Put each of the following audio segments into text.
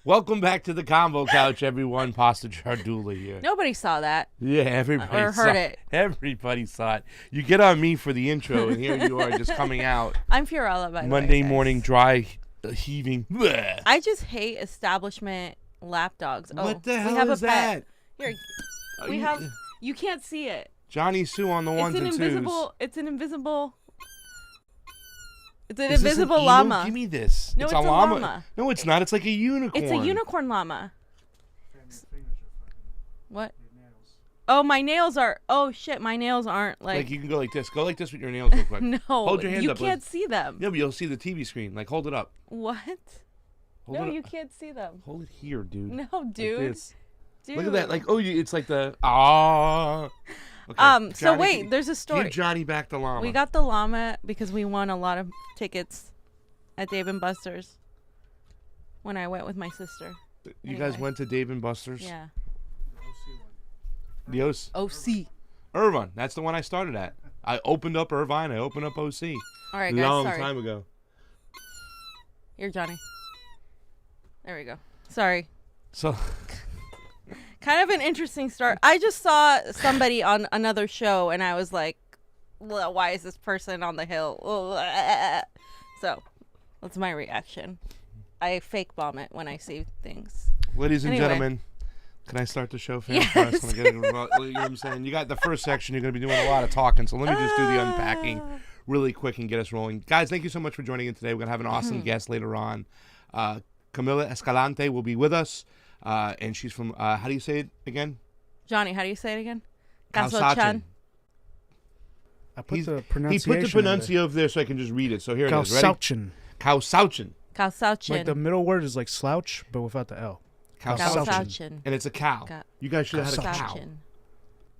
Welcome back to the Convo Couch, everyone. Pasta Jardula here. Nobody saw that. Yeah, everybody or heard it. Everybody saw it. You get on me for the intro, and here you are just coming out. I'm Fiorella, by the way. Monday morning, dry, heaving. Bleh. I just hate establishment lapdogs. What the hell we have is a pet. that? Here, you can't see it. Johnny Sue on the ones and twos. It's an invisible Llama. llama. Give me this. No, it's a llama. No, it's not. It's like a unicorn. It's a unicorn llama. What? Oh, my nails are. Oh shit, my nails aren't like. Like you can go like this. Go like this with your nails real quick. No, hold your hand you up. Can't see them. Yeah, but you'll see the TV screen. Like hold it up. What? Hold no, you can't see them. Hold it here, dude. No, dude. Like this. Dude. Look at that. Like it's like the Okay. So Johnny, wait, there's a story. Give Johnny back the llama. We got the llama because we won a lot of tickets at Dave & Buster's when I went with my sister. You guys went to Dave & Buster's? Yeah. The OC. Irvine. That's the one I started at. I opened up Irvine. I opened up OC. All right, guys. Long sorry. time ago. You're Johnny. There we go. Sorry. So, kind of an interesting start. I just saw somebody on another show, and I was like, why is this person on the hill? So, that's my reaction. I fake vomit when I see things. ladies and Anyway. gentlemen, can I start the show, fam? Yes. First? You know what I'm saying? You got the first section. You're going to be doing a lot of talking, so let me just do the unpacking really quick and get us rolling. Guys, thank you so much for joining in today. We're going to have an awesome guest later on. Camila Escalante will be with us, and she's from, how do you say it again? Johnny, how do you say it again? Causachan. I put the He pronunciation. put the pronunciation over there so I can just read it. So here it is. Ready? Causachan. Causachan. Causachan. Like the middle word is like slouch, but without the L. Causachan. Causachan. And it's a cow. You guys should have had a cow. Causachan.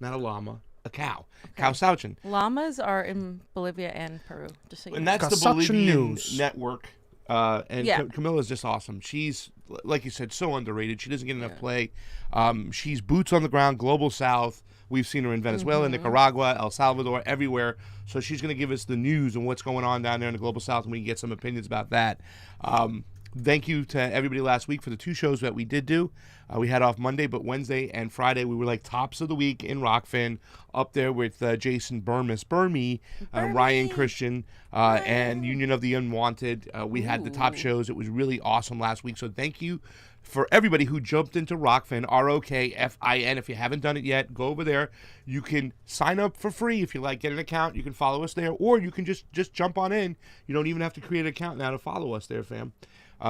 Not a llama. A cow. Causachan. Llamas are in Bolivia and Peru. Just so you And know. that's the Causachan Bolivian news. network. And Yeah. Camila's just awesome. She's, like you said, so underrated. She doesn't get enough play. She's boots on the ground, global south. We've seen her in Venezuela, Nicaragua, El Salvador, everywhere. So she's going to give us the news and what's going on down there in the global south, and we can get some opinions about that. Thank you to everybody last week for the 2 shows that we did do. We had off Monday, but Wednesday and Friday we were like tops of the week in Rokfin, up there with Jason Burmy, Ryan Christian, and Union of the Unwanted. We had the top shows. It was really awesome last week. So thank you for everybody who jumped into Rokfin, Rokfin. If you haven't done it yet, go over there. You can sign up for free if you like, get an account. You can follow us there, or you can just jump on in. You don't even have to create an account now to follow us there, fam.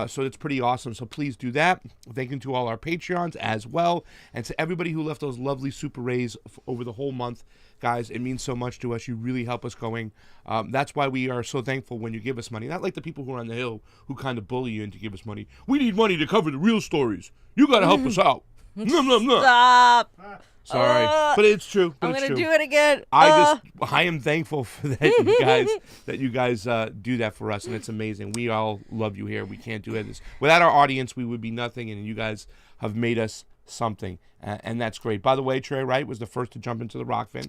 So it's pretty awesome. So please do that. Thank you to all our Patreons as well. And to everybody who left those lovely super rays over the whole month. Guys, it means so much to us. You really help us going. That's why we are so thankful when you give us money. Not like the people who are on the hill who kind of bully you into give us money. We need money to cover the real stories. You got to help us out. Nom, nom, nom. Stop. Sorry. But it's true. I'm going to do it again. I am thankful for that, you guys do that for us, and it's amazing. We all love you here. We can't do this without our audience. We would be nothing, and you guys have made us something, and that's great. By the way, Trey Wright was the first to jump into the Rokfin.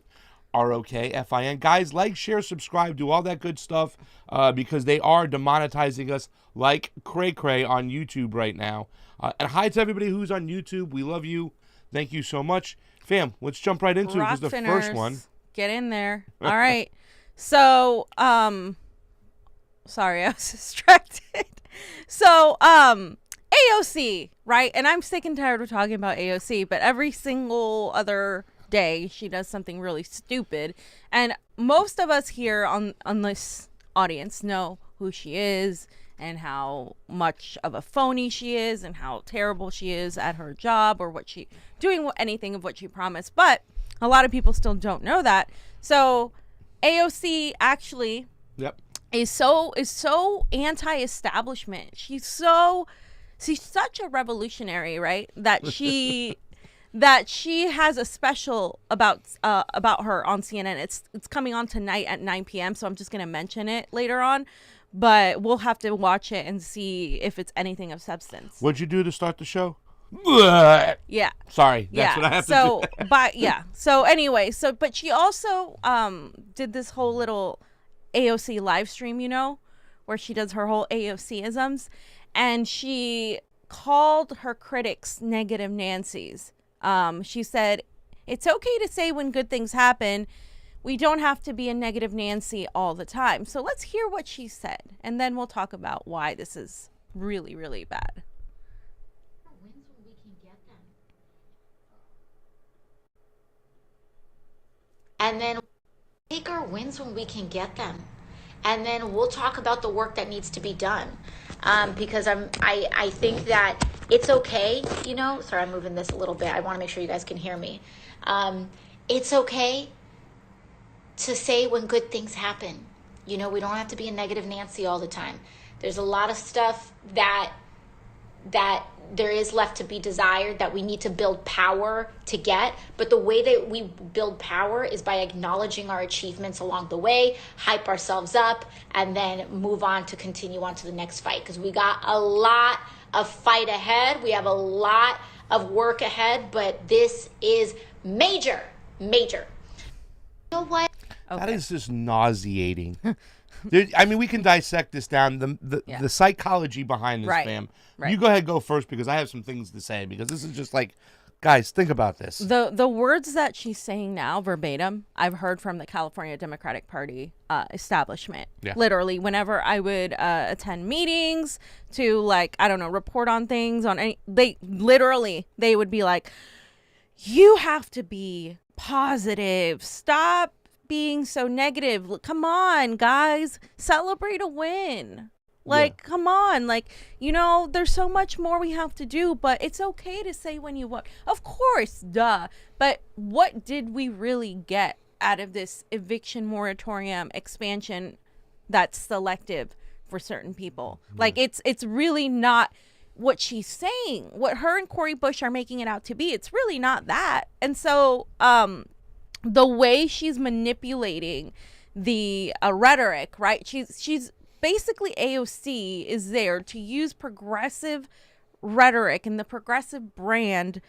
Rokfin. Guys, like, share, subscribe, do all that good stuff, because they are demonetizing us like cray-cray on YouTube right now. And hi to everybody who's on YouTube. We love you. Thank you so much. Fam, let's jump right into it because the first one. Get in there. All right. So, sorry, I was distracted. So, AOC, right? And I'm sick and tired of talking about AOC, but every single other day she does something really stupid. And most of us here on this audience know who she is and how much of a phony she is and how terrible she is at her job or what she doing anything of what she promised. But a lot of people still don't know that. So AOC actually is so anti-establishment. She's such a revolutionary, right? That she has a special about her on CNN. It's coming on tonight at 9 p.m. So I'm just gonna mention it later on. But we'll have to watch it and see if it's anything of substance. What'd you do to start the show? Yeah. Sorry. That's what I have to do. So anyway, but she also did this whole little AOC live stream, where she does her whole AOC-isms. And she called her critics negative Nancies. She said, it's okay to say when good things happen. We don't have to be a negative Nancy all the time. So let's hear what she said, and then we'll talk about why this is really, really bad. Wins when we can get them. And then take our wins when we can get them. And then we'll talk about the work that needs to be done. Because I think that it's okay, sorry, I'm moving this a little bit. I want to make sure you guys can hear me. It's okay to say when good things happen. We don't have to be a negative Nancy all the time. There's a lot of stuff that there is left to be desired that we need to build power to get. But the way that we build power is by acknowledging our achievements along the way, hype ourselves up, and then move on to continue on to the next fight. Because we got a lot of fight ahead. We have a lot of work ahead, but this is major. You know what? That is just nauseating. I mean, we can dissect this down. The psychology behind this, fam. Right. You go ahead, go first, because I have some things to say. Because this is just like, guys, think about this. The words that she's saying now, verbatim, I've heard from the California Democratic Party establishment. Yeah. Literally, whenever I would attend meetings to, like, I don't know, report on things on any, they would be like, you have to be positive. Stop being so negative. Come on, guys. Celebrate a win. Like, come on. Like, you know, there's so much more we have to do, but it's okay to say when you won. Of course, duh. But what did we really get out of this eviction moratorium expansion that's selective for certain people? Like, it's really not what she's saying. What her and Cori Bush are making it out to be, it's really not that. And so, the way she's manipulating the rhetoric, right? She's basically, AOC is there to use progressive rhetoric and the progressive brand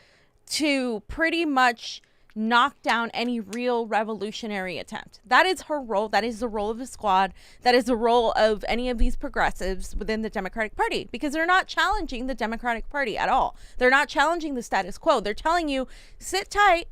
to pretty much knock down any real revolutionary attempt. That is her role. That is the role of the squad. That is the role of any of these progressives within the Democratic Party, because they're not challenging the Democratic Party at all. They're not challenging the status quo. They're telling you, sit tight.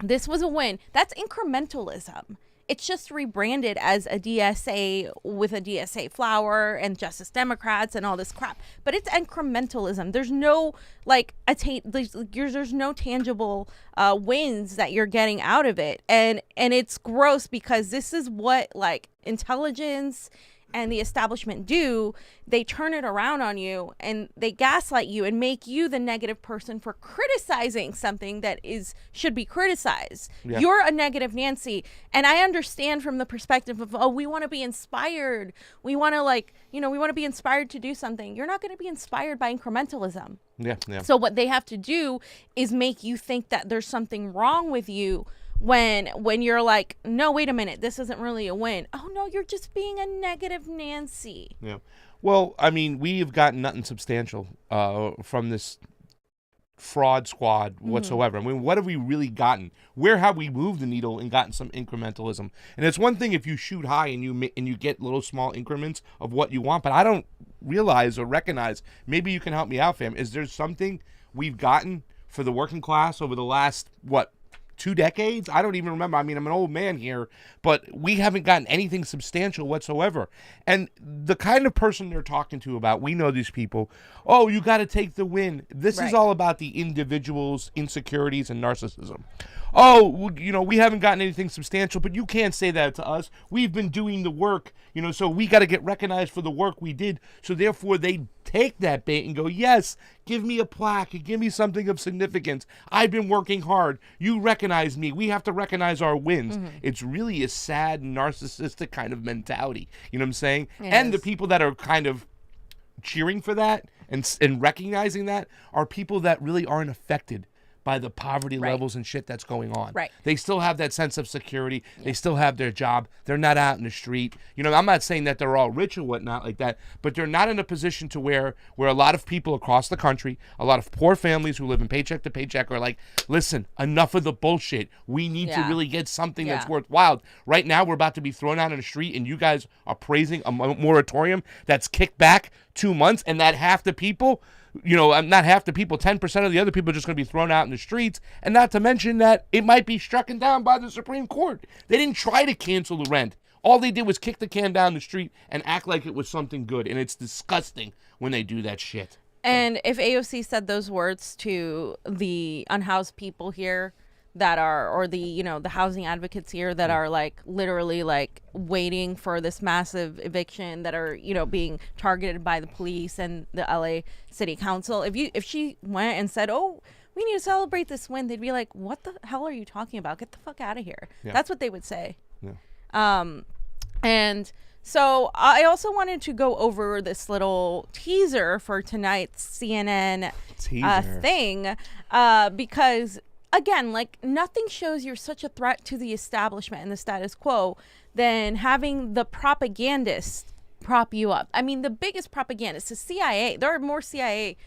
This was a win. That's incrementalism. It's just rebranded as a DSA with a DSA flower and Justice Democrats and all this crap. But it's incrementalism. There's no there's no tangible wins that you're getting out of it, and it's gross because this is what like intelligence and the establishment do. They turn it around on you and they gaslight you and make you the negative person for criticizing something that should be criticized. Yeah. You're a negative Nancy. And I understand from the perspective of, oh, we want to be inspired. We want to we want to be inspired to do something. You're not going to be inspired by incrementalism. Yeah. So what they have to do is make you think that there's something wrong with you when you're like, no, wait a minute, this isn't really a win. Oh, no, you're just being a negative Nancy. Yeah. Well, I mean, we have gotten nothing substantial from this fraud squad whatsoever. I mean, what have we really gotten? Where have we moved the needle and gotten some incrementalism? And it's one thing if you shoot high and you get little small increments of what you want, but I don't realize or recognize, maybe you can help me out, fam, is there something we've gotten for the working class over the last, 2 decades? I don't even remember. I mean, I'm an old man here, but we haven't gotten anything substantial whatsoever. And the kind of person they're talking to about, we know these people, oh, you got to take the win. This is all about the individual's insecurities and narcissism. Oh, we haven't gotten anything substantial, but you can't say that to us. We've been doing the work, so we got to get recognized for the work we did. So therefore they take that bait and go, yes, give me a plaque, give me something of significance. I've been working hard. You recognize me. We have to recognize our wins. Mm-hmm. It's really a sad, narcissistic kind of mentality. You know what I'm saying? The people that are kind of cheering for that and recognizing that are people that really aren't affected by the poverty levels and shit that's going on. Right. They still have that sense of security. Yeah. They still have their job. They're not out in the street. I'm not saying that they're all rich or whatnot like that, but they're not in a position to where a lot of people across the country, a lot of poor families who live in paycheck to paycheck are like, listen, enough of the bullshit. We need to really get something that's worthwhile. Right now, we're about to be thrown out in the street, and you guys are praising a moratorium that's kicked back 2 months, and that half the people, not half the people, 10% of the other people are just going to be thrown out in the streets. And not to mention that it might be struck down by the Supreme Court. They didn't try to cancel the rent. All they did was kick the can down the street and act like it was something good. And it's disgusting when they do that shit. And if AOC said those words to the unhoused people here that are, or the, the housing advocates here that are like literally like waiting for this massive eviction, that are, being targeted by the police and the LA City Council. If she went and said, oh, we need to celebrate this win, they'd be like, what the hell are you talking about? Get the fuck out of here. Yeah. That's what they would say. Yeah. And so I also wanted to go over this little teaser for tonight's CNN thing, because again, like, nothing shows you're such a threat to the establishment and the status quo than having the propagandists prop you up. I mean, the biggest propagandists, the CIA. There are more CIA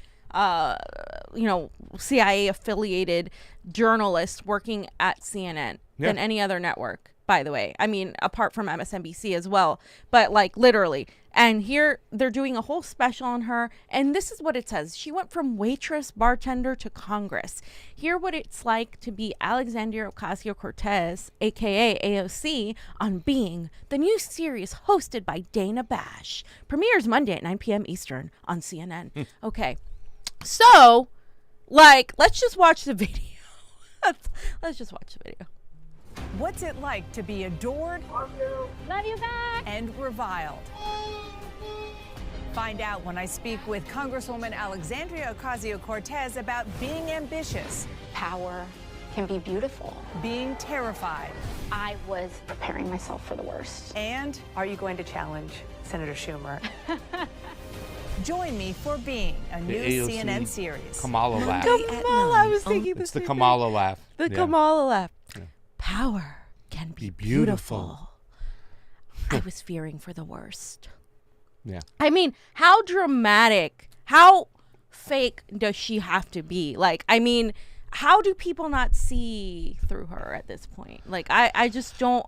CIA affiliated journalists working at CNN than any other network. by the way. I mean, apart from MSNBC as well, but like literally. And here they're doing a whole special on her. And this is what it says. She went from waitress, bartender to Congress. Hear what it's like to be Alexandria Ocasio-Cortez, a.k.a. AOC, on Being, the new series hosted by Dana Bash. Premieres Monday at 9 p.m. Eastern on CNN. Okay. So, like, let's just watch the video. Let's just watch the video. What's it like to be adored? Love you back. And reviled? Find out when I speak with Congresswoman Alexandria Ocasio-Cortez about being ambitious, Power can be beautiful. being terrified, I was preparing myself for the worst. and Are you going to challenge Senator Schumer? join me for Being, a new AOC CNN series. Kamala laugh. Kamala, I was thinking It's the the same Kamala laugh. thing. The Yeah. Kamala laugh. Power can be beautiful. beautiful. I was fearing for the worst. Yeah. I mean, how dramatic, how fake does she have to be? Like, I mean, how do people not see through her at this point? Like, I just don't.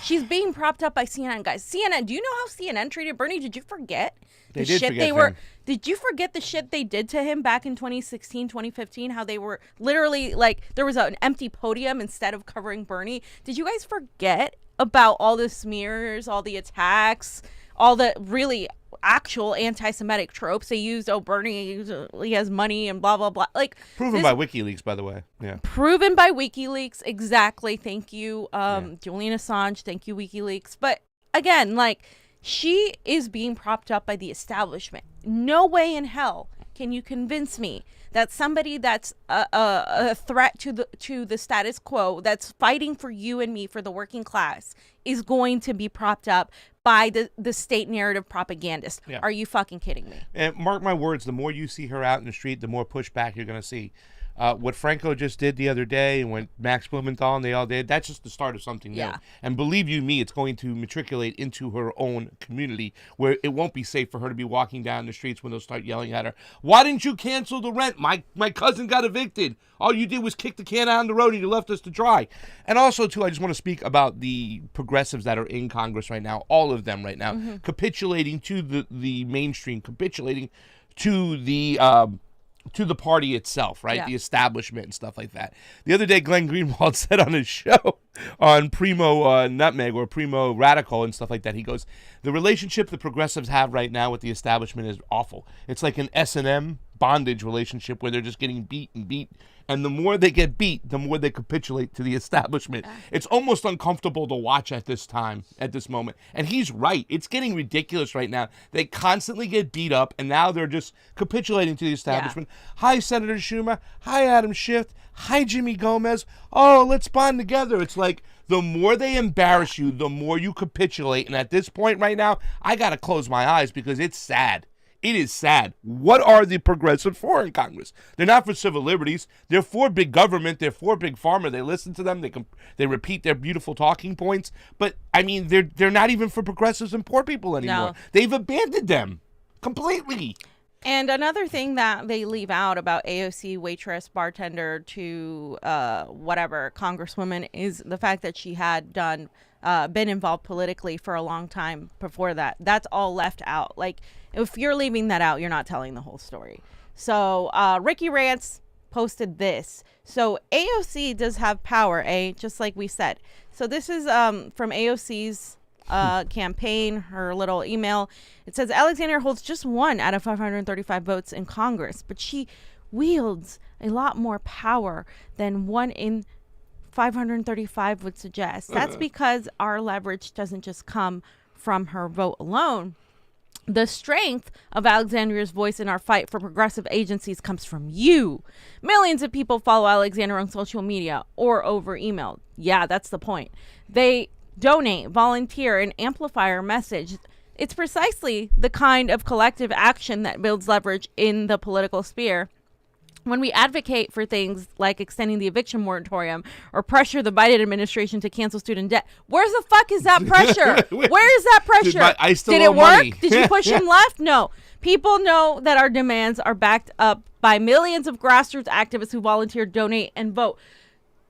She's being propped up by CNN, guys. CNN, do you know how CNN treated Bernie? Did you forget They did forget him. Did you forget the shit they did to him back in 2016, 2015? How they were literally like, there was an empty podium instead of covering Bernie. Did you guys forget about all the smears, all the attacks, all the really actual anti-Semitic tropes they used? Oh, Bernie, he has money and blah, blah, blah. Like, Proven by WikiLeaks, by the way. Yeah. proven by WikiLeaks. Exactly. Thank you, Julian Assange. Thank you, WikiLeaks. But again, like, she is being propped up by the establishment. No way in hell can you convince me that somebody that's a threat to the status quo, that's fighting for you and me, for the working class, is going to be propped up by the state narrative propagandist. Yeah. Are you fucking kidding me? And mark my words, the more you see her out in the street, the more pushback you're going to see. What Franco just did the other day, and what Max Blumenthal and they all did, that's just the start of something new. Yeah. And believe you me, it's going to matriculate into her own community, where it won't be safe for her to be walking down the streets when they'll start yelling at her, "Why didn't you cancel the rent? My cousin got evicted. All you did was kick the can out on the road and you left us to dry." And also, too, I just want to speak about the progressives that are in Congress right now, all of them right now, capitulating to the mainstream, capitulating to the party itself, right? Yeah. The establishment and stuff like that. The other day, Glenn Greenwald said on his show on Primo Nutmeg or Primo Radical and stuff like that, he goes, the relationship the progressives have right now with the establishment is awful. It's like an S&M bondage relationship where they're just getting beat and beat. And the more they get beat, the more they capitulate to the establishment. It's almost uncomfortable to watch at this time, at this moment. And he's right. It's getting ridiculous right now. They constantly get beat up, and now they're just capitulating to the establishment. Hi, Senator Schumer. Hi, Adam Schiff. Hi, Jimmy Gomez. Oh, let's bond together. It's like the more they embarrass you, the more you capitulate. And at this point right now, I got to close my eyes because it's sad. It is sad. What are the progressives for in Congress? They're not for civil liberties. They're for big government. They're for big pharma. They listen to them. They repeat their beautiful talking points. But I mean, they're not even for progressives and poor people anymore. No. They've abandoned them completely. And another thing that they leave out about AOC, waitress, bartender to whatever congresswoman, is the fact that she had been involved politically for a long time before that. That's all left out. Like, if you're leaving that out, you're not telling the whole story. So Ricky Rants posted this. So AOC does have power, just like we said. So this is from AOC's campaign, her little email. It says Alexander holds just 1 out of 535 votes in Congress, but she wields a lot more power than 1 in 535 would suggest. That's because our leverage doesn't just come from her vote alone. The strength of Alexandria's voice in our fight for progressive agencies comes from you. Millions of people follow Alexandria on social media or over email. Yeah, that's the point. They donate, volunteer, and amplify our message. It's precisely the kind of collective action that builds leverage in the political sphere. When we advocate for things like extending the eviction moratorium or pressure the Biden administration to cancel student debt, where the fuck is that pressure? Where is that pressure? Did it work? Money. Did you push him left? No. People know that our demands are backed up by millions of grassroots activists who volunteer, donate, and vote.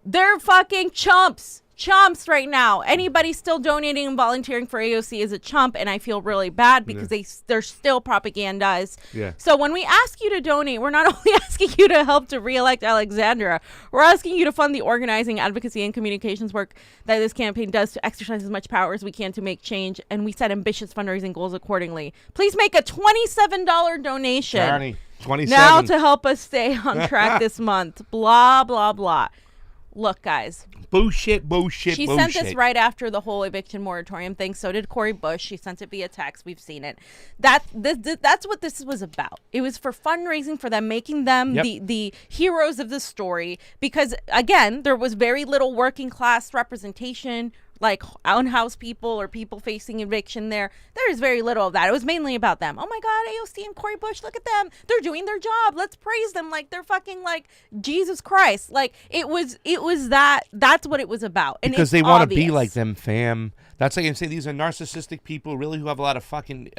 They're fucking chumps. chumps right now. Anybody still donating and volunteering for AOC is a chump, and I feel really bad because they're still propagandized. Yeah. So when we ask you to donate, we're not only asking you to help to re-elect Alexandra, we're asking you to fund the organizing, advocacy, and communications work that this campaign does to exercise as much power as we can to make change, and we set ambitious fundraising goals accordingly. Please make a $27 donation Johnny, 27. now to help us stay on track this month. Blah, blah, blah. Look, guys. Bullshit. She sent this right after the whole eviction moratorium thing. So did Cori Bush. She sent it via text. We've seen it. That's what this was about. It was for fundraising for them, making them the heroes of the story. Because, again, there was very little working class representation, like unhoused people or people facing eviction there. There is very little of that. It was mainly about them. Oh my God, AOC and Cori Bush, look at them. They're doing their job. Let's praise them like they're fucking like Jesus Christ. Like it was that's what it was about. And because they want to be like them, fam. That's like I say, these are narcissistic people really who have a lot of fucking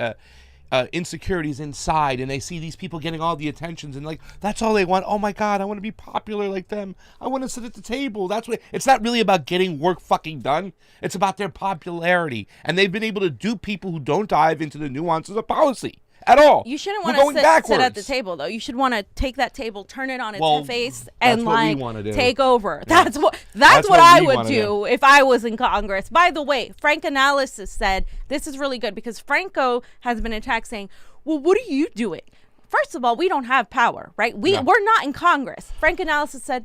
insecurities inside, and they see these people getting all the attentions, and like that's all they want. Oh my God, I want to be popular like them. I want to sit at the table. That's what it's not really about getting work fucking done. It's about their popularity, and they've been able to dupe people who don't dive into the nuances of policy at all. You shouldn't want to sit at the table, though. You should want to take that table, turn it on its face, and like take over. Yeah. That's what I would do if I was in Congress. By the way, Frank Analysis said this is really good because Franco has been attacked saying, well, what are you doing? First of all, we don't have power, right? We're not in Congress. Frank Analysis said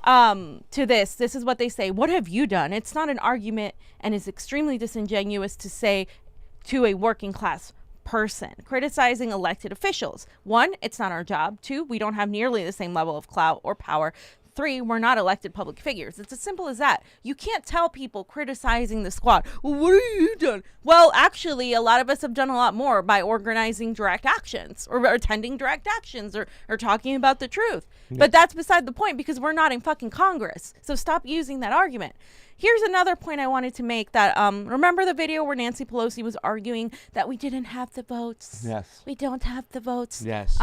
to this is what they say. What have you done? It's not an argument and is extremely disingenuous to say to a working class person criticizing elected officials. 1, it's not our job. 2, we don't have nearly the same level of clout or power. 3, we're not elected public figures. It's as simple as that. You can't tell people criticizing the squad, well, what have you done? Well, actually, a lot of us have done a lot more by organizing direct actions or attending direct actions or talking about the truth. Yeah. But that's beside the point because we're not in fucking Congress. So stop using that argument. Here's another point I wanted to make that, remember the video where Nancy Pelosi was arguing that we didn't have the votes? Yes. We don't have the votes. Yes.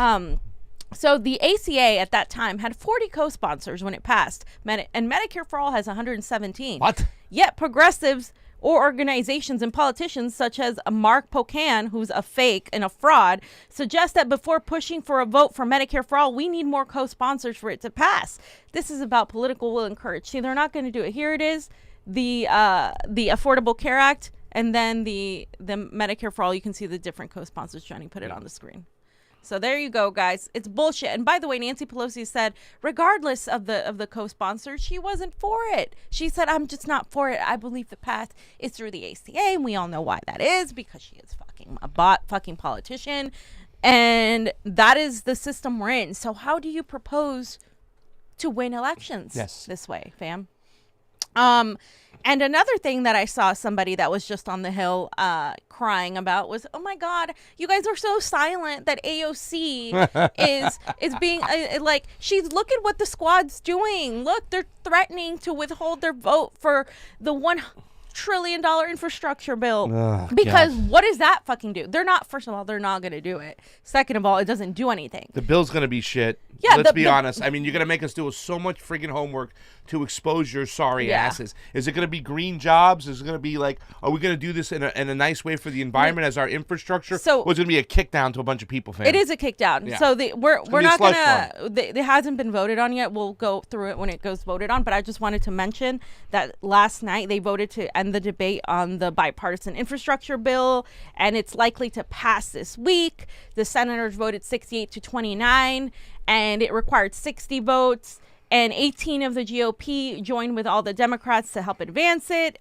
So the ACA at that time had 40 co-sponsors when it passed, and Medicare for All has 117. What? Yet progressives or organizations and politicians such as Mark Pocan, who's a fake and a fraud, suggest that before pushing for a vote for Medicare for All, we need more co-sponsors for it to pass. This is about political will and courage. See, they're not going to do it. Here it is, the Affordable Care Act, and then the Medicare for All. You can see the different co-sponsors. Johnny put it on the screen. So there you go, guys. It's bullshit. And by the way, Nancy Pelosi said, regardless of the co-sponsors, she wasn't for it. She said, I'm just not for it. I believe the path is through the ACA, and we all know why that is, because she is fucking a fucking politician, and that is the system we're in. So how do you propose to win elections this way, fam? And another thing that I saw somebody that was just on the Hill crying about was, oh my God, you guys are so silent that AOC is being like, look at what the squad's doing. Look, they're threatening to withhold their vote for the $1 trillion infrastructure bill. Because what does that fucking do? First of all, they're not going to do it. Second of all, it doesn't do anything. The bill's going to be shit. Yeah, let's be honest. I mean, you're going to make us do so much freaking homework to expose your sorry asses. Is it going to be green jobs? Is it going to be like, are we going to do this in a nice way for the environment as our infrastructure? So, or is it going to be a kick down to a bunch of people, fam? It is a kick down. Yeah. So we're not going to, it hasn't been voted on yet. We'll go through it when it goes voted on. But I just wanted to mention that last night they voted to end the debate on the bipartisan infrastructure bill, and it's likely to pass this week. The senators voted 68 to 29. And it required 60 votes, and 18 of the GOP joined with all the Democrats to help advance it.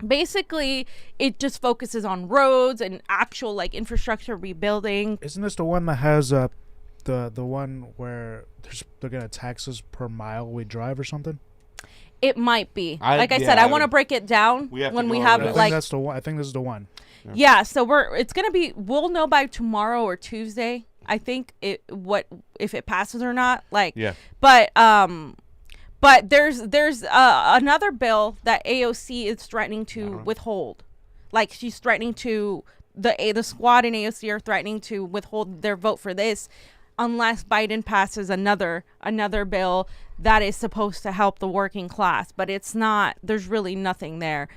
Basically, it just focuses on roads and actual like infrastructure rebuilding. Isn't this the one that has the one where they're gonna tax us per mile we drive or something? It might be. I said, I want to break it down when we have I think that's the one. I think this is the one. Yeah. So we'll know by tomorrow or Tuesday. I think if it passes or not, but there's another bill that AOC is threatening to withhold, like she's threatening to the squad and AOC are threatening to withhold their vote for this. unless Biden passes another bill that is supposed to help the working class, but it's not. There's really nothing there.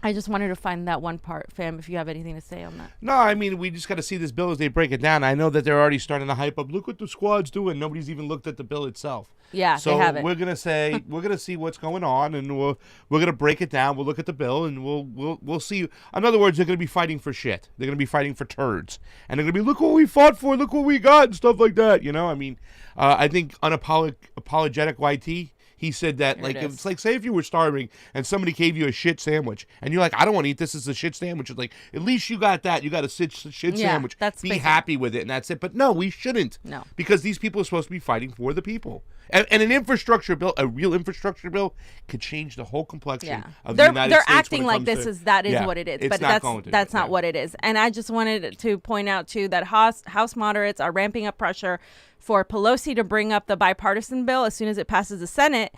I just wanted to find that one part, fam, if you have anything to say on that. No, I mean, we just got to see this bill as they break it down. I know that they're already starting to hype up. Look what the squad's doing. Nobody's even looked at the bill itself. Yeah, so they haven't. we're gonna say we're gonna see what's going on, and we're gonna break it down. We'll look at the bill, and we'll see. In other words, they're gonna be fighting for shit. They're gonna be fighting for turds, and they're gonna be, look what we fought for, look what we got, and stuff like that. You know, I mean, I think unapologetic YT. He said that, like, it's like, say if you were starving and somebody gave you a shit sandwich and you're like, I don't want to eat this, it's a shit sandwich. It's like, at least you got that. You got a shit sandwich. That's be basic. Happy with it, and that's it. But no, we shouldn't. No. Because these people are supposed to be fighting for the people. And an infrastructure bill, a real infrastructure bill, could change the whole complexion of the United States. They're acting like that is what it is, but that's not what it is. And I just wanted to point out, too, that House moderates are ramping up pressure for Pelosi to bring up the bipartisan bill as soon as it passes the Senate.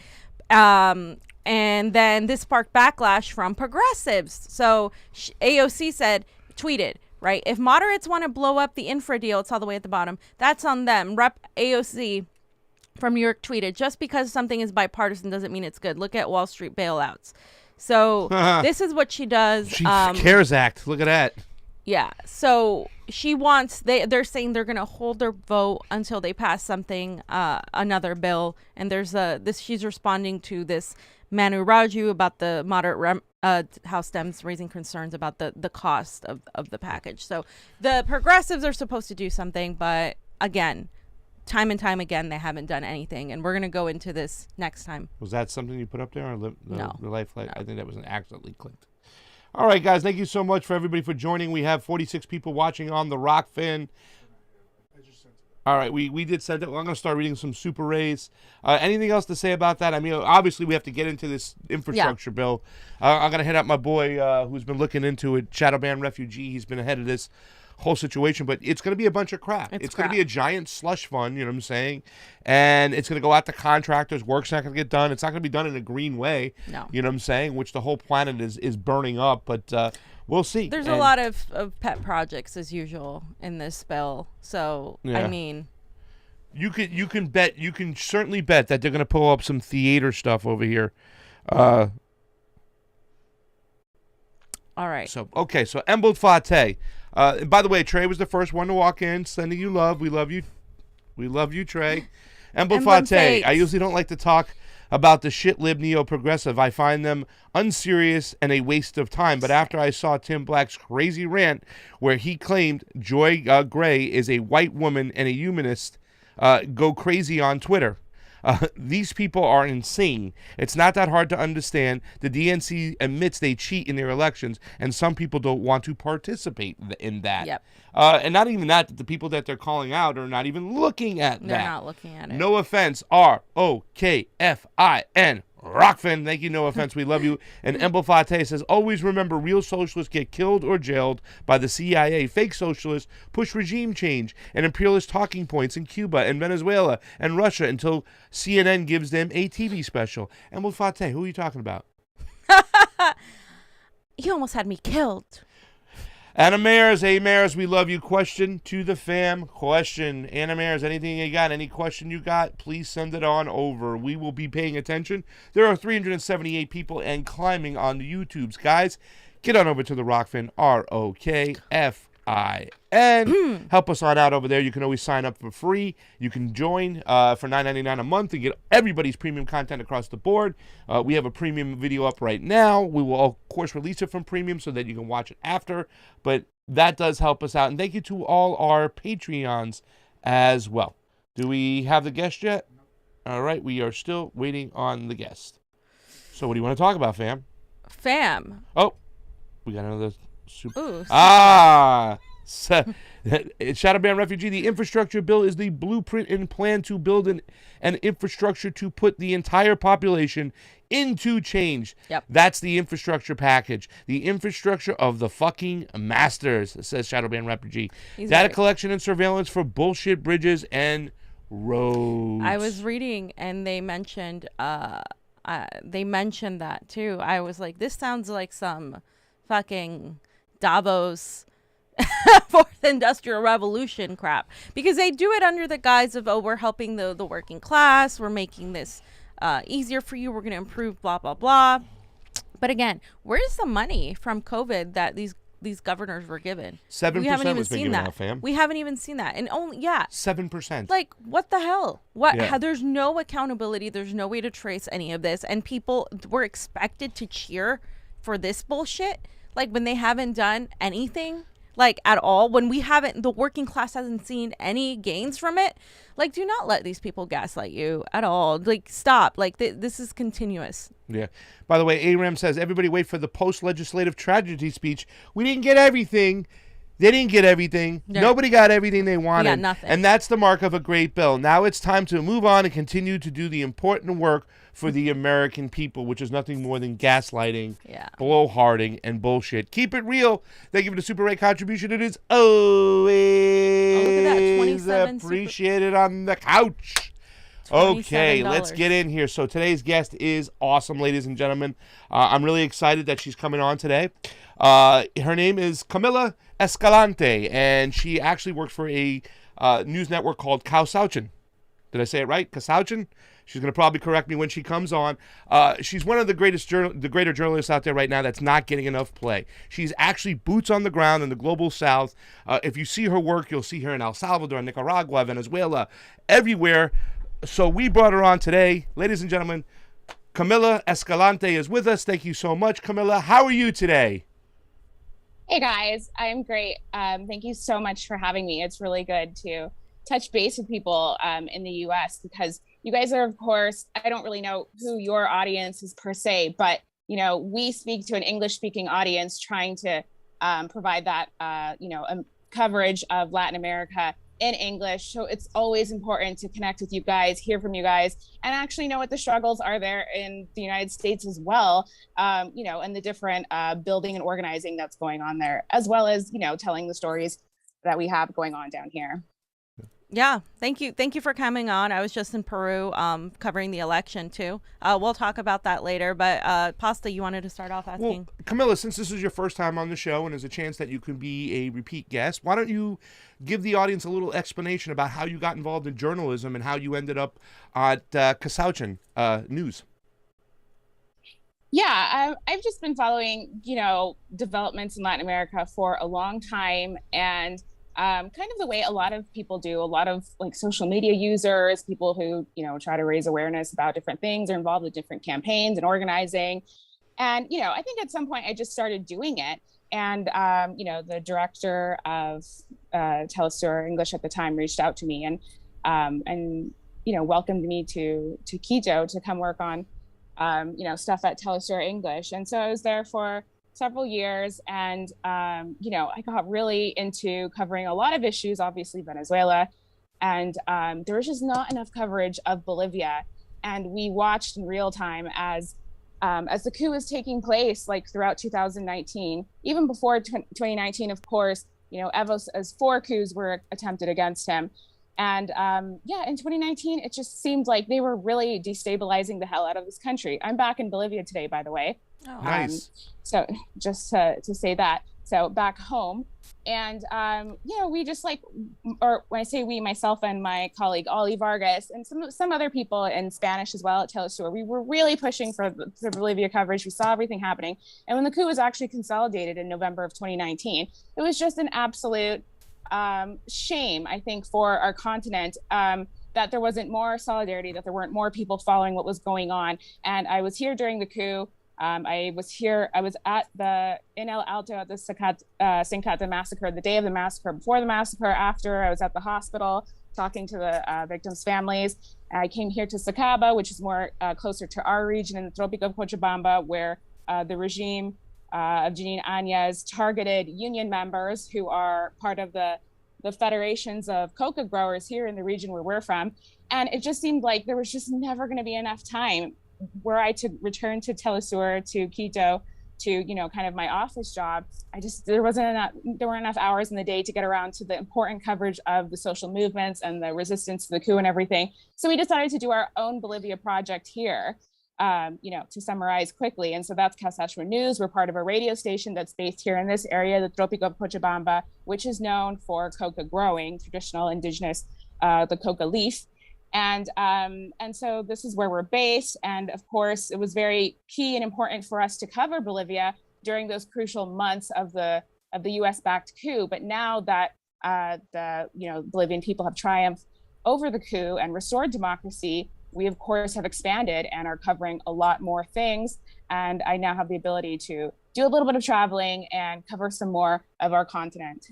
And then this sparked backlash from progressives. So AOC tweeted, right, if moderates want to blow up the infra deal, it's all the way at the bottom, that's on them. Rep AOC from New York tweeted, just because something is bipartisan doesn't mean it's good. Look at Wall Street bailouts. So this is what she does. CARES Act. Look at that. Yeah. So she wants, they're saying they're going to hold their vote until they pass something, another bill. And there's she's responding to this Manu Raju about the moderate House Dems raising concerns about the cost of the package. So the progressives are supposed to do something, but again, time and time again, they haven't done anything. And we're going to go into this next time. Was that something you put up there? Or No. The life flight? No. I think that was an accidentally clicked. All right, guys, thank you so much for everybody for joining. We have 46 people watching on the Rokfin. All right, we did send it. Well, I'm going to start reading some super rays. Anything else to say about that? I mean, obviously, we have to get into this infrastructure bill. I'm going to hit up my boy who's been looking into it, Shadow Band Refugee. He's been ahead of this whole situation, but it's going to be a bunch of crap. It's going to be a giant slush fund, you know what I'm saying? And it's going to go out to contractors. Work's not going to get done. It's not going to be done in a green way, you know what I'm saying, which the whole planet is burning up, but we'll see. There's a lot of pet projects, as usual, in this bill. So, I mean... You can certainly bet that they're going to pull up some theater stuff over here. All right. So Embald Fate. By the way, Trey was the first one to walk in, sending you love. We love you. We love you, Trey. Embald Fate. I usually don't like to talk about the shit lib neo-progressive. I find them unserious and a waste of time. But after I saw Tim Black's crazy rant where he claimed Joy Gray is a white woman and a humanist, go crazy on Twitter. These people are insane. It's not that hard to understand. The DNC admits they cheat in their elections, and some people don't want to participate in that. Yep. And not even that, the people that they're calling out are not even looking at that. They're not looking at it. No offense. ROKFIN. Rokfin, thank you, no offense, we love you. And Embald Fate says, always remember, real socialists get killed or jailed by the CIA. Fake socialists push regime change and imperialist talking points in Cuba and Venezuela and Russia until CNN gives them a TV special. Embald Fate, who are you talking about? You almost had me killed. Anna Mayers, we love you. Question to the fam. Question. Anna Mayers, anything you got? Any question you got? Please send it on over. We will be paying attention. There are 378 people and climbing on the YouTubes. Guys, get on over to the Rokfin, ROKFIN. Help us on out over there. You can always sign up for free. You can join for $9.99 a month and get everybody's premium content across the board. We have a premium video up right now. We will, of course, release it from premium so that you can watch it after. But that does help us out. And thank you to all our Patreons as well. Do we have the guest yet? All right. We are still waiting on the guest. So what do you want to talk about, fam? Oh, we got another super. Ooh, Shadow Band Refugee, the infrastructure bill is the blueprint and plan to build an infrastructure to put the entire population into change. Yep. That's the infrastructure package. The infrastructure of the fucking masters, says Shadow Band Refugee. Data collection and surveillance for bullshit bridges and roads. I was reading and they mentioned that too. I was like, this sounds like some fucking Davos fourth industrial revolution crap, because they do it under the guise of, oh, we're helping the working class, we're making this easier for you, we're going to improve blah blah blah. But again, where's the money from COVID that these governors were given? 7% was being given out, fam. We haven't even seen that. And only 7%. Like, what the hell? There's no accountability, there's no way to trace any of this, and people were expected to cheer for this bullshit, like, when they haven't done anything, like, at all, when the working class hasn't seen any gains from it. Like, do not let these people gaslight you at all. Like, stop. Like, this is continuous. Yeah. By the way, ARAM says, everybody wait for the post-legislative tragedy speech. We didn't get everything. They didn't get everything. No. Nobody got everything they wanted. We got nothing. And that's the mark of a great bill. Now it's time to move on and continue to do the important work for the American people, which is nothing more than gaslighting, blowharding, and bullshit. Keep it real. Thank you for the Super Ray contribution. It is always look at that, 27 appreciated on the couch. Okay, let's get in here. So today's guest is awesome, ladies and gentlemen. I'm really excited that she's coming on today. Her name is Camila Escalante, and she actually works for a news network called Couch. Did I say it right? Couch? She's going to probably correct me when she comes on. She's one of the greater journalists out there right now that's not getting enough play. She's actually boots on the ground in the global south. If you see her work, you'll see her in El Salvador, Nicaragua, Venezuela, everywhere. So we brought her on today. Ladies and gentlemen, Camila Escalante is with us. Thank you so much, Camila. How are you today? Hey, guys. I'm great. Thank you so much for having me. It's really good to touch base with people in the U.S. because you guys are, of course, I don't really know who your audience is per se, but, you know, we speak to an English-speaking audience trying to provide that, coverage of Latin America in English. So it's always important to connect with you guys, hear from you guys, and actually know what the struggles are there in the United States as well, and the different building and organizing that's going on there, as well as, telling the stories that we have going on down here. Yeah, thank you for coming on. I was just in Peru covering the election too. We'll talk about that later, but Pasta, you wanted to start off asking? Well, Camila, since this is your first time on the show and there's a chance that you can be a repeat guest, why don't you give the audience a little explanation about how you got involved in journalism and how you ended up at Couch News? Yeah, I've just been following, developments in Latin America for a long time, and kind of the way a lot of people do, a lot of like social media users, people who, try to raise awareness about different things, are involved with different campaigns and organizing. And, I think at some point I just started doing it. And, the director of Telesur English at the time reached out to me and welcomed me to Quito to come work on, stuff at Telesur English. And so I was there for several years, and I got really into covering a lot of issues, obviously Venezuela, and there was just not enough coverage of Bolivia. And we watched in real time as the coup was taking place, like throughout 2019, even before 2019, of course, Evo's 4 coups were attempted against him. And in 2019, it just seemed like they were really destabilizing the hell out of this country. I'm back in Bolivia today, by the way. Oh. Nice. So just to say that. So back home. And, we just or when I say we, myself and my colleague, Oli Vargas, and some other people in Spanish as well at Telesur, we were really pushing for Bolivia coverage. We saw everything happening. And when the coup was actually consolidated in November of 2019, it was just an absolute shame, I think, for our continent, that there wasn't more solidarity, that there weren't more people following what was going on. And I was here during the coup. I was in El Alto at the Sincata massacre, the day of the massacre, before the massacre, after. I was at the hospital talking to the victims' families. I came here to Sacaba, which is more closer to our region in the Tropic of Cochabamba, where the regime of Janine Áñez targeted union members who are part of the federations of coca growers here in the region where we're from. And it just seemed like there was just never going to be enough time were I to return to Telesur, to Quito, to, kind of my office job. There weren't enough hours in the day to get around to the important coverage of the social movements and the resistance to the coup and everything. So we decided to do our own Bolivia project here. to summarize quickly. And so that's Kasashwa News. We're part of a radio station that's based here in this area, the Tropico of Cochabamba, which is known for coca growing, traditional indigenous, the coca leaf. And so this is where we're based. And of course, it was very key and important for us to cover Bolivia during those crucial months of the US-backed coup. But now that the Bolivian people have triumphed over the coup and restored democracy, we of course have expanded and are covering a lot more things. And I now have the ability to do a little bit of traveling and cover some more of our continent.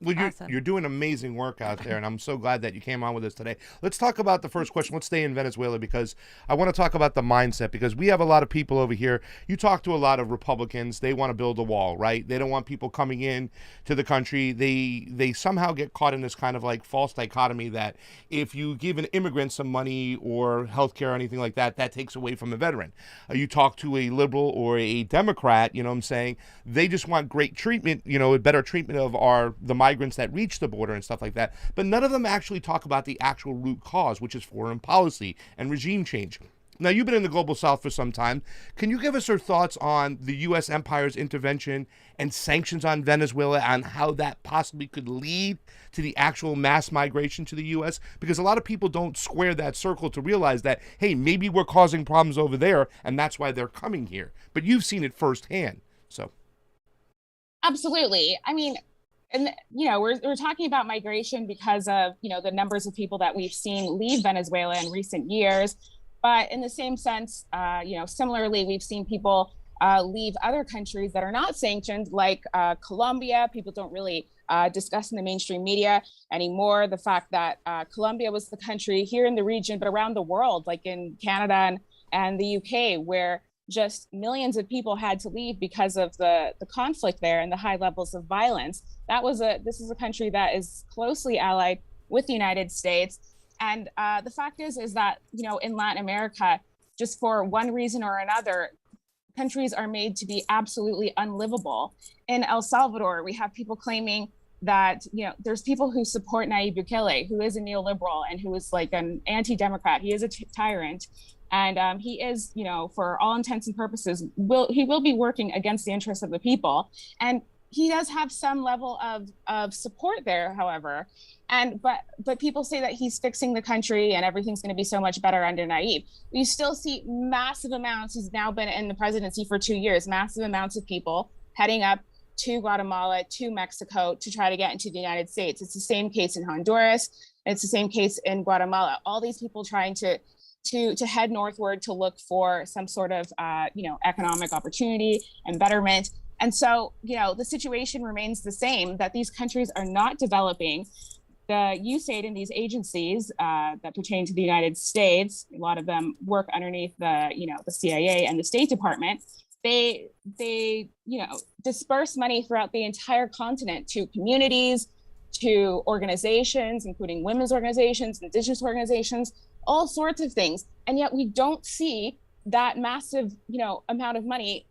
Well, Awesome. you're doing amazing work out there, and I'm so glad that you came on with us today. Let's talk about the first question. Let's stay in Venezuela because I want to talk about the mindset, because we have a lot of people over here. You talk to a lot of Republicans. They want to build a wall, right? They don't want people coming in to the country. They somehow get caught in this kind of like false dichotomy that if you give an immigrant some money or healthcare or anything like that, that takes away from a veteran. You talk to a liberal or a Democrat, you know what I'm saying? They just want great treatment, a better treatment of the migrants that reach the border and stuff like that. But none of them actually talk about the actual root cause, which is foreign policy and regime change. Now, you've been in the Global South for some time. Can you give us your thoughts on the U.S. empire's intervention and sanctions on Venezuela and how that possibly could lead to the actual mass migration to the U.S.? Because a lot of people don't square that circle to realize that, hey, maybe we're causing problems over there, and that's why they're coming here. But you've seen it firsthand. So, absolutely. I mean, and we're talking about migration because of the numbers of people that we've seen leave Venezuela in recent years. But in the same sense, similarly, we've seen people leave other countries that are not sanctioned, like Colombia. People don't really discuss in the mainstream media anymore the fact that Colombia was the country here in the region, but around the world, like in Canada and the UK, where just millions of people had to leave because of the conflict there and the high levels of violence. This is a country that is closely allied with the United States. And the fact is that, in Latin America, just for one reason or another, countries are made to be absolutely unlivable. In El Salvador, we have people claiming that, there's people who support Nayib Bukele, who is a neoliberal and who is like an anti-democrat. He is a tyrant. And he is, for all intents and purposes, he will be working against the interests of the people. And he does have some level of support there, however. But people say that he's fixing the country and everything's going to be so much better under Nayib. You still see massive amounts. He's now been in the presidency for 2 years, massive amounts of people heading up to Guatemala, to Mexico to try to get into the United States. It's the same case in Honduras. It's the same case in Guatemala. All these people trying to head northward to look for some sort of, economic opportunity and betterment. And so, the situation remains the same, that these countries are not developing. The USAID and these agencies that pertain to the United States, a lot of them work underneath the CIA and the State Department. They disperse money throughout the entire continent to communities, to organizations, including women's organizations, indigenous organizations, all sorts of things. And yet we don't see that massive, amount of money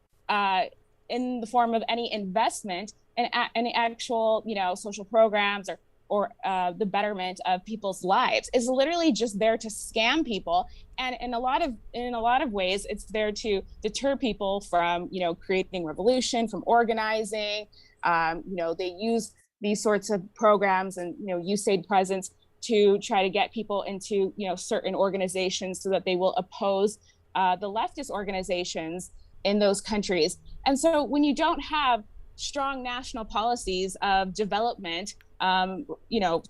in the form of any investment in any actual, social programs or the betterment of people's lives. Is literally just there to scam people. And in a lot of ways, it's there to deter people from, creating revolution, from organizing. They use these sorts of programs and, USAID presence to try to get people into, certain organizations so that they will oppose the leftist organizations in those countries. And so when you don't have strong national policies of development,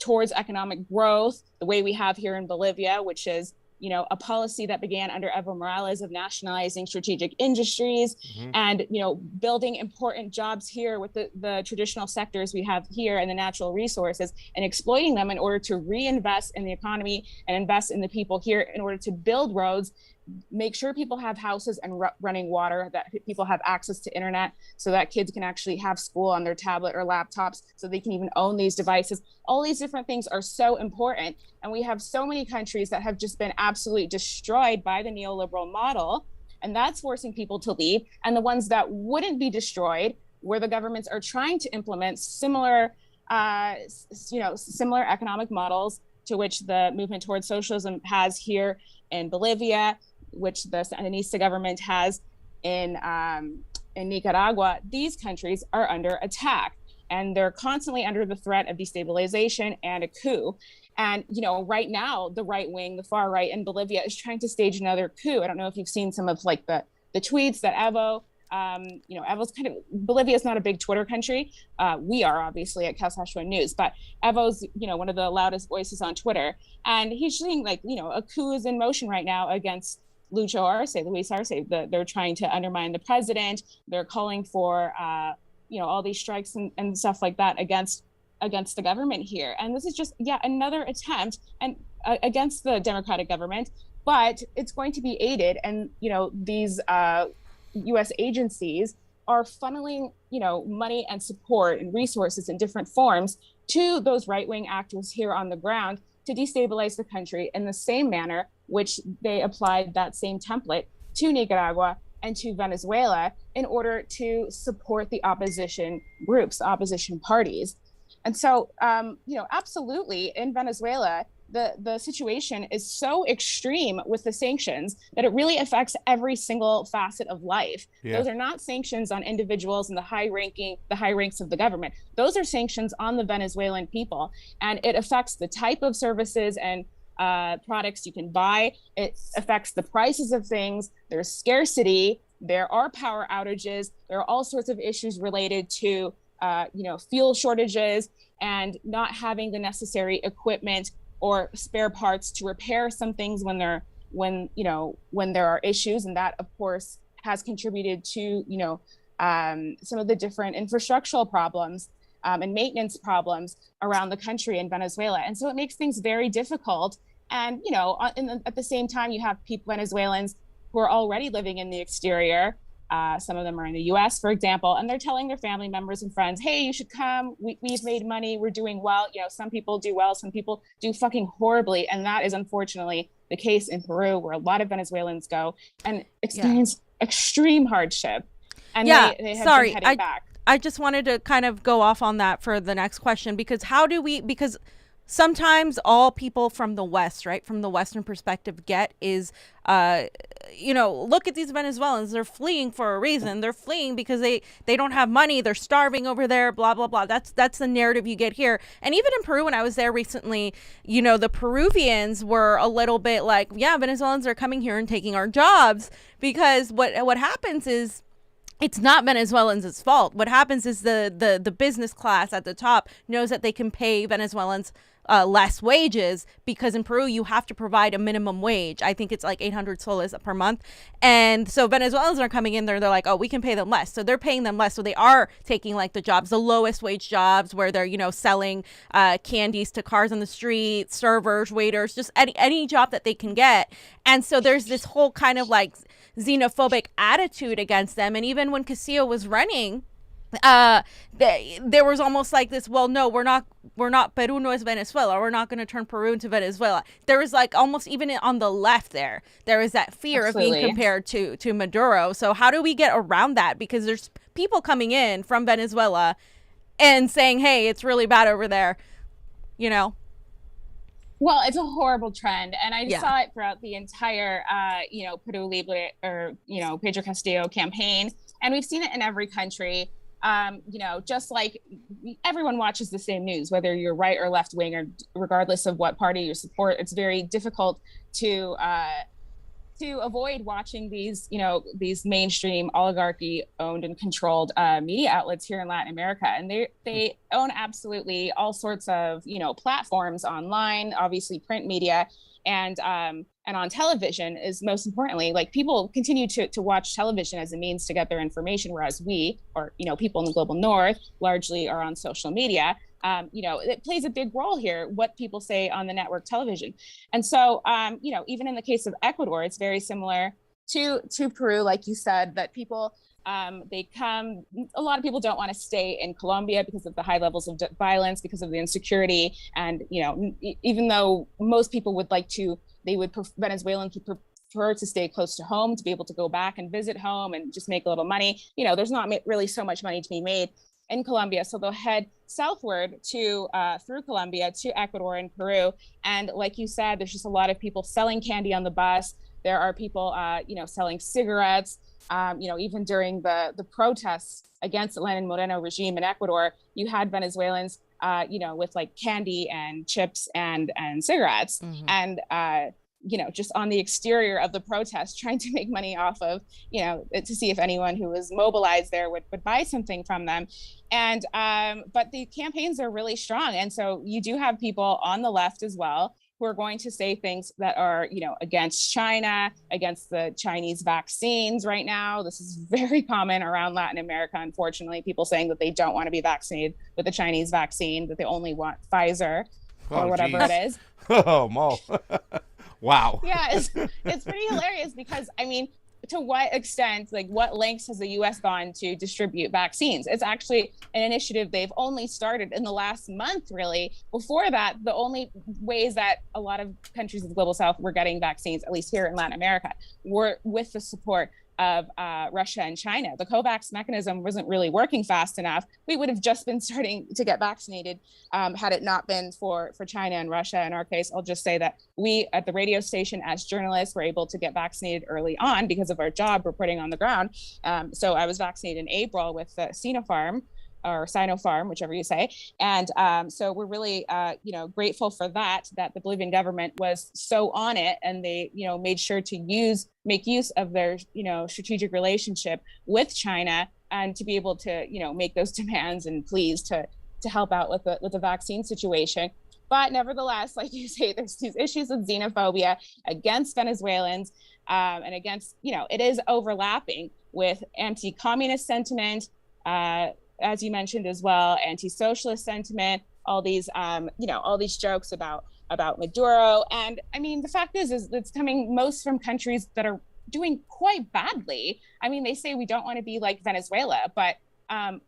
towards economic growth, the way we have here in Bolivia, which is, a policy that began under Evo Morales of nationalizing strategic industries and, building important jobs here with the traditional sectors we have here and the natural resources and exploiting them in order to reinvest in the economy and invest in the people here in order to build roads, make sure people have houses and running water, that people have access to internet so that kids can actually have school on their tablet or laptops so they can even own these devices. All these different things are so important. And we have so many countries that have just been absolutely destroyed by the neoliberal model. And that's forcing people to leave. And the ones that wouldn't be destroyed, where the governments are trying to implement similar economic models to which the movement towards socialism has here in Bolivia, which the Sandinista government has in Nicaragua, these countries are under attack, and they're constantly under the threat of destabilization and a coup. And, right now, the right wing, the far right in Bolivia is trying to stage another coup. I don't know if you've seen some of like the tweets that Evo, Evo's Bolivia is not a big Twitter country. We are obviously at Calzashua News, but Evo's, one of the loudest voices on Twitter. And he's saying a coup is in motion right now against Luis Arce. They're trying to undermine the president. They're calling for, all these strikes and stuff like that against the government here. And this is just another attempt and against the democratic government, but it's going to be aided. And, these U.S. agencies are funneling, money and support and resources in different forms to those right-wing actors here on the ground to destabilize the country in the same manner which they applied that same template to Nicaragua and to Venezuela in order to support the opposition groups, opposition parties. And so, absolutely in Venezuela, the situation is so extreme with the sanctions that it really affects every single facet of life. Yeah. Those are not sanctions on individuals in the high ranks of the government. Those are sanctions on the Venezuelan people. And it affects the type of services and products you can buy. It affects the prices of things. There's scarcity. There are power outages. There are all sorts of issues related to fuel shortages and not having the necessary equipment or spare parts to repair some things when there are issues. And that, of course, has contributed to, some of the different infrastructural problems and maintenance problems around the country in Venezuela. And so it makes things very difficult. And, at the same time, you have Venezuelans who are already living in the exterior. Some of them are in the US, for example, and they're telling their family members and friends, hey, you should come. We've made money. We're doing well. Some people do well. Some people do fucking horribly. And that is unfortunately the case in Peru, where a lot of Venezuelans go and experience extreme hardship. And they have been heading back. I just wanted to kind of go off on that for the next question, because because sometimes all people from the West, right, from the Western perspective get is, look at these Venezuelans. They're fleeing for a reason. They're fleeing because they don't have money. They're starving over there, blah, blah, blah. That's the narrative you get here. And even in Peru, when I was there recently, the Peruvians were a little bit like, yeah, Venezuelans are coming here and taking our jobs, because what happens is, it's not Venezuelans' fault. What happens is the business class at the top knows that they can pay Venezuelans less wages, because in Peru you have to provide a minimum wage. I think it's like 800 soles per month. And so Venezuelans are coming in there, they're like, oh, we can pay them less. So they're paying them less. So they are taking like the jobs, the lowest wage jobs, where they're, selling candies to cars on the street, servers, waiters, just any job that they can get. And so there's this whole kind of like xenophobic attitude against them. And even when Castillo was running, there was almost like this, well, no, we're not Peru no es Venezuela. We're not going to turn Peru into Venezuela. There was like almost even on the left there is that fear of being compared to Maduro. So how do we get around that? Because there's people coming in from Venezuela and saying, hey, it's really bad over there, Well, it's a horrible trend. And I saw it throughout the entire, Peru Libre or, Pedro Castillo campaign. And we've seen it in every country. Just like everyone watches the same news, whether you're right or left wing, or regardless of what party you support, it's very difficult to avoid watching these mainstream oligarchy owned and controlled media outlets here in Latin America. And they own absolutely all sorts of, platforms online, obviously print media, and on television is most importantly. Like, people continue to watch television as a means to get their information, whereas we, or people in the global north, largely are on social media. It plays a big role here, what people say on the network television. And so, even in the case of Ecuador, it's very similar to Peru, like you said, that people, they come, a lot of people don't want to stay in Colombia because of the high levels of violence, because of the insecurity. And, even though most people would like to, Venezuelans would prefer to stay close to home, to be able to go back and visit home and just make a little money. There's not really so much money to be made in Colombia. So they'll head southward to through Colombia to Ecuador and Peru. And like you said, there's just a lot of people selling candy on the bus, There are people, selling cigarettes. Even during the protests against the Lenin Moreno regime in Ecuador, you had Venezuelans, with like candy and chips and cigarettes, and just on the exterior of the protest, trying to make money off of, to see if anyone who was mobilized there would buy something from them. And but the campaigns are really strong, and so you do have people on the left as well who are going to say things that are, against China, against the Chinese vaccines right now. This is very common around Latin America, unfortunately, people saying that they don't want to be vaccinated with the Chinese vaccine, that they only want Pfizer or whatever it is. Oh, Mo. Wow. Yeah, it's pretty hilarious because, to what extent, like what lengths has the U.S. gone to distribute vaccines? It's actually an initiative they've only started in the last month, really. Before that, the only ways that a lot of countries of the global south were getting vaccines, at least here in Latin America, were with the support of Russia and China. The COVAX mechanism wasn't really working fast enough. We would have just been starting to get vaccinated had it not been for China and Russia. In our case, I'll just say that we at the radio station as journalists were able to get vaccinated early on because of our job reporting on the ground. So I was vaccinated in April with Sinopharm, or Sinopharm, whichever you say. And so we're really, grateful for that the Bolivian government was so on it, and they, made sure to make use of their, strategic relationship with China, and to be able to, make those demands and pleas to help out with the vaccine situation. But nevertheless, like you say, there's these issues with xenophobia against Venezuelans, and against, it is overlapping with anti-communist sentiment, as you mentioned as well, anti-socialist sentiment, all these, all these jokes about Maduro. And the fact is it's coming most from countries that are doing quite badly. They say we don't want to be like Venezuela, but,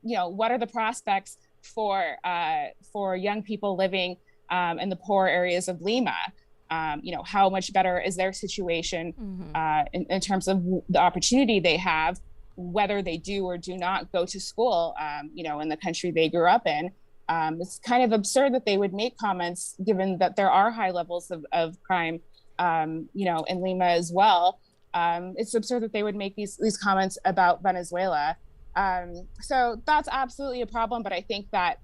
what are the prospects for young people living in the poor areas of Lima? How much better is their situation in terms of the opportunity they have, whether they do or do not go to school, in the country they grew up in. It's kind of absurd that they would make comments, given that there are high levels of crime, in Lima as well. It's absurd that they would make these comments about Venezuela. So that's absolutely a problem. But I think that,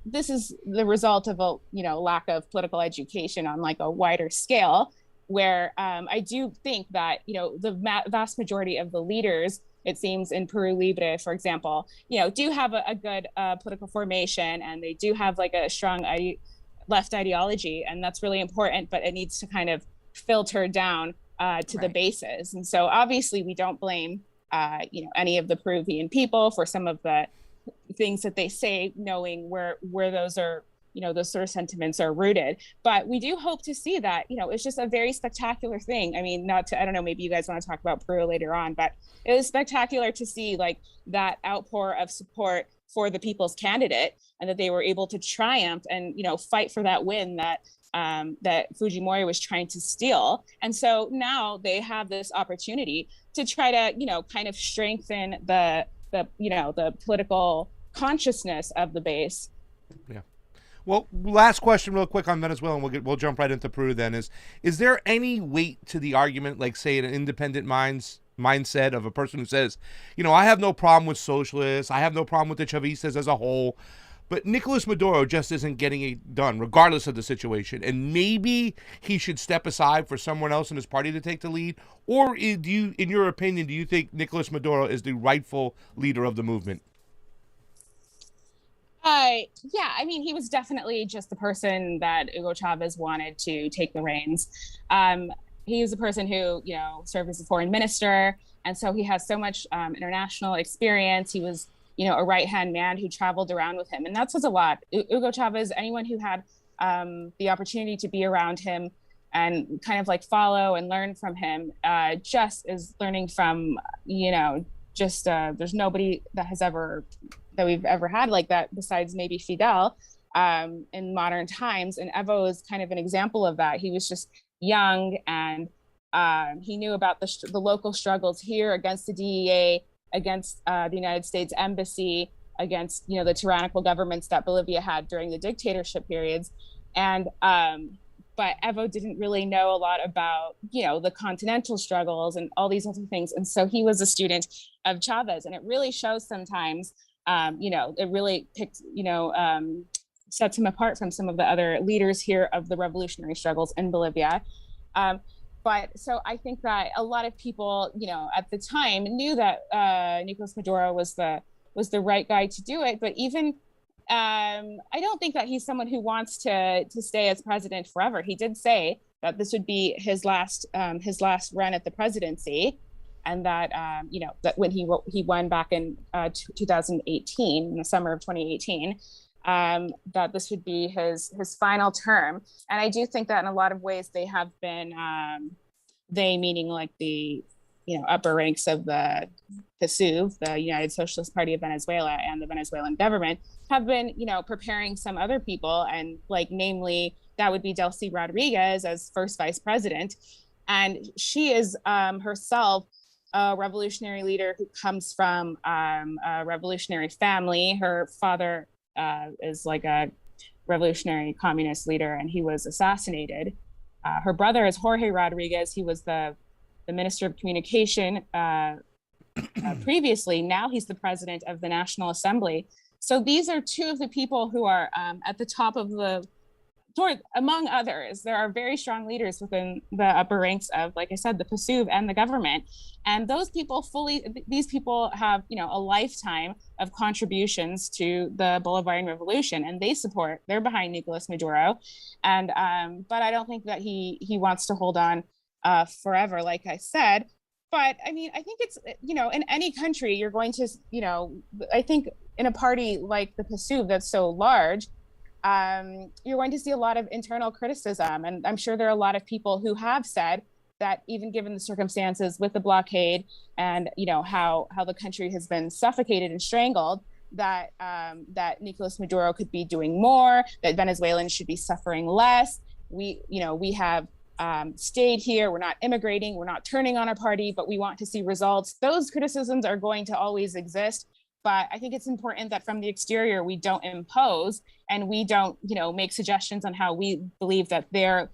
this is the result of a, lack of political education on like a wider scale, where I do think that, the vast majority of the leaders, it seems in Peru Libre, for example, do have a good political formation, and they do have like a strong left ideology, and that's really important, but it needs to kind of filter down to the bases. And so obviously we don't blame, any of the Peruvian people for some of the things that they say, knowing where those are, those sort of sentiments are rooted. But we do hope to see that, it's just a very spectacular thing. I don't know, maybe you guys want to talk about Peru later on, but it was spectacular to see like that outpour of support for the people's candidate, and that they were able to triumph and, fight for that win that Fujimori was trying to steal. And so now they have this opportunity to try to, kind of strengthen the political consciousness of the base. Yeah. Well, last question real quick on Venezuela, and we'll jump right into Peru then. Is there any weight to the argument, like say an independent mindset of a person who says, I have no problem with socialists, I have no problem with the Chavistas as a whole, but Nicolas Maduro just isn't getting it done regardless of the situation, and maybe he should step aside for someone else in his party to take the lead? Or in your opinion, do you think Nicolas Maduro is the rightful leader of the movement? Yeah, he was definitely just the person that Hugo Chavez wanted to take the reins. He was a person who, served as a foreign minister, and so he has so much international experience. He was, a right-hand man who traveled around with him, and that says a lot. Hugo Chavez, anyone who had the opportunity to be around him and kind of like follow and learn from him, just is learning from, there's nobody that we've ever had like that besides maybe Fidel in modern times. And Evo is kind of an example of that. He was just young, and he knew about the local struggles here against the DEA, against the United States Embassy, against, the tyrannical governments that Bolivia had during the dictatorship periods. And but Evo didn't really know a lot about, the continental struggles and all these other things. And so he was a student of Chavez. And it really shows sometimes, it really sets him apart from some of the other leaders here of the revolutionary struggles in Bolivia. But so I think that a lot of people, at the time knew that Nicolas Maduro was the right guy to do it. But even I don't think that he's someone who wants to stay as president forever. He did say that this would be his last run at the presidency, and that that when he won back in 2018, in the summer of 2018, that this would be his final term. And I do think that in a lot of ways they have been, they meaning like the upper ranks of the PSUV, the United Socialist Party of Venezuela, and the Venezuelan government have been, preparing some other people, and namely that would be Delcy Rodriguez as first vice president. And she is herself a revolutionary leader who comes from a revolutionary family. Her father is like a revolutionary communist leader, and he was assassinated. Her brother is Jorge Rodriguez. He was the Minister of Communication previously. Now he's the president of the National Assembly. So these are two of the people who are at the top of the door, among others. There are very strong leaders within the upper ranks of, like I said, the PSUV and the government. And these people have, a lifetime of contributions to the Bolivarian Revolution, and they're behind Nicolas Maduro. And, but I don't think that he wants to hold on forever, like I said. But I mean, I think it's, in any country, you're going to, I think in a party like the PSUV that's so large, you're going to see a lot of internal criticism. And I'm sure there are a lot of people who have said that even given the circumstances with the blockade and, how the country has been suffocated and strangled, that Nicolas Maduro could be doing more, that Venezuelans should be suffering less. We have stayed here, we're not immigrating, we're not turning on our party, but we want to see results. Those criticisms are going to always exist. But I think it's important that from the exterior, we don't impose and we don't, make suggestions on how we believe that their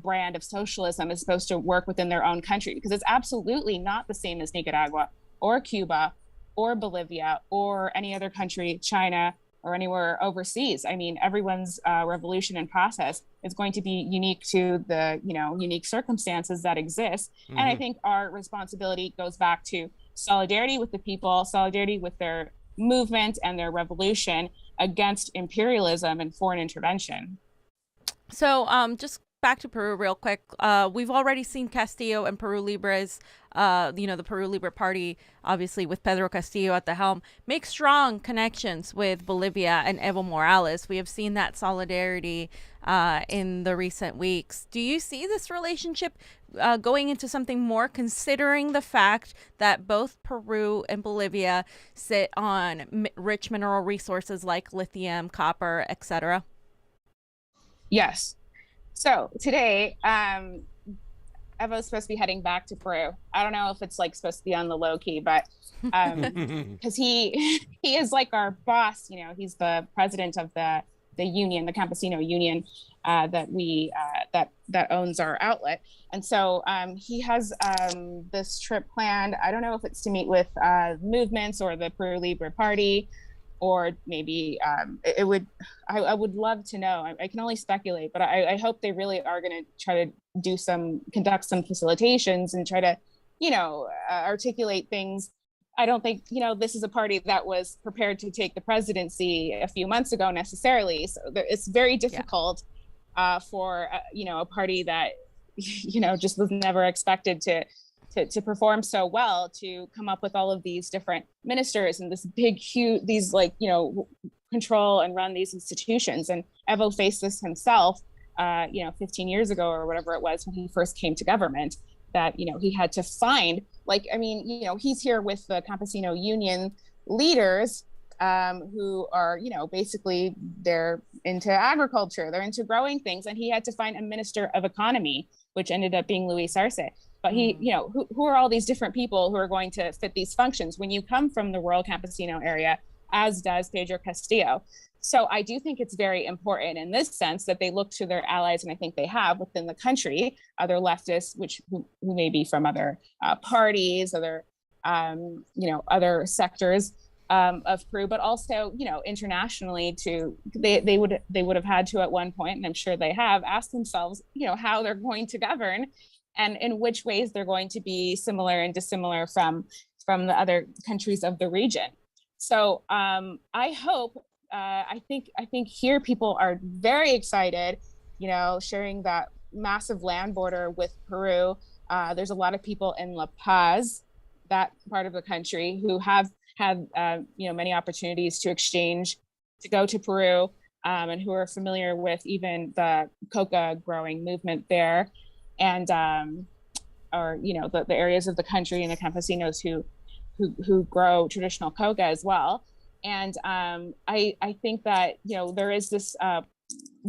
brand of socialism is supposed to work within their own country, because it's absolutely not the same as Nicaragua or Cuba or Bolivia or any other country, China, or anywhere overseas. I mean, everyone's revolution and process is going to be unique to the, unique circumstances that exist. Mm-hmm. And I think our responsibility goes back to solidarity with the people, solidarity with their movement and their revolution against imperialism and foreign intervention. So just back to Peru real quick. We've already seen Castillo and Peru Libres, the Peru Libre Party, obviously with Pedro Castillo at the helm, make strong connections with Bolivia and Evo Morales. We have seen that solidarity in the recent weeks. Do you see this relationship going into something more, considering the fact that both Peru and Bolivia sit on rich mineral resources like lithium, copper, etc.? Yes. So today, Evo's supposed to be heading back to Peru. I don't know if it's supposed to be on the low key, but because he is like our boss. He's the president of the union, the Campesino Union, that owns our outlet. And so he has this trip planned. I don't know if it's to meet with movements or the Peru Libre Party, or maybe I would love to know. I can only speculate, but I hope they really are going to try to conduct some facilitations and try to, articulate things. I don't think, this is a party that was prepared to take the presidency a few months ago necessarily. So it's very difficult for, a party that, just was never expected to perform so well, to come up with all of these different ministers and this big, huge, these control and run these institutions. And Evo faced this himself, 15 years ago or whatever it was when he first came to government, that, he had to find, he's here with the Campesino Union leaders who are, basically they're into agriculture, they're into growing things. And he had to find a minister of economy, which ended up being Luis Arce. But he, who are all these different people who are going to fit these functions when you come from the rural Campesino area, as does Pedro Castillo. So I do think it's very important in this sense that they look to their allies, and I think they have within the country, other leftists, who may be from other parties, other other sectors of Peru, but also internationally. They would have had to at one point, and I'm sure they have asked themselves how they're going to govern, and in which ways they're going to be similar and dissimilar from the other countries of the region. So I hope. I think here people are very excited, sharing that massive land border with Peru. There's a lot of people in La Paz, that part of the country, who have had many opportunities to exchange, to go to Peru, and who are familiar with even the coca growing movement there, and the areas of the country and the campesinos who grow traditional coca as well. And I think that there is this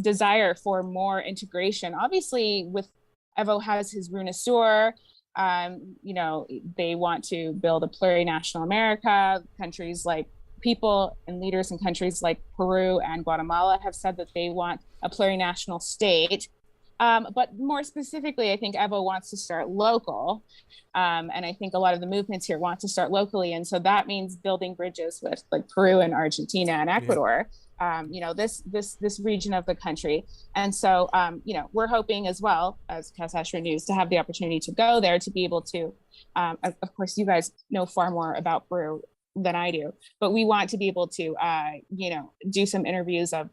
desire for more integration. Obviously, with Evo has his RUNASUR, they want to build a plurinational America. Countries like people and leaders in countries like Peru and Guatemala have said that they want a plurinational state. But more specifically, I think Evo wants to start local. And I think a lot of the movements here want to start locally. And so that means building bridges with like Peru and Argentina and Ecuador, this region of the country. And so, we're hoping as well as Kasashra News to have the opportunity to go there, to be able to, of course, you guys know far more about Peru than I do, but we want to be able to, do some interviews of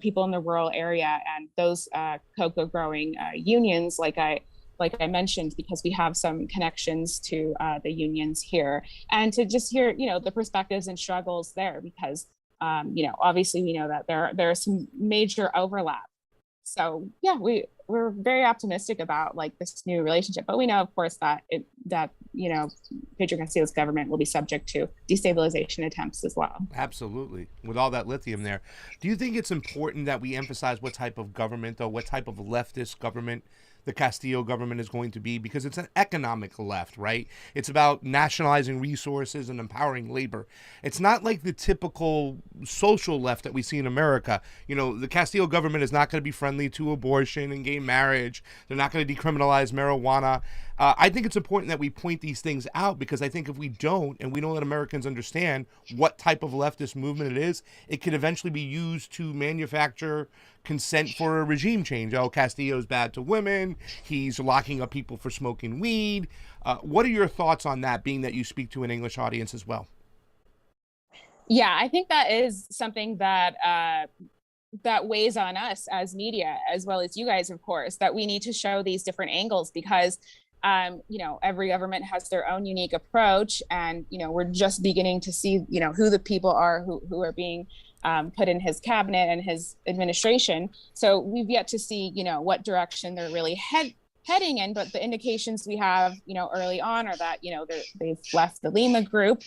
people in the rural area and those cocoa growing unions, like I mentioned, because we have some connections to the unions here, and to just hear the perspectives and struggles there, because obviously we know that there are some major overlap. So yeah, we're very optimistic about like this new relationship, but we know of course that Pedro Castillo's government will be subject to destabilization attempts as well. Absolutely. With all that lithium there. Do you think it's important that we emphasize what type of government, or what type of leftist government the Castillo government is going to be? Because it's an economic left, right? It's about nationalizing resources and empowering labor. It's not like the typical social left that we see in America. The Castillo government is not going to be friendly to abortion and gay marriage. They're not going to decriminalize marijuana. I think it's important that we point these things out, because I think if we don't, and we don't let Americans understand what type of leftist movement it is, it could eventually be used to manufacture consent for a regime change. Oh, Castillo's bad to women. He's locking up people for smoking weed. What are your thoughts on that, being that you speak to an English audience as well? Yeah, I think that is something that that weighs on us as media, as well as you guys, of course, that we need to show these different angles, because every government has their own unique approach, and we're just beginning to see who the people are who are being put in his cabinet and his administration. So we've yet to see what direction they're really heading in, but the indications we have early on are that they've left the Lima group,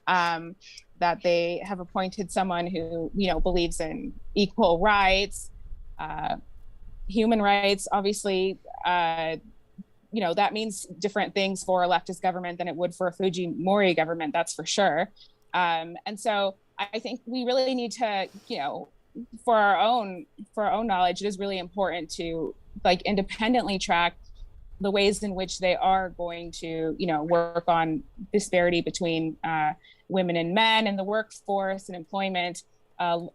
that they have appointed someone who believes in equal rights, human rights. Obviously, that means different things for a leftist government than it would for a Fujimori government, that's for sure. And so I think we really need to, for our own knowledge, it is really important to like independently track the ways in which they are going to, work on disparity between women and men in the workforce and employment and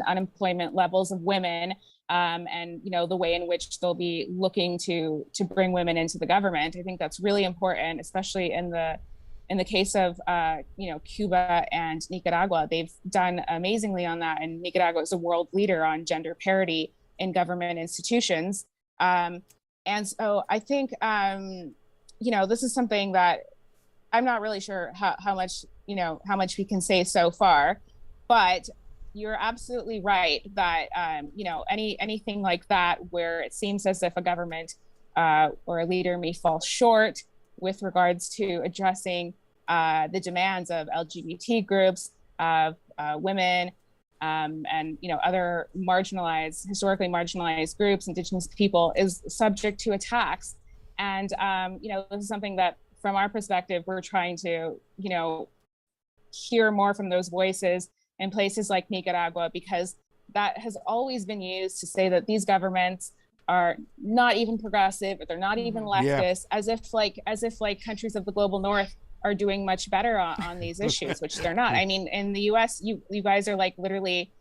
unemployment levels of women. And the way in which they'll be looking to bring women into the government. I think that's really important, especially in the case of Cuba and Nicaragua. They've done amazingly on that, and Nicaragua is a world leader on gender parity in government institutions. And so I think this is something that I'm not really sure how much we can say so far, but you're absolutely right that anything like that where it seems as if a government or a leader may fall short with regards to addressing the demands of LGBT groups, of women, and other historically marginalized groups, Indigenous people, is subject to attacks. And this is something that, from our perspective, we're trying to hear more from those voices in places like Nicaragua, because that has always been used to say that these governments are not even progressive, or they're not even leftist, as if countries of the global north are doing much better on these issues, which they're not. I mean, in the US, you guys are like literally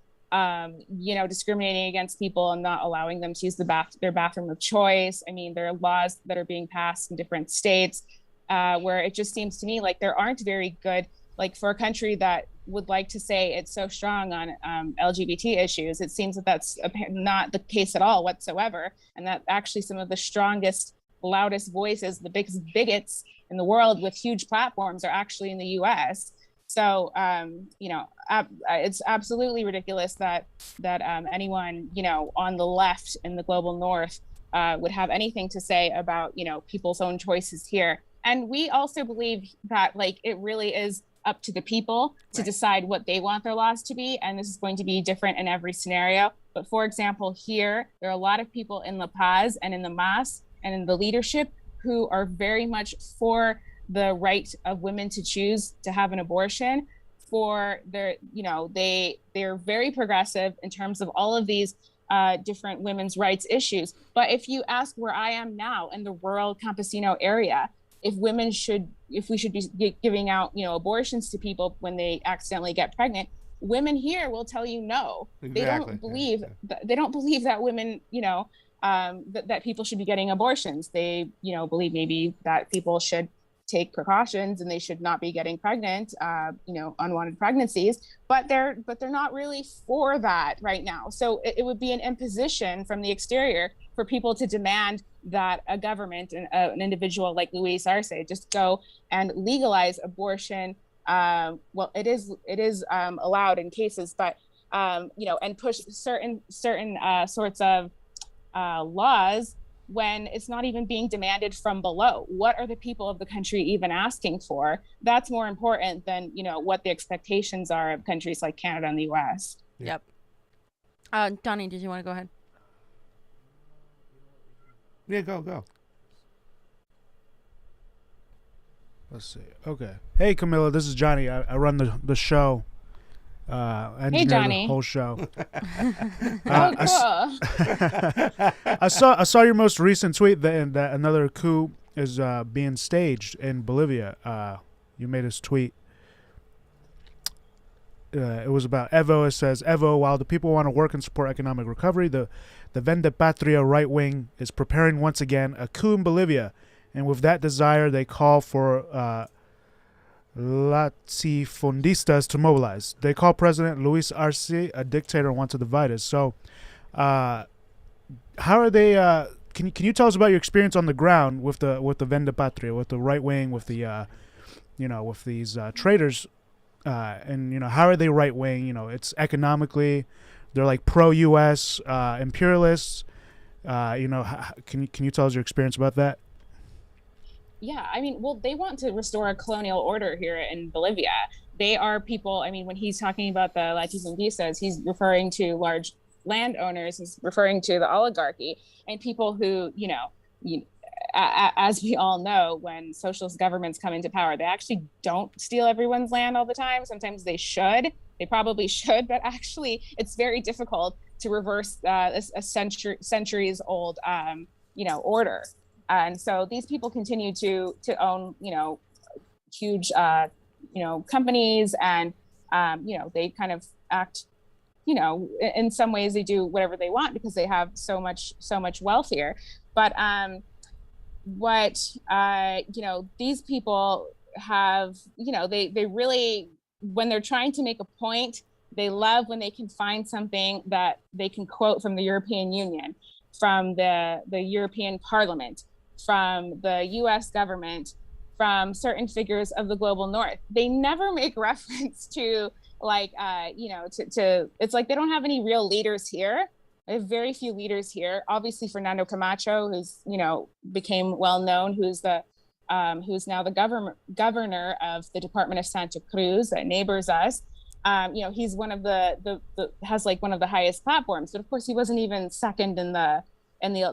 discriminating against people and not allowing them to use their bathroom of choice. I mean, there are laws that are being passed in different states where it just seems to me like there aren't very good, like for a country that would like to say it's so strong on LGBT issues, it seems that that's not the case at all whatsoever. And that actually some of the strongest, loudest voices, the biggest bigots in the world with huge platforms are actually in the US. So, it's absolutely ridiculous that anyone, on the left in the global north would have anything to say about, people's own choices here. And we also believe that like it really is up to the people to decide what they want their laws to be. And this is going to be different in every scenario. But for example, here, there are a lot of people in La Paz and in the MAS and in the leadership who are very much for the right of women to choose to have an abortion, for their, they're very progressive in terms of all of these different women's rights issues. But if you ask where I am now in the rural campesino area, if we should be giving out, abortions to people when they accidentally get pregnant, women here will tell you no. Exactly. They don't believe that women, that people should be getting abortions. They, believe maybe that people should take precautions and they should not be getting pregnant, unwanted pregnancies, but they're not really for that right now. So it would be an imposition from the exterior for people to demand that a government and an individual like Luis Arce just go and legalize abortion. Well, it is allowed in cases, but and push certain sorts of laws when it's not even being demanded from below. What are the people of the country even asking for? That's more important than, what the expectations are of countries like Canada and the US. Yep. Donnie, did you want to go ahead? Yeah, go. Let's see. Okay. Hey, Camila, this is Johnny. I run the show. Hey, Johnny. The whole show. Cool. I saw your most recent tweet that another coup is being staged in Bolivia. You made this tweet. It was about Evo. It says, Evo, while the people want to work and support economic recovery, the Vende Patria right wing is preparing once again a coup in Bolivia. And with that desire, they call for latifundistas to mobilize. They call President Luis Arce a dictator and want to divide us. So, how are they? Can you tell us about your experience on the ground with the Vende Patria, with the right wing, with the with these traitors, and how are they right wing? It's economically, they're like pro-U.S. Imperialists. Can you tell us your experience about that? Yeah, I mean, well, they want to restore a colonial order here in Bolivia. They are people, I mean, when he's talking about the latifundistas, he's referring to large landowners, he's referring to the oligarchy, and people who, as we all know, when socialist governments come into power, they actually don't steal everyone's land all the time. Sometimes they should. They probably should, but actually it's very difficult to reverse a centuries old, order. And so these people continue to own, huge, companies, and, they kind of act, in some ways they do whatever they want because they have so much wealth here. But these people have, they really, when they're trying to make a point, they love when they can find something that they can quote from the European Union, from the European Parliament, from the US government, from certain figures of the global north. They never make reference to it's like they don't have any real leaders here. They have very few leaders here. Obviously Fernando Camacho, who's, became well known, who's now the governor of the Department of Santa Cruz that neighbors us. He's one of has like one of the highest platforms, but of course he wasn't even second in the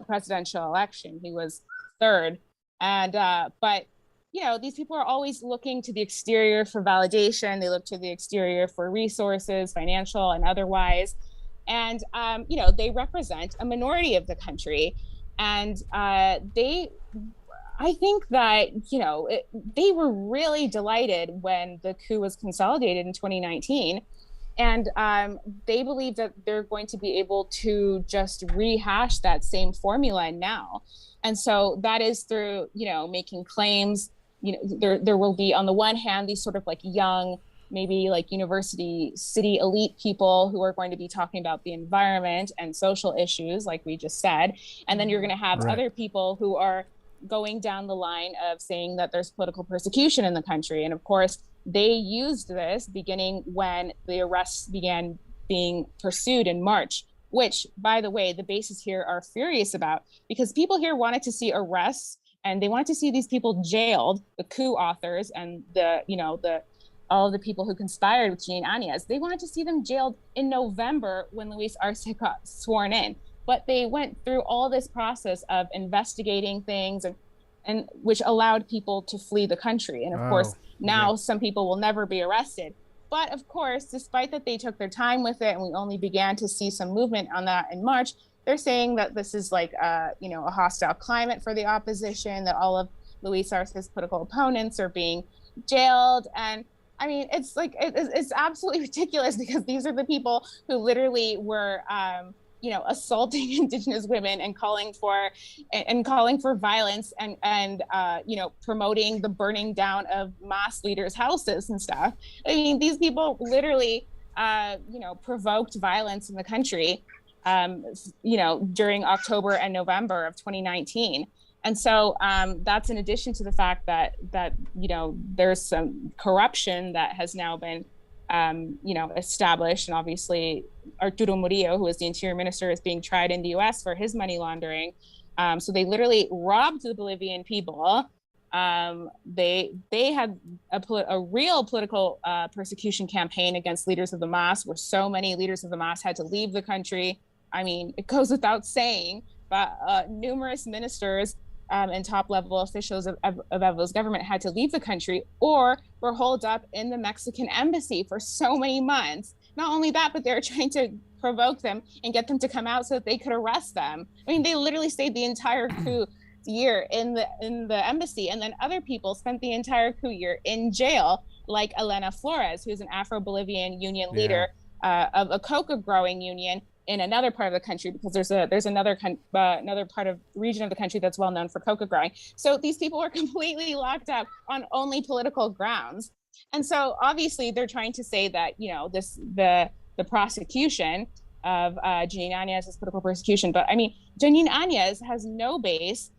presidential election. He was third. And but these people are always looking to the exterior for validation. They look to the exterior for resources, financial and otherwise. And, they represent a minority of the country. And I think that, they were really delighted when the coup was consolidated in 2019. And they believe that they're going to be able to just rehash that same formula now. And so that is through, making claims. There will be, on the one hand, these sort of like young, maybe like university city elite people who are going to be talking about the environment and social issues, like we just said. And then you're going to have other people who are going down the line of saying that there's political persecution in the country. And of course, they used this beginning when the arrests began being pursued in March, which, by the way, the bases here are furious about, because people here wanted to see arrests and they wanted to see these people jailed, the coup authors and all of the people who conspired with Jeanine Áñez. They wanted to see them jailed in November when Luis Arce got sworn in. But they went through all this process of investigating things and which allowed people to flee the country. And of course, now some people will never be arrested. But of course, despite that they took their time with it and we only began to see some movement on that in March, they're saying that this is like, a hostile climate for the opposition, that all of Luis Arce's political opponents are being jailed. And I mean, it's like, it's absolutely ridiculous, because these are the people who literally were, assaulting Indigenous women and calling for violence and promoting the burning down of mass leaders' houses and stuff. I mean, these people literally, provoked violence in the country, during October and November of 2019. And so that's in addition to the fact that there's some corruption that has now been established. And obviously Arturo Murillo, who is the interior minister, is being tried in the US for his money laundering. So they literally robbed the Bolivian people. They had a real political persecution campaign against leaders of the MAS, where so many leaders of the MAS had to leave the country. I mean, it goes without saying, but numerous ministers and top-level officials of Evo's government had to leave the country or were holed up in the Mexican embassy for so many months. Not only that, but they were trying to provoke them and get them to come out so that they could arrest them. I mean, they literally stayed the entire coup year in the embassy, and then other people spent the entire coup year in jail, like Elena Flores, who's an Afro-Bolivian union leader of a coca growing union in another part of the country, because there's another part of region of the country that's well known for coca growing. So these people were completely locked up on only political grounds. And so obviously they're trying to say that, the prosecution of Jeanine Áñez's political persecution. But I mean, Jeanine Áñez has no base.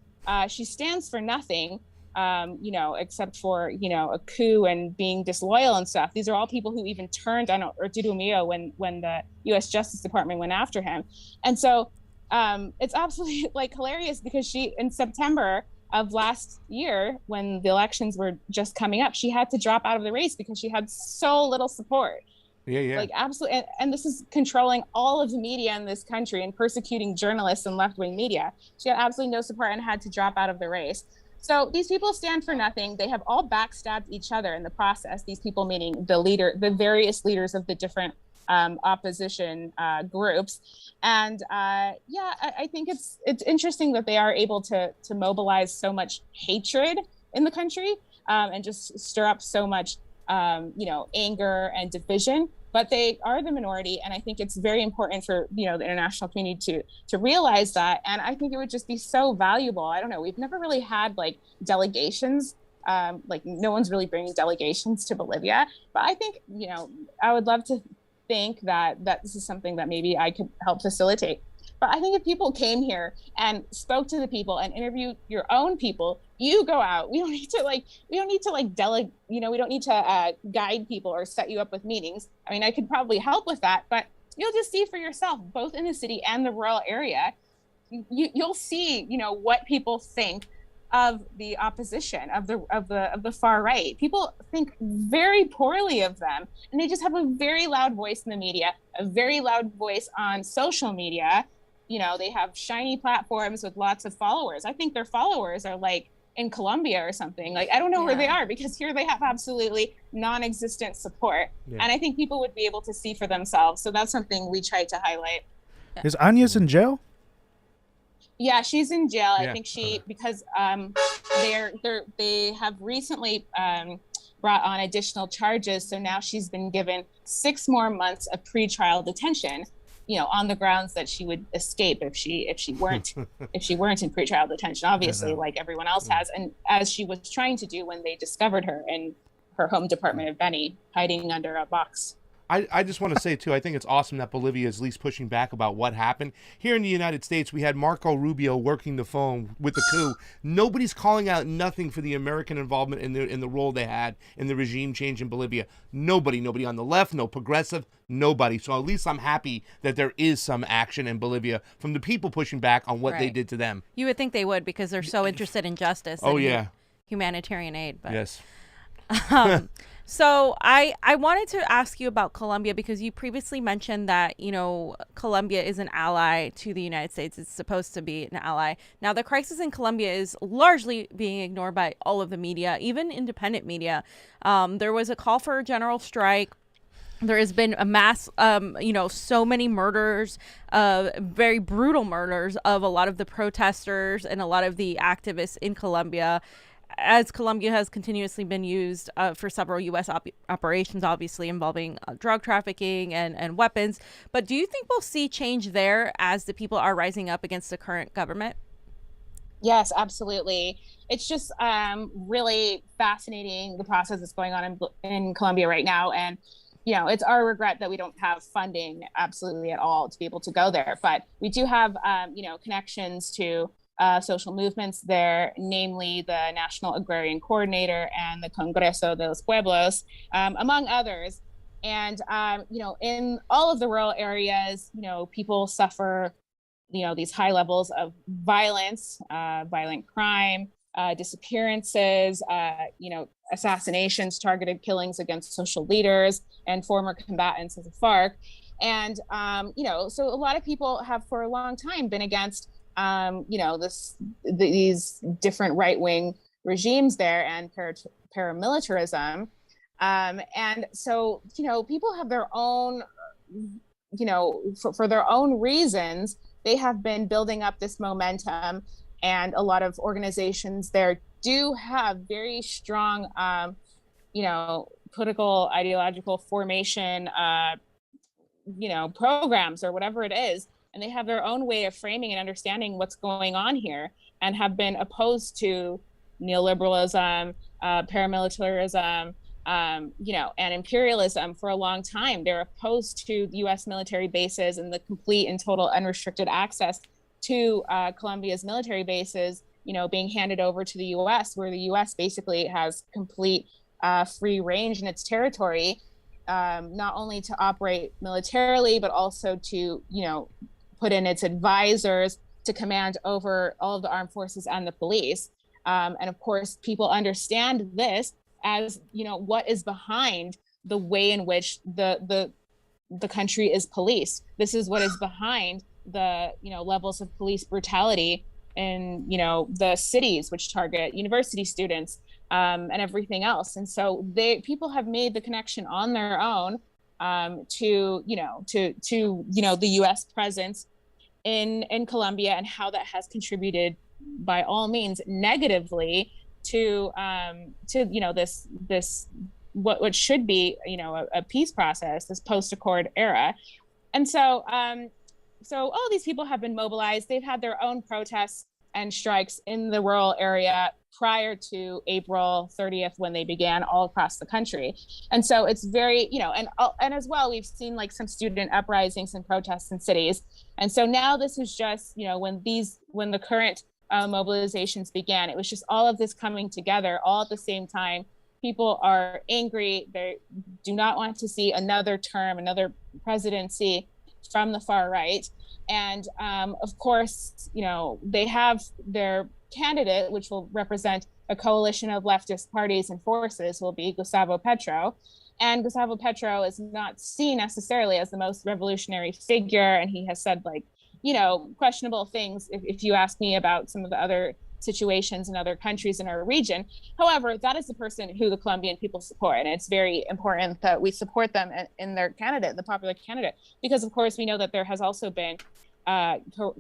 She stands for nothing, except for, a coup and being disloyal and stuff. These are all people who even turned on Arturo Murillo when the U.S. Justice Department went after him. And so it's absolutely hilarious, because she, in September of last year, when the elections were just coming up, she had to drop out of the race because she had so little support. Yeah. Absolutely. And this is controlling all of the media in this country and persecuting journalists and left-wing media. She had absolutely no support and had to drop out of the race. So these people stand for nothing. They have all backstabbed each other in the process. These people, meaning the various leaders of the different opposition groups. And I think it's interesting that they are able to mobilize so much hatred in the country and just stir up so much anger and division. But they are the minority, and I think it's very important for the international community to realize that. And I think it would just be so valuable. I don't know. We've never really had delegations. No one's really bringing delegations to Bolivia. But I think I would love to think that this is something that maybe I could help facilitate. But I think if people came here and spoke to the people and interviewed your own people, you go out. We don't need to delegate. We don't need to guide people or set you up with meetings. I mean, I could probably help with that, but you'll just see for yourself, both in the city and the rural area. You'll see, what people think of the opposition, of the far right. People think very poorly of them, and they just have a very loud voice in the media, a very loud voice on social media. They have shiny platforms with lots of followers. I think their followers are in Colombia or something. Like, I don't know where they are, because here they have absolutely non-existent support. And I think people would be able to see for themselves. So that's something we try to highlight. Is Agnes in jail? Yeah, she's in jail. I think because they have recently brought on additional charges. So now she's been given 6 more months of pretrial detention, you know, on the grounds that she would escape if she weren't in pretrial detention, obviously, like everyone else has, and as she was trying to do when they discovered her in her home department of Beni, hiding under a box. I just want to say, too, I think it's awesome that Bolivia is at least pushing back about what happened. Here in the United States, we had Marco Rubio working the phone with the coup. Nobody's calling out nothing for the American involvement in the role they had in the regime change in Bolivia. Nobody on the left, no progressive, nobody. So at least I'm happy that there is some action in Bolivia from the people pushing back on what they did to them. You would think they would, because they're so interested in justice and humanitarian aid. But. Yes. So I wanted to ask you about Colombia, because you previously mentioned that, you know, Colombia is an ally to the United States. It's supposed to be an ally. Now, the crisis in Colombia is largely being ignored by all of the media, even independent media. There was a call for a general strike. There has been a mass, so many murders, very brutal murders of a lot of the protesters and a lot of the activists in Colombia, as Colombia has continuously been used for several U.S. operations, obviously involving drug trafficking and weapons. But do you think we'll see change there as the people are rising up against the current government? Yes, absolutely. It's just really fascinating, the process that's going on in Colombia right now. And, you know, it's our regret that we don't have funding absolutely at all to be able to go there. But we do have, connections to social movements there, namely the National Agrarian Coordinator and the Congreso de los Pueblos, among others. And, in all of the rural areas, people suffer, these high levels of violence, violent crime, disappearances, assassinations, targeted killings against social leaders and former combatants of the FARC. And, so a lot of people have for a long time been against these different right-wing regimes there and paramilitarism. And so, people have their own, for their own reasons, they have been building up this momentum. And a lot of organizations there do have very strong, political, ideological formation, programs or whatever it is. And they have their own way of framing and understanding what's going on here, and have been opposed to neoliberalism, paramilitarism, and imperialism for a long time. They're opposed to U.S. military bases and the complete and total unrestricted access to Colombia's military bases, being handed over to the U.S., where the U.S. basically has complete free range in its territory, not only to operate militarily, but also to, put in its advisors to command over all of the armed forces and the police. And of course, people understand this as, what is behind the way in which the country is policed. This is what is behind the, levels of police brutality in, the cities which target university students and everything else. And so people have made the connection on their own to the U.S. presence in Colombia, and how that has contributed by all means negatively to this what should be a peace process, this post-accord era. And so all these people have been mobilized. They've had their own protests and strikes in the rural area prior to April 30th, when they began all across the country. And so it's very, and as well, we've seen like some student uprisings and protests in cities. And so now this is just, when the current mobilizations began, it was just all of this coming together all at the same time. People are angry. They do not want to see another presidency from the far right. And of course, they have their candidate, which will represent a coalition of leftist parties and forces, will be Gustavo Petro. And Gustavo Petro is not seen necessarily as the most revolutionary figure. And he has said questionable things, if you ask me, about some of the other situations in other countries in our region. However, that is the person who the Colombian people support. And it's very important that we support them in their candidate, the popular candidate, because of course we know that there has also been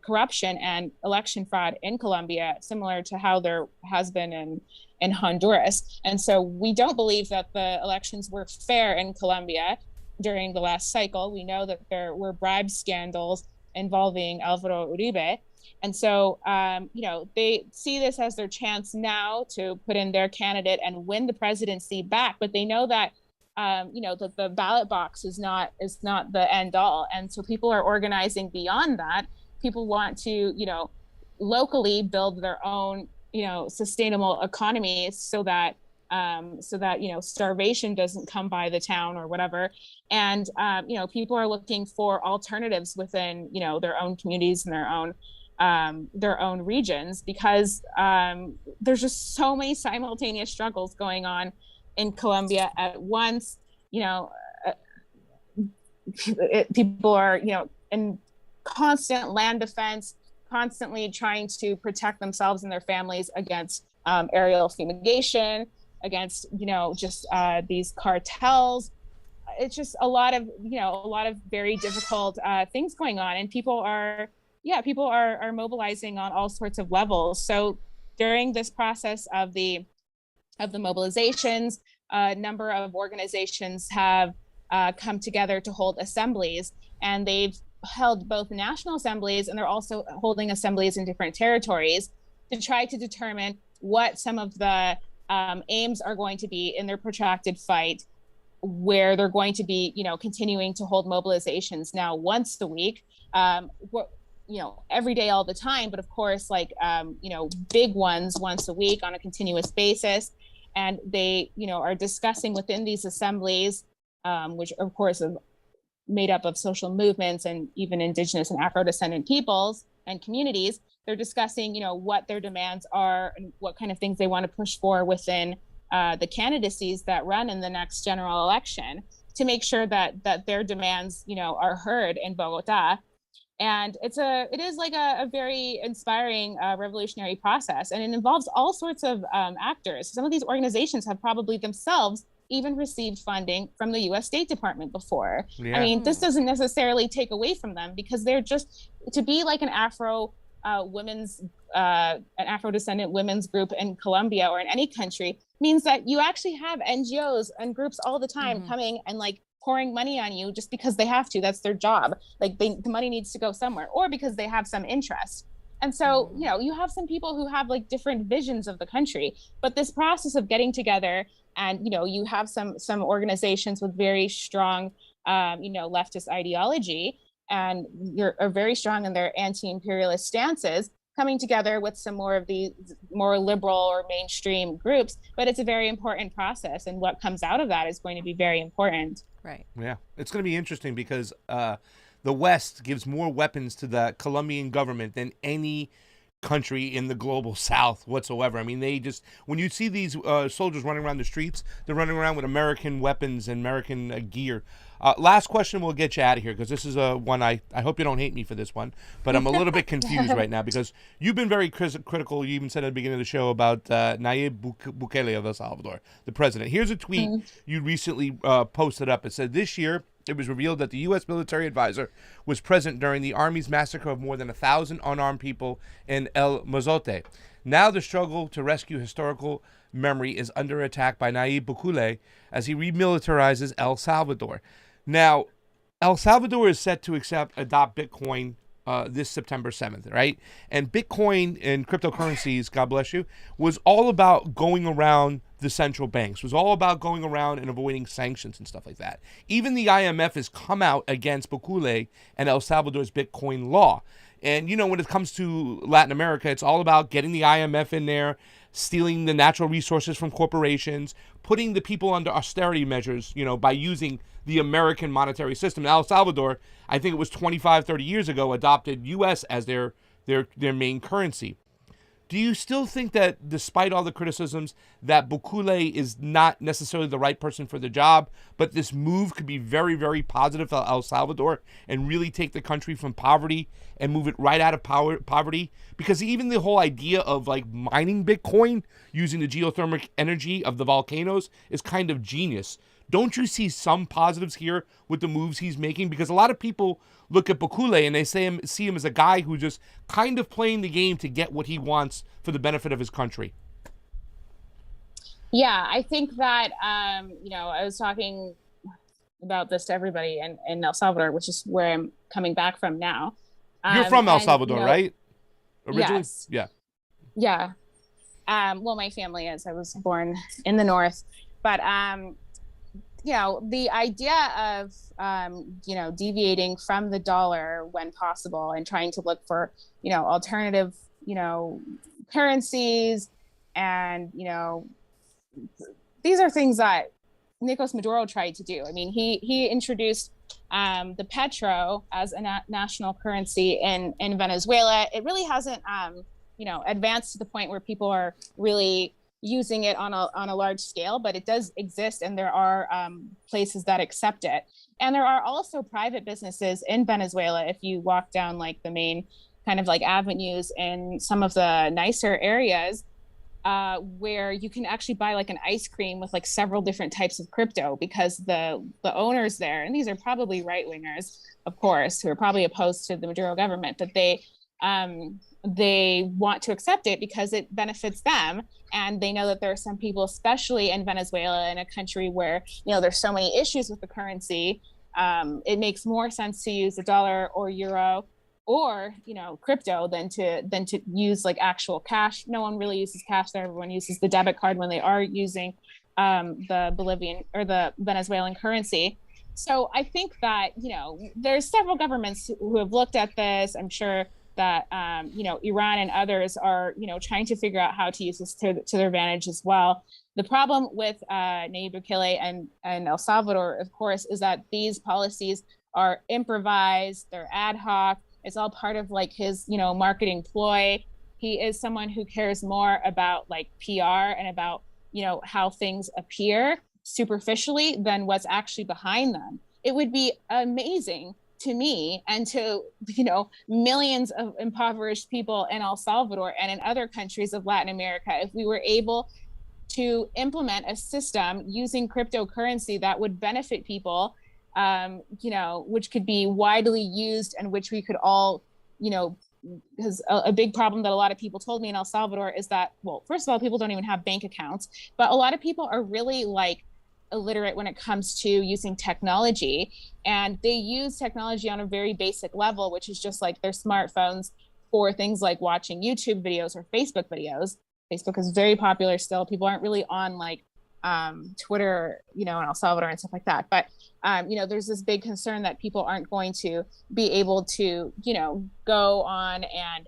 corruption and election fraud in Colombia, similar to how there has been in Honduras. And so we don't believe that the elections were fair in Colombia during the last cycle. We know that there were bribe scandals involving Alvaro Uribe. And so, they see this as their chance now to put in their candidate and win the presidency back. But they know that, that the ballot box is not the end all. And so people are organizing beyond that. People want to, locally build their own, sustainable economy so that starvation doesn't come by the town or whatever. And, people are looking for alternatives within, their own communities and their own regions, because there's just so many simultaneous struggles going on in Colombia at once. People are, in constant land defense, constantly trying to protect themselves and their families against aerial fumigation, against, these cartels. It's just a lot of very difficult things going on, and people are mobilizing on all sorts of levels. So during this process of the mobilizations, a number of organizations have come together to hold assemblies, and they've held both national assemblies, and they're also holding assemblies in different territories to try to determine what some of the aims are going to be in their protracted fight, where they're going to be, continuing to hold mobilizations now once a week, every day, all the time, but of course, big ones once a week on a continuous basis. And they, are discussing within these assemblies, which of course are made up of social movements and even indigenous and Afro-descendant peoples and communities. They're discussing, what their demands are and what kind of things they want to push for within the candidacies that run in the next general election, to make sure that their demands, are heard in Bogota. And it is like a very inspiring revolutionary process, and it involves all sorts of actors. Some of these organizations have probably themselves even received funding from the U.S. State Department before. Yeah. I mean, this doesn't necessarily take away from them, because they're just, to be like an Afro-descendant women's group in Colombia or in any country means that you actually have NGOs and groups all the time coming and pouring money on you just because they have to. That's their job. The money needs to go somewhere, or because they have some interest. And so, you have some people who have different visions of the country, but this process of getting together, and, you have some organizations with very strong, leftist ideology, and are very strong in their anti-imperialist stances, coming together with some more of the more liberal or mainstream groups. But it's a very important process, and what comes out of that is going to be very important. Right. Yeah, it's going to be interesting, because the West gives more weapons to the Colombian government than any country in the global South whatsoever. I mean, when you see these soldiers running around the streets, they're running around with American weapons and American gear. Last question, we'll get you out of here, because this is one I hope you don't hate me for this one, but I'm a little bit confused right now, because you've been very critical. You even said at the beginning of the show about Nayib Bukele of El Salvador, the president. Here's a tweet you recently posted up. It said, this year, it was revealed that the U.S. military advisor was present during the Army's massacre of more than 1,000 unarmed people in El Mozote. Now the struggle to rescue historical memory is under attack by Nayib Bukele as he remilitarizes El Salvador. Now, El Salvador is set to adopt Bitcoin this September 7th, right? And Bitcoin and cryptocurrencies, God bless you, was all about going around the central banks, was all about going around and avoiding sanctions and stuff like that. Even the IMF has come out against Bukele and El Salvador's Bitcoin law. And, when it comes to Latin America, it's all about getting the IMF in there, stealing the natural resources from corporations, putting the people under austerity measures, by using the American monetary system. El Salvador, I think it was 25, 30 years ago, adopted U.S. as their main currency. Do you still think that, despite all the criticisms, that Bukele is not necessarily the right person for the job, but this move could be very, very positive for El Salvador and really take the country from poverty and move it right out of poverty? Because even the whole idea of like mining Bitcoin using the geothermal energy of the volcanoes is kind of genius. Don't you see some positives here with the moves he's making? Because a lot of people look at Bukele and they see him as a guy who's just kind of playing the game to get what he wants for the benefit of his country. Yeah, I think that, I was talking about this to everybody in El Salvador, which is where I'm coming back from now. You're from El Salvador, right? Originally? Yes. Yeah. Yeah. Well, my family is. I was born in the north. But, the idea of, deviating from the dollar when possible and trying to look for, alternative, currencies. And, these are things that Nicolas Maduro tried to do. I mean, he introduced the petro as a national currency in Venezuela. It really hasn't, advanced to the point where people are really using it on a large scale, but it does exist, and there are places that accept it. And there are also private businesses in Venezuela. If you walk down like the main kind of like avenues in some of the nicer areas, where you can actually buy like an ice cream with like several different types of crypto, because the owners there, and these are probably right wingers, of course, who are probably opposed to the Maduro government, but they want to accept it because it benefits them. And they know that there are some people, especially in Venezuela, in a country where, there's so many issues with the currency, it makes more sense to use the dollar or euro or, crypto than to use like actual cash. No one really uses cash there. Everyone uses the debit card when they are using the Bolivian or the Venezuelan currency. So I think that, there's several governments who have looked at this. I'm sure that, Iran and others are, trying to figure out how to use this to their advantage as well. The problem with Nayib Bukele and El Salvador, of course, is that these policies are improvised, they're ad hoc. It's all part of like his, marketing ploy. He is someone who cares more about like PR and about, how things appear superficially than what's actually behind them. It would be amazing to me and to, millions of impoverished people in El Salvador and in other countries of Latin America if we were able to implement a system using cryptocurrency that would benefit people, which could be widely used and which we could all, because a big problem that a lot of people told me in El Salvador is that, well, first of all, people don't even have bank accounts, but a lot of people are really like illiterate when it comes to using technology, and they use technology on a very basic level, which is just like their smartphones for things like watching YouTube videos or Facebook videos. Facebook is very popular still. People aren't really on like Twitter, in El Salvador and stuff like that. But, there's this big concern that people aren't going to be able to, go on and,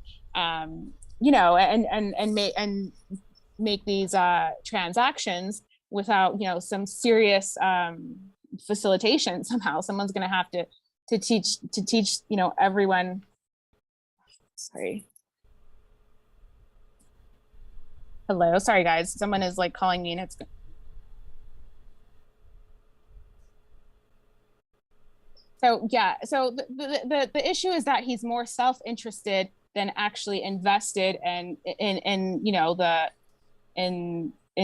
and make these transactions without, some serious facilitation. Somehow someone's going to have to teach, everyone. Sorry. Hello. Sorry, guys. Someone is like calling me and it's. So, yeah. So the issue is that he's more self-interested than actually invested and in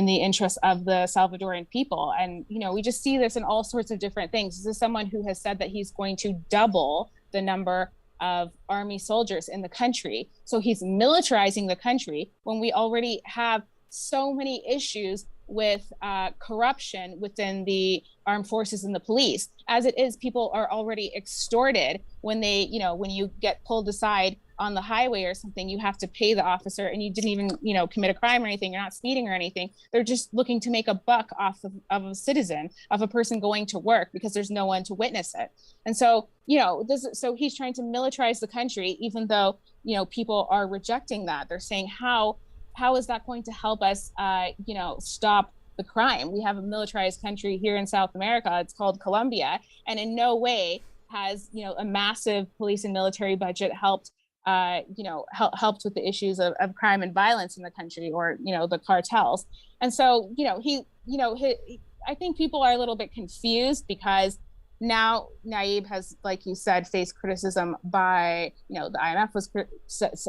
the interests of the Salvadoran people. And, we just see this in all sorts of different things. This is someone who has said that he's going to double the number of army soldiers in the country. So he's militarizing the country when we already have so many issues with corruption within the armed forces and the police. As it is, people are already extorted when they, when you get pulled aside on the highway or something, you have to pay the officer and you didn't even, commit a crime or anything. You're not speeding or anything. They're just looking to make a buck off of a citizen, of a person going to work because there's no one to witness it. And so, so he's trying to militarize the country, even though, people are rejecting that. They're saying, how is that going to help us, stop the crime? We have a militarized country here in South America. It's called Colombia. And in no way has, a massive police and military budget helped helped with the issues of crime and violence in the country, or, the cartels. And so, I think people are a little bit confused because now Nayib has, like you said, faced criticism by, the IMF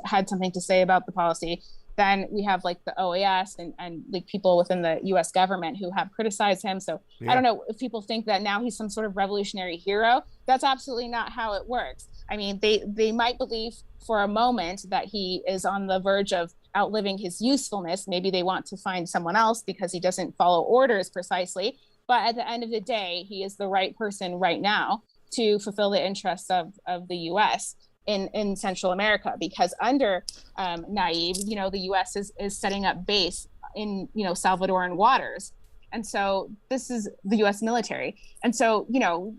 had something to say about the policy. Then we have like the OAS and like people within the US government who have criticized him. So I don't know if people think that now he's some sort of revolutionary hero. That's absolutely not how it works. I mean, they might believe for a moment that he is on the verge of outliving his usefulness. Maybe they want to find someone else because he doesn't follow orders precisely. But at the end of the day, he is the right person right now to fulfill the interests of the US in Central America, because under Nayib, the US is setting up base in, Salvadoran waters. And so this is the US military. And so,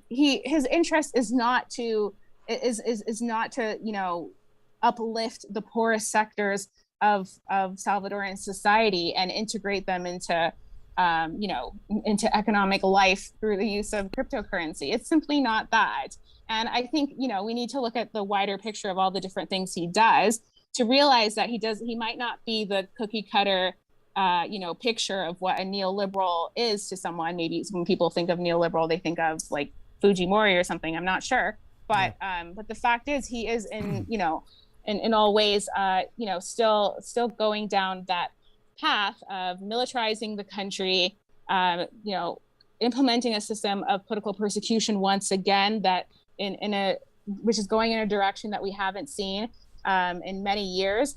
his interest is not to uplift the poorest sectors of Salvadoran society and integrate them into economic life through the use of cryptocurrency. It's simply not that. And I think, we need to look at the wider picture of all the different things he does to realize that he might not be the cookie cutter, picture of what a neoliberal is to someone. Maybe when people think of neoliberal, they think of like Fujimori or something. I'm not sure. But the fact is he is in all ways, still going down that path of militarizing the country, implementing a system of political persecution once again that which is going in a direction that we haven't seen in many years,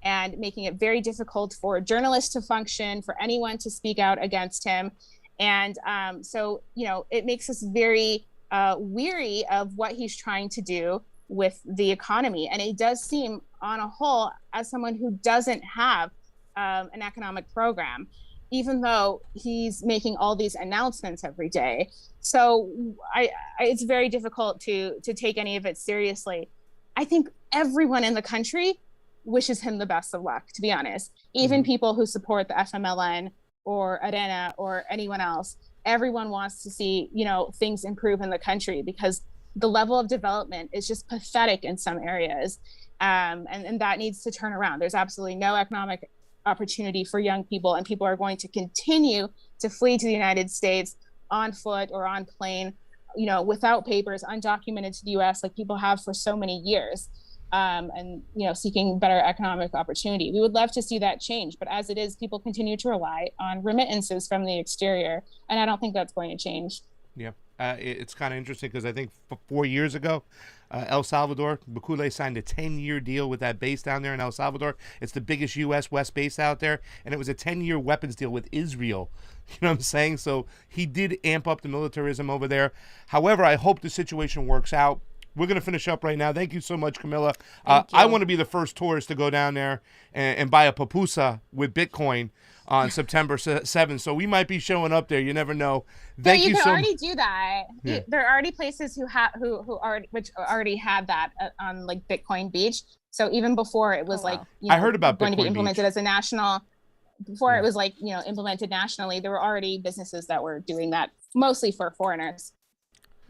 and making it very difficult for journalists to function, for anyone to speak out against him. And so it makes us very weary of what he's trying to do with the economy. And it does seem, on a whole, as someone who doesn't have an economic program, even though he's making all these announcements every day. So it's very difficult to take any of it seriously. I think everyone in the country wishes him the best of luck, to be honest. Even people who support the FMLN or Arena or anyone else, everyone wants to see, things improve in the country, because the level of development is just pathetic in some areas. And that needs to turn around. There's absolutely no economic opportunity for young people, and people are going to continue to flee to the United States on foot or on plane, without papers, undocumented to the US, like people have for so many years, and seeking better economic opportunity. We would love to see that change, but as it is, people continue to rely on remittances from the exterior, and I don't think that's going to change. Yeah. It's kind of interesting because I think 4 years ago, El Salvador, Bukele signed a 10-year deal with that base down there in El Salvador. It's the biggest U.S. West base out there, and it was a 10-year weapons deal with Israel. You know what I'm saying? So he did amp up the militarism over there. However, I hope the situation works out. We're going to finish up right now. Thank you so much, Camila. I want to be the first tourist to go down there and buy a pupusa with Bitcoin on September 7th. So we might be showing up there. You never know. Thank you. You can already do that. Yeah. There are already places who already have that on like Bitcoin Beach. So even before it was I heard about going Bitcoin to be implemented Beach as a national. Before it was implemented nationally, there were already businesses that were doing that, mostly for foreigners.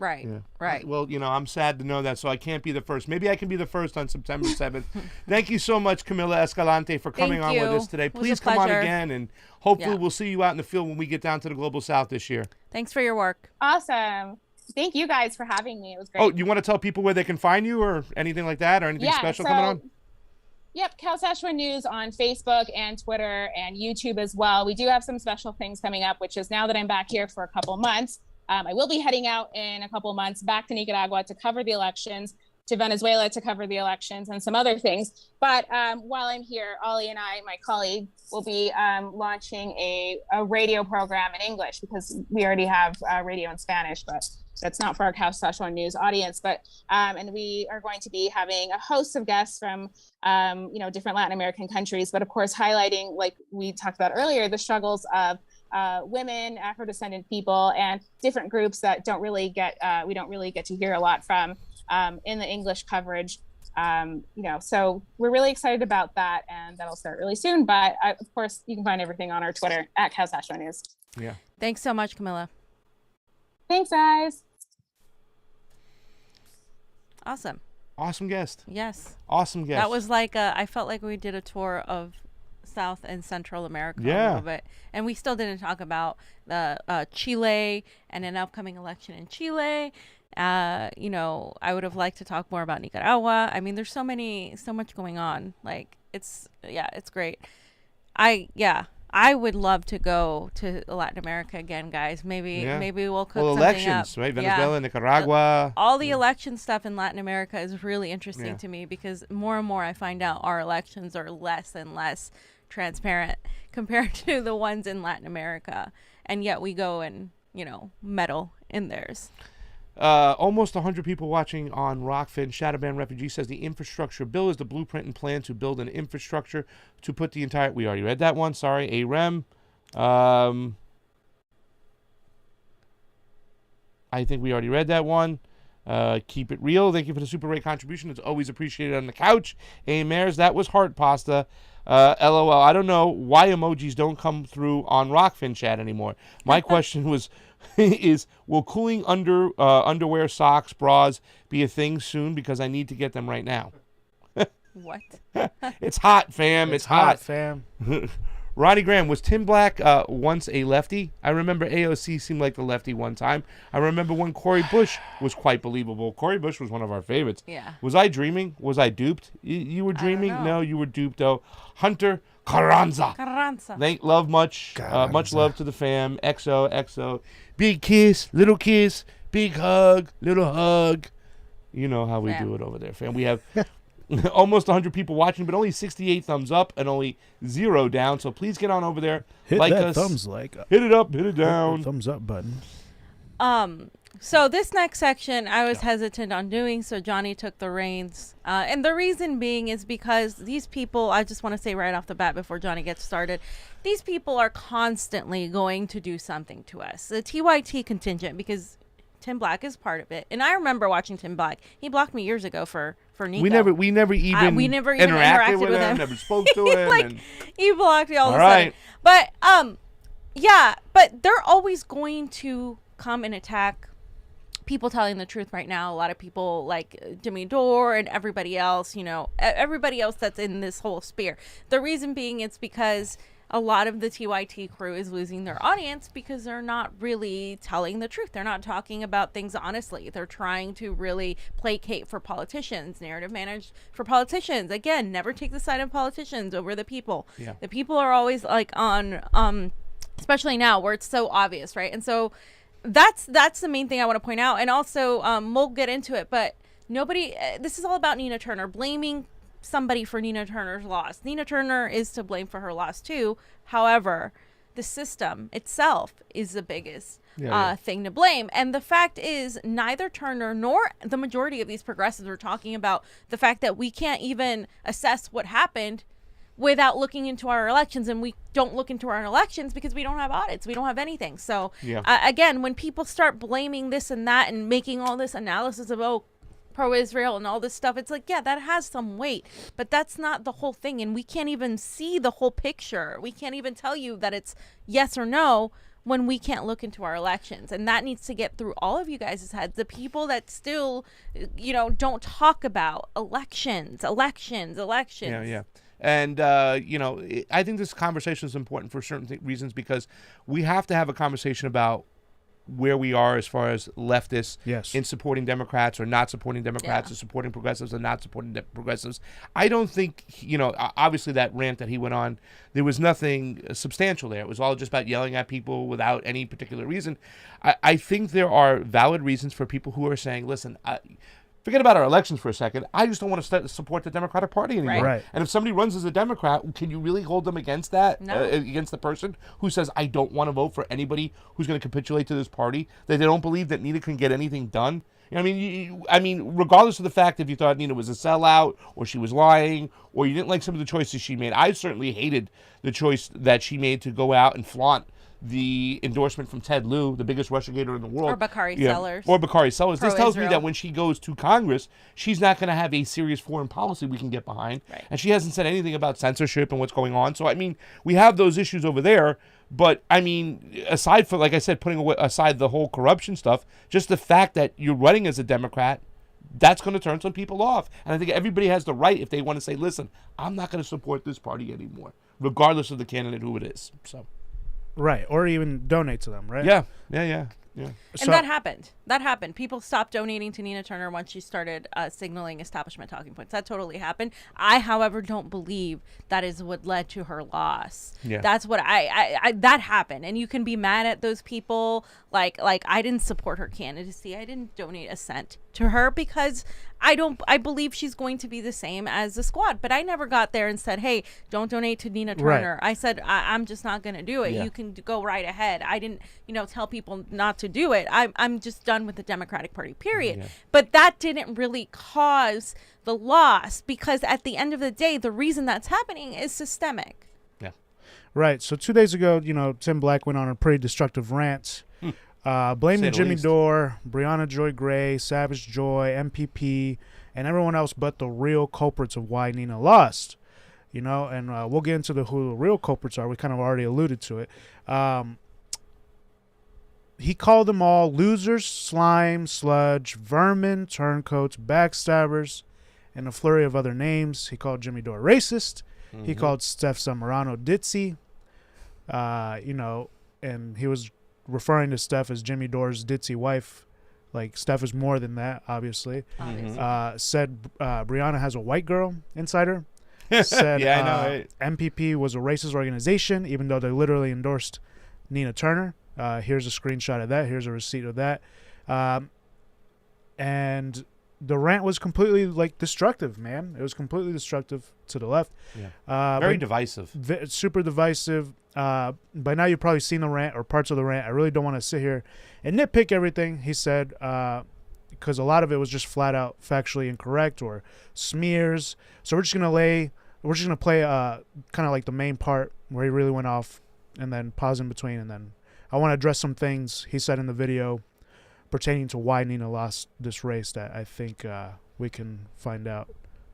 Right. Yeah. Right. Well, I'm sad to know that, so I can't be the first. Maybe I can be the first on September 7th. Thank you so much, Camila Escalante, for coming on with us today. Please come on again, and hopefully we'll see you out in the field when we get down to the Global South this year. Thanks for your work. Awesome. Thank you guys for having me. It was great. Oh, you want to tell people where they can find you or anything like that, or anything special coming on? Yep, Cal Saskatchewan News on Facebook and Twitter and YouTube as well. We do have some special things coming up, which is now that I'm back here for a couple months, I will be heading out in a couple months back to Nicaragua to cover the elections, to Venezuela to cover the elections, and some other things. But while I'm here, Ollie and I, my colleague, will be launching a radio program in English, because we already have radio in Spanish, but that's not for our Cal Saskatchewan News audience. But and we are going to be having a host of guests from different Latin American countries, but of course highlighting, like we talked about earlier, the struggles of women, Afro-descendant people, and different groups that we don't really get to hear a lot from in the English coverage. So we're really excited about that, and that'll start really soon. But of course, you can find everything on our Twitter at Cal Saskatchewan News. Yeah. Thanks so much, Camila. Thanks, guys. Awesome. Awesome guest. Yes. Awesome guest. That was like I felt like we did a tour of South and Central America a little bit, and we still didn't talk about the Chile and an upcoming election in Chile. You know, I would have liked to talk more about Nicaragua. I mean, there's so much going on. Like, it's great. I would love to go to Latin America again, guys. Maybe we'll cook something elections, up. right? Venezuela, Nicaragua. All the election stuff in Latin America is really interesting to me, because more and more I find out our elections are less and less transparent compared to the ones in Latin America. And yet we go and, you know, meddle in theirs. Almost 100 people watching on Rokfin. Shadowban Refugee says the infrastructure bill is the blueprint and plan to build an infrastructure to put the entire... We already read that one. Sorry. AREM. I think we already read that one. Keep it real. Thank you for the super rate contribution. It's always appreciated on the couch. Mares, that was heart pasta. LOL. I don't know why emojis don't come through on Rokfin chat anymore. My question was... will cooling underwear, socks, bras be a thing soon? Because I need to get them right now. What? It's hot, fam. It's hot, fam. Ronnie Graham, was Tim Black once a lefty? I remember AOC seemed like the lefty one time. I remember when Cori Bush was quite believable. Cori Bush was one of our favorites. Yeah. Was I dreaming? Was I duped? You were dreaming? No, you were duped, though. Hunter Carranza. Thank love much. Much love to the fam. XO. Big kiss, little kiss, big hug, little hug. You know how we do it over there, fam. We have almost 100 people watching, but only 68 thumbs up and only 0 down. So please get on over there. Hit like that us. thumbs like. Hit it up, hit it down. Thumbs up button. So this next section I was hesitant on doing, so Jonny took the reins. And the reason being is because these people, I just want to say right off the bat before Jonny gets started, these people are constantly going to do something to us. The TYT contingent, because Tim Black is part of it. And I remember watching Tim Black. He blocked me years ago for Niko. We never even interacted with him. Never spoke to him. He blocked me all of a sudden. But but they're always going to come and attack people telling the truth right now. A lot of people like Dore and everybody else, you know, everybody else that's in this whole sphere. The reason being, it's because a lot of the TYT crew is losing their audience because they're not really telling the truth. They're not talking about things honestly. They're trying to really placate for politicians, narrative manage for politicians. Again, never take the side of politicians over the people. Yeah. The people are always like on, especially now where it's so obvious, right? And so that's the main thing I want to point out. And also, we'll get into it, but nobody, this is all about Nina Turner, blaming somebody for Nina Turner's loss. Nina Turner is to blame for her loss too. However, the system itself is the biggest thing to blame. And the fact is, neither Turner nor the majority of these progressives are talking about the fact that we can't even assess what happened without looking into our elections, and we don't look into our elections because we don't have audits. We don't have anything. So again, when people start blaming this and that and making all this analysis of, pro-Israel and all this stuff, it's like, yeah, that has some weight, but that's not the whole thing. And we can't even see the whole picture. We can't even tell you that it's yes or no when we can't look into our elections. And that needs to get through all of you guys' heads. The people that still, you know, don't talk about elections. Yeah. And, you know, I think this conversation is important for certain reasons, because we have to have a conversation about where we are as far as leftists in supporting Democrats or not supporting Democrats, or supporting progressives or not supporting progressives. I don't think, you know, obviously that rant that he went on, there was nothing substantial there. It was all just about yelling at people without any particular reason. I think there are valid reasons for people who are saying, listen, forget about our elections for a second. I just don't want to support the Democratic Party anymore. Right. And if somebody runs as a Democrat, can you really hold them against that? No. Against the person who says, I don't want to vote for anybody who's going to capitulate to this party, that they don't believe that Nina can get anything done? You know, I mean, regardless of the fact if you thought Nina was a sellout or she was lying or you didn't like some of the choices she made, I certainly hated the choice that she made to go out and flaunt the endorsement from Ted Lieu, the biggest Russiagator in the world. Or Bakari Sellers. Or Bakari Sellers. This tells me Pro-Israel. that when she goes to Congress, she's not going to have a serious foreign policy we can get behind. Right. And she hasn't said anything about censorship and what's going on. So, I mean, we have those issues over there. But, I mean, aside from, like I said, putting aside the whole corruption stuff, just the fact that you're running as a Democrat that's going to turn some people off. And I think everybody has the right, if they want to say, listen, I'm not going to support this party anymore, regardless of the candidate who it is. So, right, or even donate to them, right? Yeah. And So- that happened. That happened. People stopped donating to Nina Turner once she started signaling establishment talking points. That totally happened. I, however, don't believe that is what led to her loss. Yeah. That's what I that happened. And you can be mad at those people. Like I didn't support her candidacy. I didn't donate a cent to her because I believe she's going to be the same as the squad. But I never got there and said, hey, don't donate to Nina Turner. Right. I said, I'm just not going to do it. Yeah. You can go right ahead. I didn't, tell people not to do it. I'm just done with the Democratic Party, period. Yeah. But that didn't really cause the loss because at the end of the day, the reason that's happening is systemic. Yeah. Right. So 2 days ago, Tim Black went on a pretty destructive rant, blaming Jimmy Dore, Breonna Joy Gray, Savage Joy, MPP, and everyone else but the real culprits of why Nina lost. And we'll get into who the real culprits are. We kind of already alluded to it. He called them all losers, slime, sludge, vermin, turncoats, backstabbers, and a flurry of other names. He called Jimmy Dore racist. Mm-hmm. He called Steph Zamorano ditzy. And he was referring to Steph as Jimmy Dore's ditzy wife. Like, Steph is more than that, obviously. Said Breonna has a white girl inside her. Said Yeah, I know. Right? MPP was a racist organization, even though they literally endorsed Nina Turner. Here's a screenshot of that. Here's a receipt of that. And the rant was completely, destructive, man. It was completely destructive to the left. Yeah. Very divisive. Super divisive. By now you've probably seen the rant or parts of the rant. I really don't want to sit here and nitpick everything he said because a lot of it was just flat out factually incorrect or smears. So we're just going to play kind of like the main part where he really went off and then pause in between, and then I want to address some things he said in the video pertaining to why Nina lost this race that I think we can find out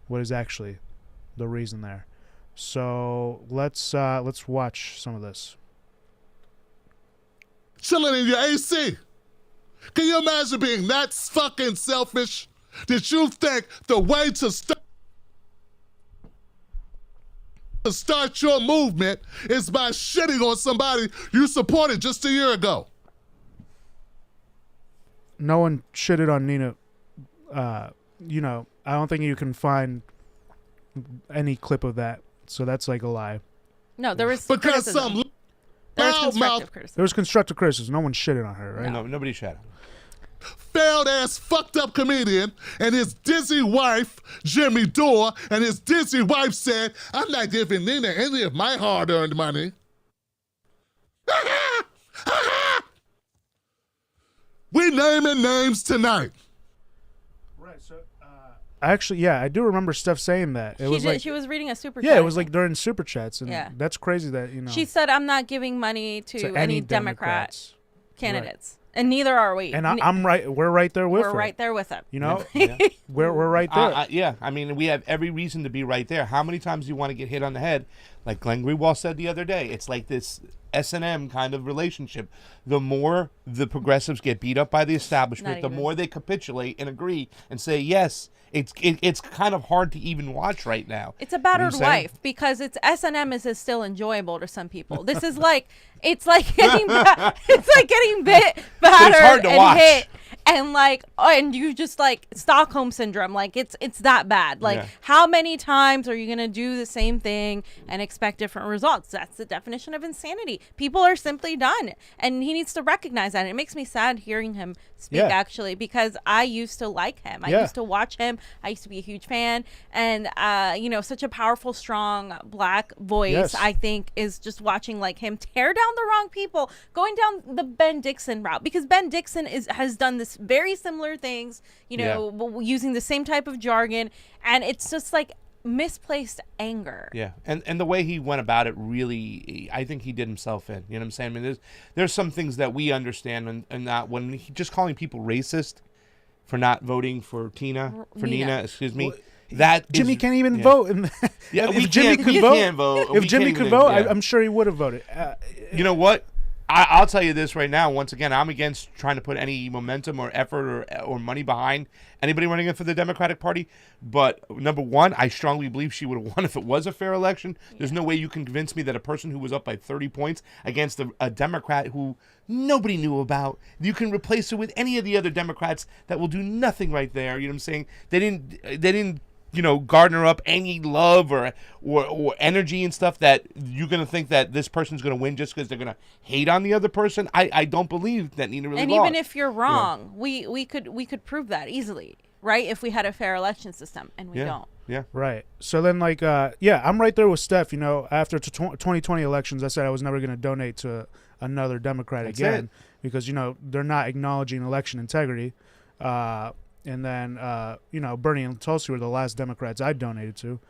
what is actually the reason there. So let's watch some of this. Chilling in your AC. Can you imagine being that fucking selfish? Did you think the way to start your movement is by shitting on somebody you supported just a year ago? No one shitted on Nina. I don't think you can find any clip of that. So that's like a lie. No, there was because criticism. some There was constructive criticism. No one shitted on her, right? No, nobody shot. failed ass fucked up comedian and his dizzy wife, Jimmy Dore, and his dizzy wife said, I'm not giving Nina any of my hard-earned money. We naming names tonight. Right, so actually, yeah, I do remember Steph saying that. She was reading a super chat. Yeah, it was like during super chats, and yeah. That's crazy that, She said, I'm not giving money to any Democrat candidates. Right. And neither are we. And I'm right. We're right there with her. We're right there with them. You know, yeah. we're right there. Yeah, I mean, we have every reason to be right there. How many times do you want to get hit on the head? Like Glenn Greenwald said the other day, it's like this S&M kind of relationship. The more the progressives get beat up by the establishment, the more they capitulate and agree and say, yes, it's kind of hard to even watch right now. It's a battered wife because it's S&M is still enjoyable to some people. This is like it's like getting bit, battered, and watch. Hit. And and you just like Stockholm syndrome, like it's that bad. Like how many times are you gonna do the same thing and expect different results? That's the definition of insanity. People are simply done, and he needs to recognize that. And it makes me sad hearing him speak actually, because I used to like him. I used to watch him. I used to be a huge fan, and such a powerful, strong black voice. Yes. I think is just watching like him tear down the wrong people, going down the Ben Dixon route, because Ben Dixon has done this very similar things, using the same type of jargon, and it's just like misplaced anger. Yeah, and the way he went about it, really, I think he did himself in. You know what I'm saying? I mean, there's some things that we understand, and that when he just calling people racist for not voting for Nina, excuse me. Well, that Jimmy can't even vote. Yeah, if Jimmy could vote, I'm sure he would have voted. You know what? I'll tell you this right now. Once again, I'm against trying to put any momentum or effort or money behind anybody running in for the Democratic Party. But number one, I strongly believe she would have won if it was a fair election. There's no way you can convince me that a person who was up by 30 points against a Democrat who nobody knew about, you can replace her with any of the other Democrats that will do nothing right there. You know what I'm saying? They didn't garner up any love or energy and stuff that you're going to think that this person's going to win just because they're going to hate on the other person. I don't believe that Nina really and lost. even if you're wrong, we could prove that easily, right? If we had a fair election system, and we don't. Yeah. Right. So then, I'm right there with Steph. After 2020 elections, I said I was never going to donate to another Democrat again because, they're not acknowledging election integrity. And then, Bernie and Tulsi were the last Democrats I donated to.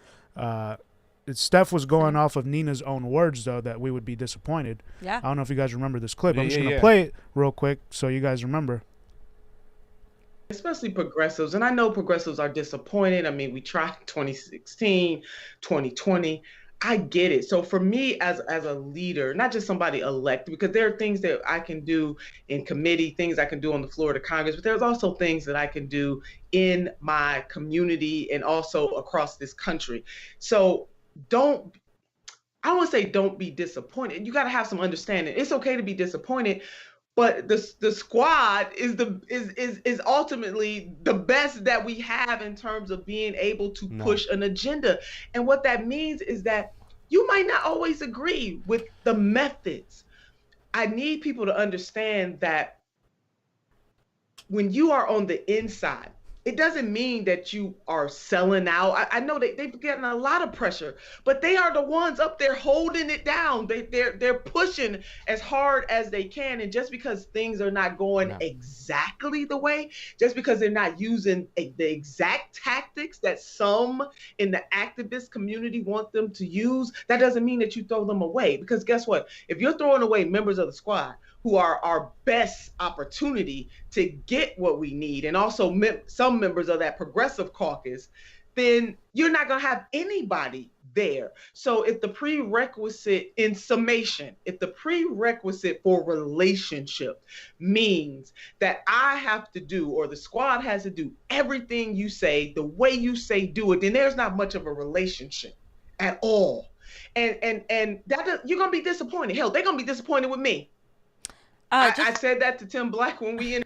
Steph was going off of Nina's own words, though, that we would be disappointed. Yeah. I don't know if you guys remember this clip. I'm just going to play it real quick so you guys remember. Especially progressives. And I know progressives are disappointed. I mean, we tried 2016, 2020. I get it. So for me as a leader, not just somebody elected, because there are things that I can do in committee, things I can do on the floor of the Congress, but there's also things that I can do in my community and also across this country. So I want to say don't be disappointed. You got to have some understanding. It's okay to be disappointed, but the squad is ultimately the best that we have in terms of being able to push an agenda. And what that means is that you might not always agree with the methods. I need people to understand that when you are on the inside, it doesn't mean that you are selling out. I know they've gotten a lot of pressure, but they are the ones up there holding it down. They're pushing as hard as they can. And just because things are not going exactly the way, just because they're not using the exact tactics that some in the activist community want them to use, that doesn't mean that you throw them away. Because guess what? If you're throwing away members of the squad, who are our best opportunity to get what we need, and also some members of that progressive caucus, then you're not going to have anybody there. So if the prerequisite, in summation, if the prerequisite for relationship means that I have to do, or the squad has to do everything you say, the way you say do it, then there's not much of a relationship at all. And that you're going to be disappointed. Hell, they're going to be disappointed with me. I said that to Tim Black when we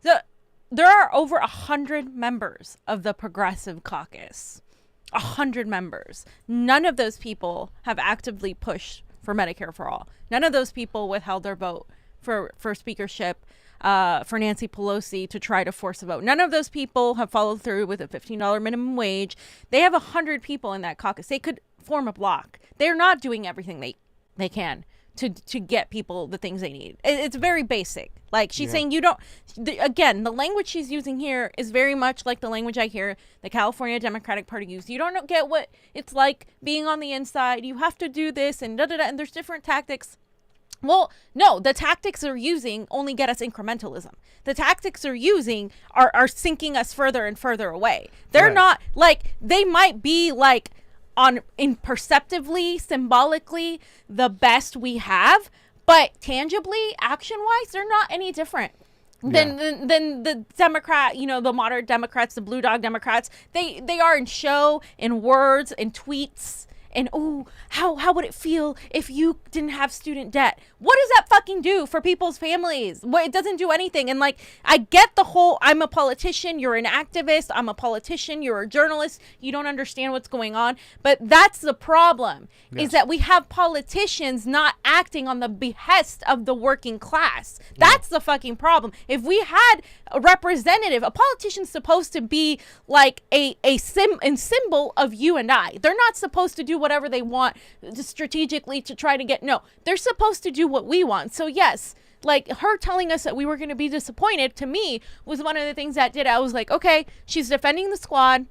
there are over 100 members of the Progressive Caucus. 100 members. None of those people have actively pushed for Medicare for all. None of those people withheld their vote for speakership for Nancy Pelosi to try to force a vote. None of those people have followed through with a $15 minimum wage. They have 100 people in that caucus. They could form a block. They're not doing everything they can to get people the things they need. It's very basic. Like she's saying, again, the language she's using here is very much like the language I hear the California Democratic Party use. You don't get what it's like being on the inside. You have to do this and and there's different tactics. Well, no, the tactics they're using only get us incrementalism. The tactics they're using are sinking us further and further away. They're not like, they might be like imperceptibly, symbolically the best we have, but tangibly, action-wise, they're not any different than the Democrat, the moderate Democrats, the blue dog Democrats. They are in show, in words, in tweets. And how would it feel if you didn't have student debt? What does that fucking do for people's families? Well, it doesn't do anything. And I get the whole, I'm a politician, you're an activist, I'm a politician, you're a journalist, you don't understand what's going on. But that's the problem, is that we have politicians not acting on the behest of the working class. That's the fucking problem. If we had a representative, a politician's supposed to be like a symbol of you and I. They're not supposed to do whatever they want strategically to try to get, they're supposed to do what we want. So yes, like her telling us that we were going to be disappointed, to me was one of the things that did. I was like, okay, she's defending the squad.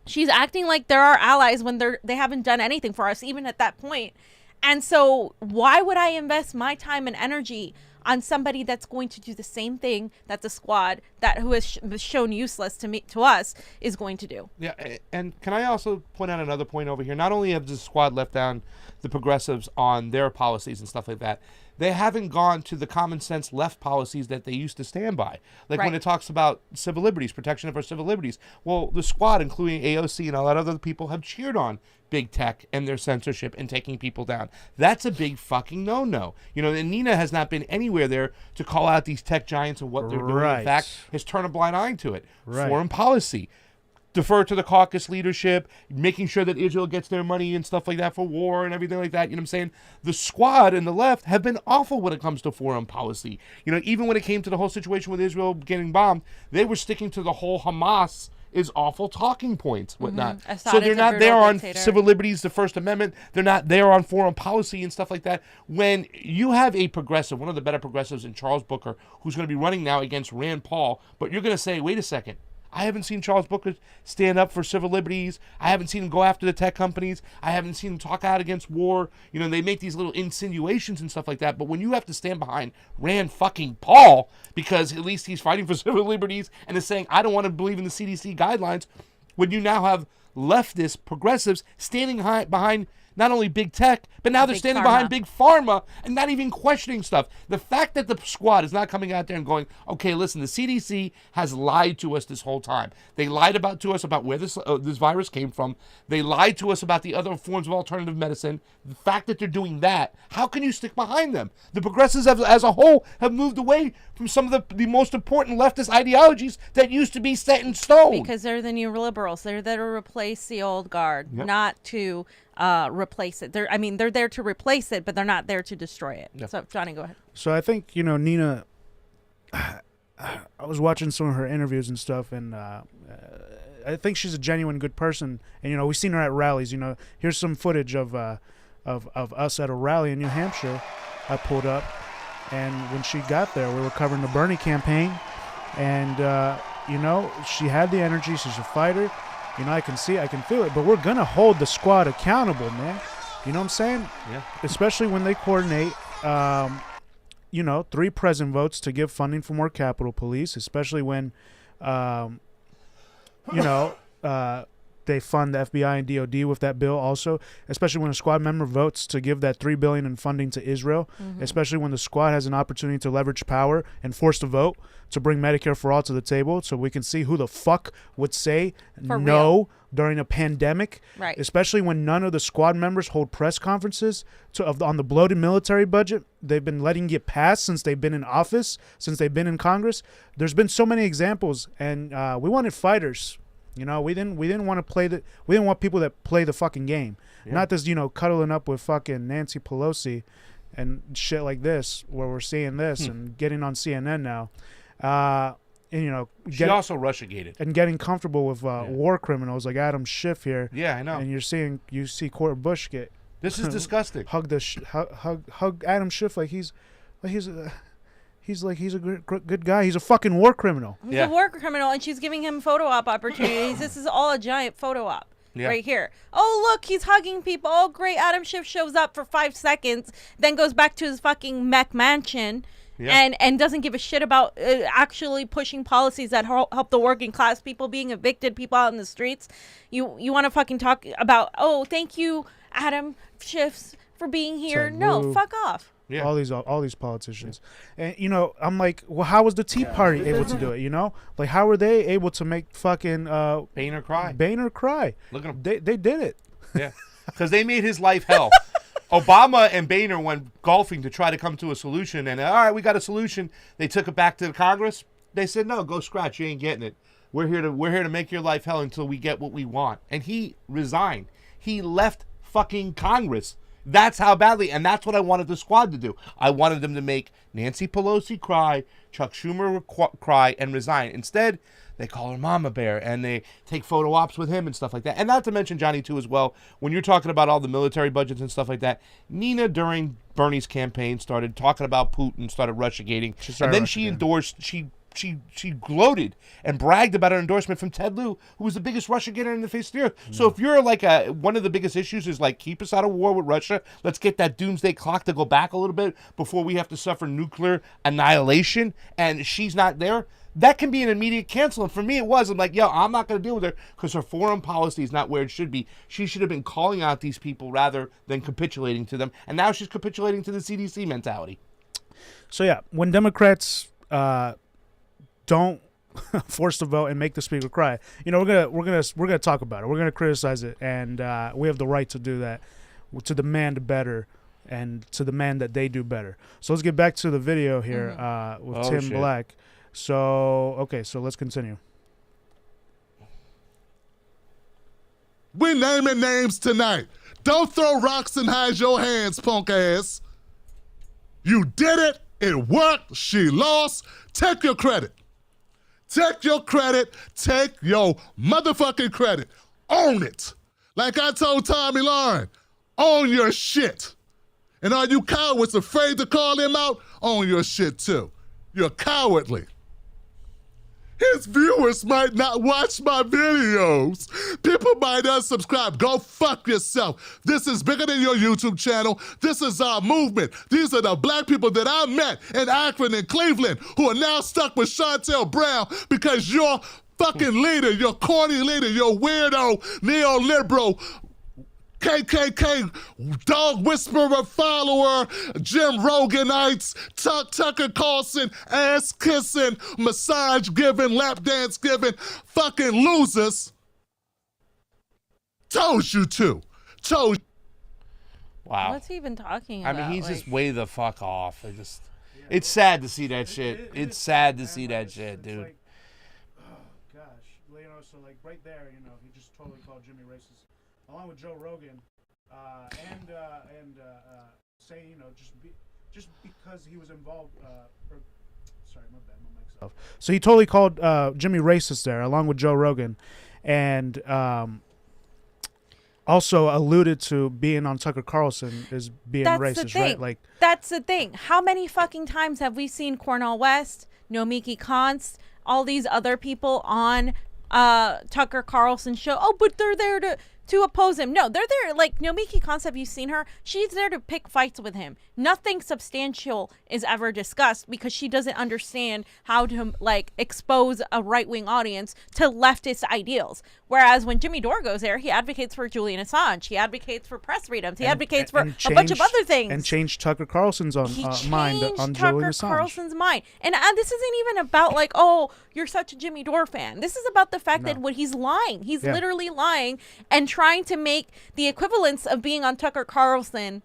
She's acting like they're our allies when they haven't done anything for us, even at that point. And so why would I invest my time and energy on somebody that's going to do the same thing that the squad who has shown useless to us is going to do? Yeah, and can I also point out another point over here? Not only has the squad let down the progressives on their policies and stuff like that. They haven't gone to the common sense left policies that they used to stand by. Like when it talks about civil liberties, protection of our civil liberties. Well, the squad, including AOC and a lot of other people, have cheered on big tech and their censorship and taking people down. That's a big fucking no-no. You know, and Nina has not been anywhere there to call out these tech giants and what they're doing. In fact, has turned a blind eye to it. Foreign policy. Defer to the caucus leadership, making sure that Israel gets their money and stuff like that for war and everything like that. You know what I'm saying? The squad and the left have been awful when it comes to foreign policy. You know, even when it came to the whole situation with Israel getting bombed, they were sticking to the whole Hamas is awful talking points, whatnot. So they're not there on civil liberties, the First Amendment. They're not there on foreign policy and stuff like that. When you have a progressive, one of the better progressives in Charles Booker, who's going to be running now against Rand Paul, but you're going to say, wait a second, I haven't seen Charles Booker stand up for civil liberties. I haven't seen him go after the tech companies. I haven't seen him talk out against war. You know, they make these little insinuations and stuff like that. But when you have to stand behind Rand fucking Paul, because at least he's fighting for civil liberties and is saying, I don't want to believe in the CDC guidelines, when you now have leftist progressives standing behind not only big tech, but now they're standing behind big pharma and not even questioning stuff. The fact that the squad is not coming out there and going, okay, listen, the CDC has lied to us this whole time. They lied to us about where this virus came from. They lied to us about the other forms of alternative medicine. The fact that they're doing that, how can you stick behind them? The progressives as a whole have moved away from some of the most important leftist ideologies that used to be set in stone. Because they're the new liberals. They're there to replace the old guard, not to replace it. They're there to replace it, but they're not there to destroy it. Yep. So, Johnny, go ahead. So I think, you know, Nina, I was watching some of her interviews and stuff, and I think she's a genuine good person. And, you know, we've seen her at rallies. You know, here's some footage of us at a rally in New Hampshire. I pulled up, and when she got there, we were covering the Bernie campaign, and, you know, she had the energy. She's a fighter. You know, I can see it, I can feel it, but we're going to hold the squad accountable, man. You know what I'm saying? Yeah. Especially when they coordinate, you know, 3 present votes to give funding for more Capitol Police, especially when, you know, they fund the FBI and DOD with that bill also, especially when a squad member votes to give that $3 billion in funding to Israel, especially when the squad has an opportunity to leverage power and force the vote to bring Medicare for all to the table, so we can see who the fuck would say no during a pandemic, right? Especially when none of the squad members hold press conferences on the bloated military budget they've been letting get passed since they've been in office, since they've been in Congress. There's been so many examples, and we wanted fighters. You know, we didn't want people that play the fucking game. Yeah. Not this, you know, cuddling up with fucking Nancy Pelosi and shit like this, where we're seeing this and getting on CNN now. And, you know, she also Russiagated and getting comfortable with war criminals like Adam Schiff here. Yeah, I know. And you see Cora Bush get this is disgusting. hug Adam Schiff like he's a good guy. He's a fucking war criminal. He's a war criminal, and she's giving him photo op opportunities. This is all a giant photo op. Yeah. Right here. Oh, look, he's hugging people. Oh, great. Adam Schiff shows up for 5 seconds, then goes back to his fucking mech mansion. Yeah. And doesn't give a shit about actually pushing policies that help the working class, people being evicted, people out in the streets. You want to fucking talk about, oh, thank you, Adam Schiff, for being here. No, fuck off. Yeah. All these politicians. Yeah. And, you know, I'm like, well, how was the Tea Party able to do it, you know? Like, how were they able to make fucking Boehner cry? Look at them. They did it. Yeah. Because they made his life hell. Obama and Boehner went golfing to try to come to a solution, and all right, we got a solution. They took it back to the Congress. They said, no, go scratch. You ain't getting it. We're here to make your life hell until we get what we want. And he resigned. He left fucking Congress. That's how badly, and that's what I wanted the squad to do. I wanted them to make Nancy Pelosi cry, Chuck Schumer cry, and resign. Instead, they call her Mama Bear, and they take photo ops with him and stuff like that. And not to mention Johnny, too, as well. When you're talking about all the military budgets and stuff like that, Nina, during Bernie's campaign, started talking about Putin, started Russiagating. And then she she gloated and bragged about her endorsement from Ted Lieu, who was the biggest Russia getter in the face of the earth. So if you're like one of the biggest issues is like keep us out of war with Russia, let's get that doomsday clock to go back a little bit before we have to suffer nuclear annihilation, and she's not there, that can be an immediate cancel. And for me, it was. I'm like, yo, I'm not going to deal with her because her foreign policy is not where it should be. She should have been calling out these people rather than capitulating to them. And now she's capitulating to the CDC mentality. So yeah, when Democrats don't force the vote and make the speaker cry, we're gonna talk about it. We're gonna criticize it, and we have the right to do that, to demand better and to demand that they do better. So let's get back to the video here with Tim Black. So let's continue. We're naming names tonight. Don't throw rocks and hide your hands, punk ass. You did it. It worked. She lost. Take your credit. Take your credit. Take your motherfucking credit. Own it. Like I told Tommy Lauren, own your shit. And are you cowards afraid to call him out? Own your shit too. You're cowardly. His viewers might not watch my videos. People might unsubscribe. Go fuck yourself. This is bigger than your YouTube channel. This is our movement. These are the black people that I met in Akron and Cleveland who are now stuck with Chantel Brown because your fucking leader, your corny leader, your weirdo, neoliberal, KKK, dog whisperer follower, Jim Roganites, Tucker Carlson, ass kissing, massage giving, lap dance giving, fucking losers. Told you to. Told. Wow. What's he even talking about? I mean, he's just way the fuck off. It's sad to see that shit. It's sad to see that shit, dude. Like, oh gosh, so like right there, he just totally called Jimmy racist. Along with Joe Rogan, and saying, just because he was involved. Sorry, my bad, my mic's off. So he totally called Jimmy racist there, along with Joe Rogan, and also alluded to being on Tucker Carlson as being racist, right? Like that's the thing. How many fucking times have we seen Cornel West, Nomiki Konst, all these other people on Tucker Carlson's show? Oh, but they're there to oppose him. No, they're there. Like Nomiki Konst, have you seen her? She's there to pick fights with him. Nothing substantial is ever discussed because she doesn't understand how to expose a right-wing audience to leftist ideals. Whereas when Jimmy Dore goes there, he advocates for Julian Assange. He advocates for press freedoms. He advocates for a bunch of other things. And changed Tucker Carlson's mind on Julian Assange. Tucker Carlson's mind. And this isn't even about oh, you're such a Jimmy Dore fan. This is about the fact that he's lying. He's literally lying and trying to make the equivalence of being on Tucker Carlson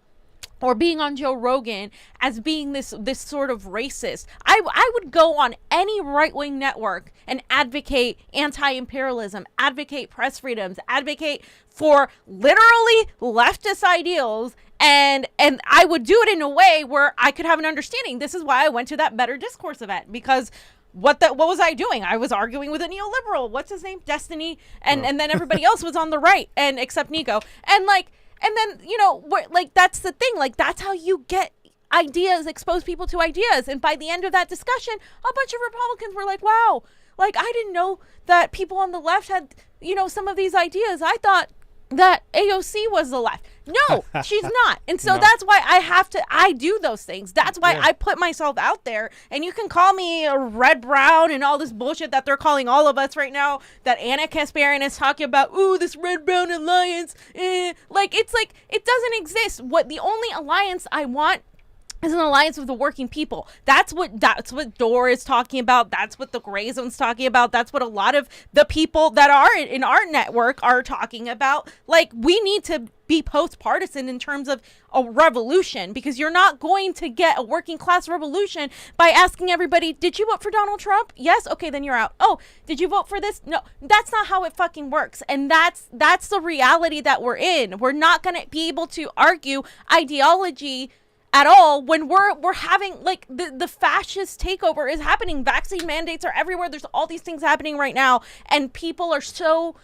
or being on Joe Rogan as being this sort of racist. I would go on any right-wing network and advocate anti-imperialism, advocate press freedoms, advocate for literally leftist ideals, and I would do it in a way where I could have an understanding. This is why I went to that Better Discourse event, because what was I doing? I was arguing with a neoliberal. What's his name? Destiny. And then everybody else was on the right, and except Niko. And then, that's the thing. That's how you get ideas, expose people to ideas. And by the end of that discussion, a bunch of Republicans were like, wow, I didn't know that people on the left had, some of these ideas. I thought that AOC was the left. No, she's not. And so that's why I do those things. That's why I put myself out there. And you can call me a red, brown, and all this bullshit that they're calling all of us right now, that Anna Kasparian is talking about, ooh, this red, brown alliance. It doesn't exist. The only alliance I want is an alliance with the working people. That's what Dore is talking about. That's what the Gray Zone's talking about. That's what a lot of the people that are in our network are talking about. We need to be post-partisan in terms of a revolution, because you're not going to get a working class revolution by asking everybody, did you vote for Donald Trump? Yes? Okay, then you're out. Oh, did you vote for this? No, that's not how it fucking works. And that's the reality that we're in. We're not going to be able to argue ideology at all when we're having the fascist takeover is happening. Vaccine mandates are everywhere. There's all these things happening right now, and people are so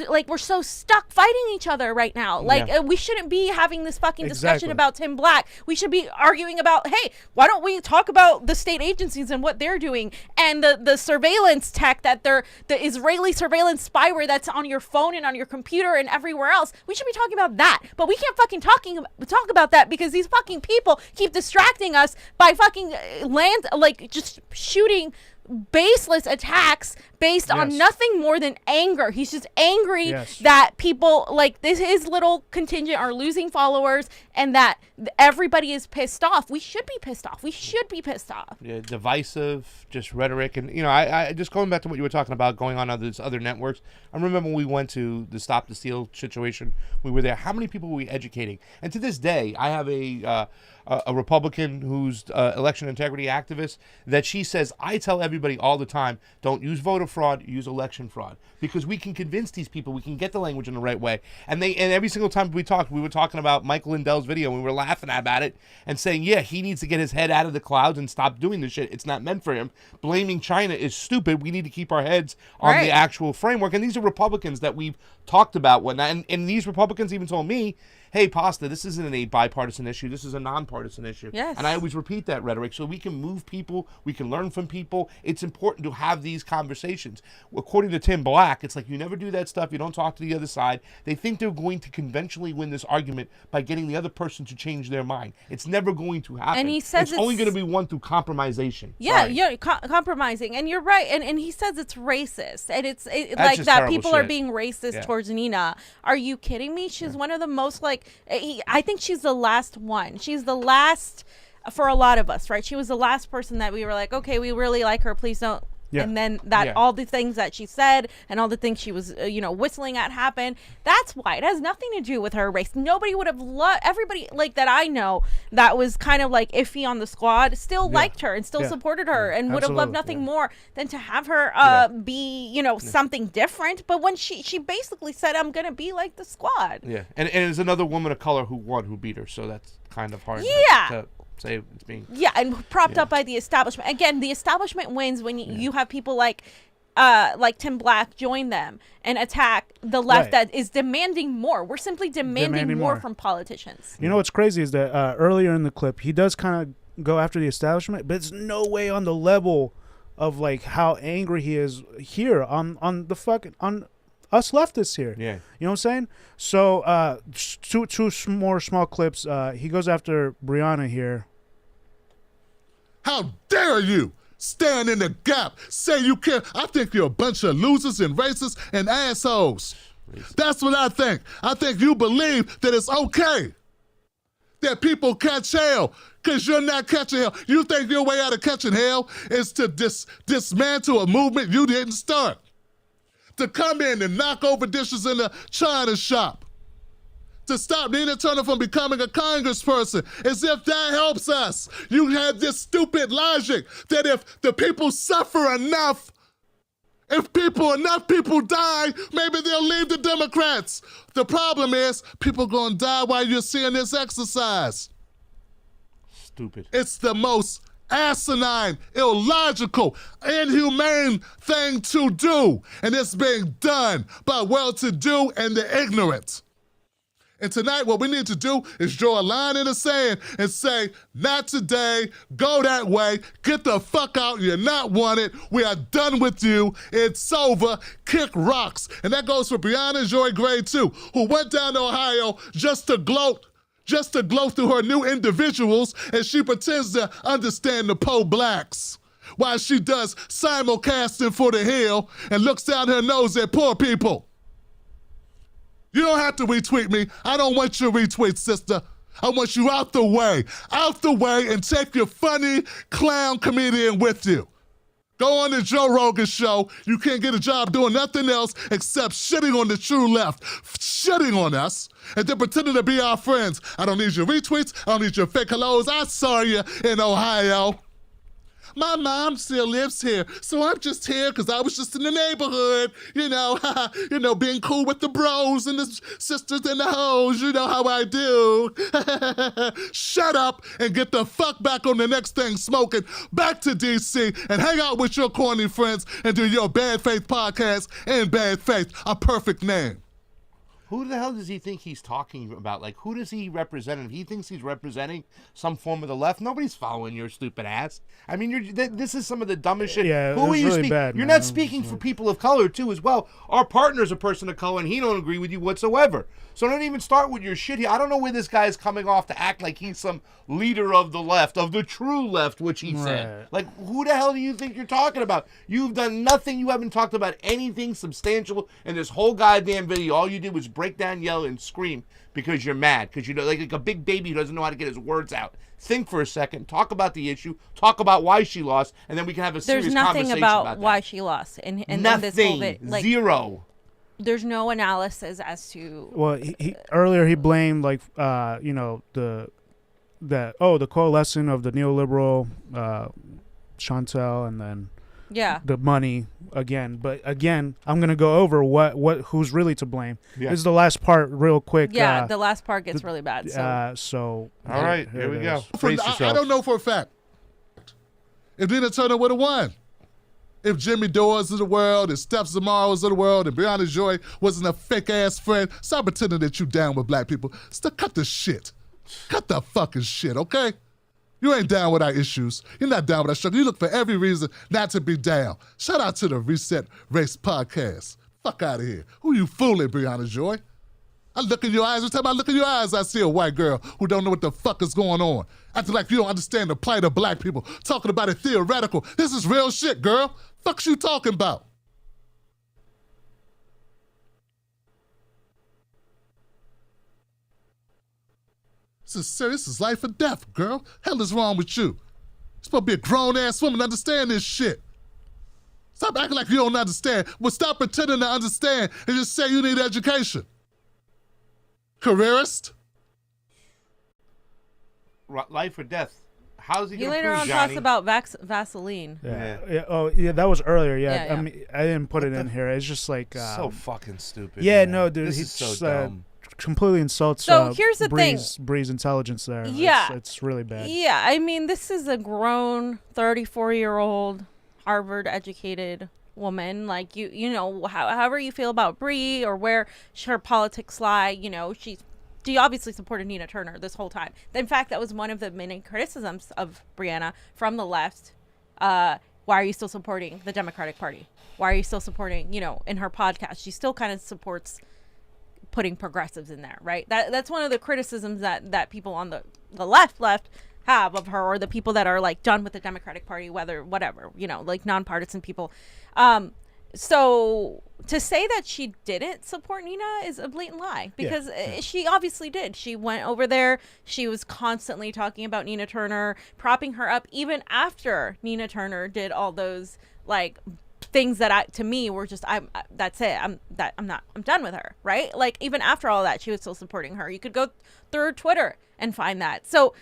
like we're so stuck fighting each other right now. Like we shouldn't be having this fucking discussion about Tim Black. We should be arguing about, hey, why don't we talk about the state agencies and what they're doing, and the surveillance tech that the Israeli surveillance spyware that's on your phone and on your computer and everywhere else. We should be talking about that, but we can't fucking talk about that because these fucking people keep distracting us by fucking just shooting baseless attacks based on nothing more than anger. He's just angry that people like his little contingent are losing followers and that everybody is pissed off. We should be pissed off. Yeah, divisive, just rhetoric. And, I just going back to what you were talking about going on these other networks. I remember when we went to the Stop the Steal situation, we were there. How many people were we educating? And to this day, I have a Republican who's election integrity activist that she says, I tell everybody all the time, don't use voter fraud, use election fraud, because we can convince these people, we can get the language in the right way. And every single time we talked, we were talking about Michael Lindell's video, and we were laughing about it and saying, yeah, he needs to get his head out of the clouds and stop doing this shit. It's not meant for him. Blaming China is stupid. We need to keep our heads on the actual framework. And these are Republicans that we've talked about and these Republicans even told me, hey, Pasta, this isn't a bipartisan issue. This is a nonpartisan issue. Yes. And I always repeat that rhetoric so we can move people. We can learn from people. It's important to have these conversations. According to Tim Black, it's like you never do that stuff. You don't talk to the other side. They think they're going to conventionally win this argument by getting the other person to change their mind. It's never going to happen. And he says it's only going to be won through compromisation. Yeah, compromising. And you're right. And he says it's racist. And it's like that people are being racist towards Nina. Are you kidding me? She's one of the most I think she's the last one. She's the last for a lot of us, right? She was the last person that we were like, okay, we really like her. Please don't. Yeah. And then all the things that she said and all the things she was, whistling at happened. That's why. It has nothing to do with her race. Nobody would have loved, everybody that I know that was kind of iffy on the squad still liked her and still supported her and would have loved nothing more than to have her be, something different. But when she basically said, I'm going to be like the squad. Yeah. And there's another woman of color who beat her. So that's kind of hard to say it's being and propped up by the establishment. Again, the establishment wins when you have people like Tim Black join them and attack the left that is demanding more. We're simply demanding more from politicians. You know what's crazy is that earlier in the clip he does kind of go after the establishment, but it's no way on the level of how angry he is here on us leftists here. Yeah. You know what I'm saying? So two more small clips. He goes after Brianna here. How dare you stand in the gap, say you care. I think you're a bunch of losers and racists and assholes. That's what I think. I think you believe that it's okay that people catch hell because you're not catching hell. You think your way out of catching hell is to dismantle a movement you didn't start. To come in and knock over dishes in the china shop. To stop Nina Turner from becoming a congressperson, as if that helps us. You have this stupid logic that if the people suffer enough, if enough people die, maybe they'll leave the Democrats. The problem is, people gonna die while you're seeing this exercise. Stupid. It's the most asinine, illogical, inhumane thing to do. And it's being done by well-to-do and the ignorant. And tonight, what we need to do is draw a line in the sand and say, not today, go that way, get the fuck out, you're not wanted, we are done with you, it's over, kick rocks. And that goes for Brianna Joy Gray too, who went down to Ohio just to gloat through her new individuals as she pretends to understand the po-blacks. While she does simulcasting for the Hill and looks down her nose at poor people. You don't have to retweet me. I don't want your retweet, sister. I want you out the way, and take your funny clown comedian with you. Go on the Joe Rogan show. You can't get a job doing nothing else except shitting on the true left, shitting on us, and then pretending to be our friends. I don't need your retweets. I don't need your fake hellos. I saw you in Ohio. my mom still lives here, so I'm just here because I was just in the neighborhood, being cool with the bros and the sisters and the hoes, you know how I do. Shut up and get the fuck back on the next thing smoking, back to DC and hang out with your corny friends and do your Bad Faith podcast in Bad Faith, a perfect name. Who the hell does he think he's talking about? Like, who does he represent? If he thinks he's representing some form of the left, nobody's following your stupid ass. I mean, this is some of the dumbest shit. Yeah, who are you really bad, You're man. not speaking for people of color, too, as well. Our partner's a person of color, and he don't agree with you whatsoever. So don't even start with your shit here. I don't know where this guy is coming off to act like he's some leader of the left, of the true left, which he said. Like, who the hell do you think you're talking about? You've done nothing. You haven't talked about anything substantial in this whole goddamn video. All you did was break down, yell, and scream because you're mad. Because you're like a big baby who doesn't know how to get his words out. Think for a second. Talk about the issue. Talk about why she lost. And then we can have a serious conversation There's nothing about why she lost. And nothing. This whole bit, like, zero. There's no analysis as to. Well, he earlier he blamed the coalescing of the neoliberal Chantel and then the money again. But again, I'm gonna go over who's really to blame. Yeah. This is the last part, real quick. Yeah, the last part gets really bad. So all right, here we go. I don't know for a fact if Nina Turner would have won. If Jimmy Dore's of the world, and Steph Zamaro's of the world, and Breonna Joy wasn't a fake-ass friend, stop pretending that you down with black people. Cut the shit. Cut the fucking shit, okay? You ain't down with our issues. You're not down with our struggle. You look for every reason not to be down. Shout out to the Reset Race podcast. Fuck out of here. Who you fooling, Breonna Joy? I look in your eyes. Every time I look in your eyes, I see a white girl who don't know what the fuck is going on. Acting like you don't understand the plight of black people. Talking about it theoretical. This is real shit, girl. Fuck's you talking about? This is serious. This is life or death, girl. Hell is wrong with you? You're supposed to be a grown-ass woman to understand this shit. Stop acting like you don't understand. Well, stop pretending to understand and just say you need education. Careerist? Life or death. How's he He going to later prove, on Johnny? talks about Vaseline. Yeah. Oh, yeah. That was earlier. Yeah. Yeah. I mean, I didn't put it in here. It's just like so fucking stupid. Yeah. Man. No, dude. This He is so just, dumb. Completely insults. So here's the thing. Bree's intelligence there. Yeah. It's really bad. Yeah. I mean, this is a grown 34-year-old Harvard-educated woman. Like you know, however you feel about Bree or where her politics lie, you know, she obviously supported Nina Turner this whole time. In fact, that was one of the many criticisms of Breonna from the left. Why are you still supporting the Democratic Party? Why are you still supporting, in her podcast, she still kind of supports putting progressives in there, right? That's one of the criticisms that people on the left have of her, or the people that are like done with the Democratic Party, whatever, like nonpartisan people. So to say that she didn't support Nina is a blatant lie, because she obviously did. She went over there. She was constantly talking about Nina Turner, propping her up, even after Nina Turner did all those like things that to me were just, that's it. I'm done with her. Right. Like even after all that, she was still supporting her. You could go through Twitter and find that. So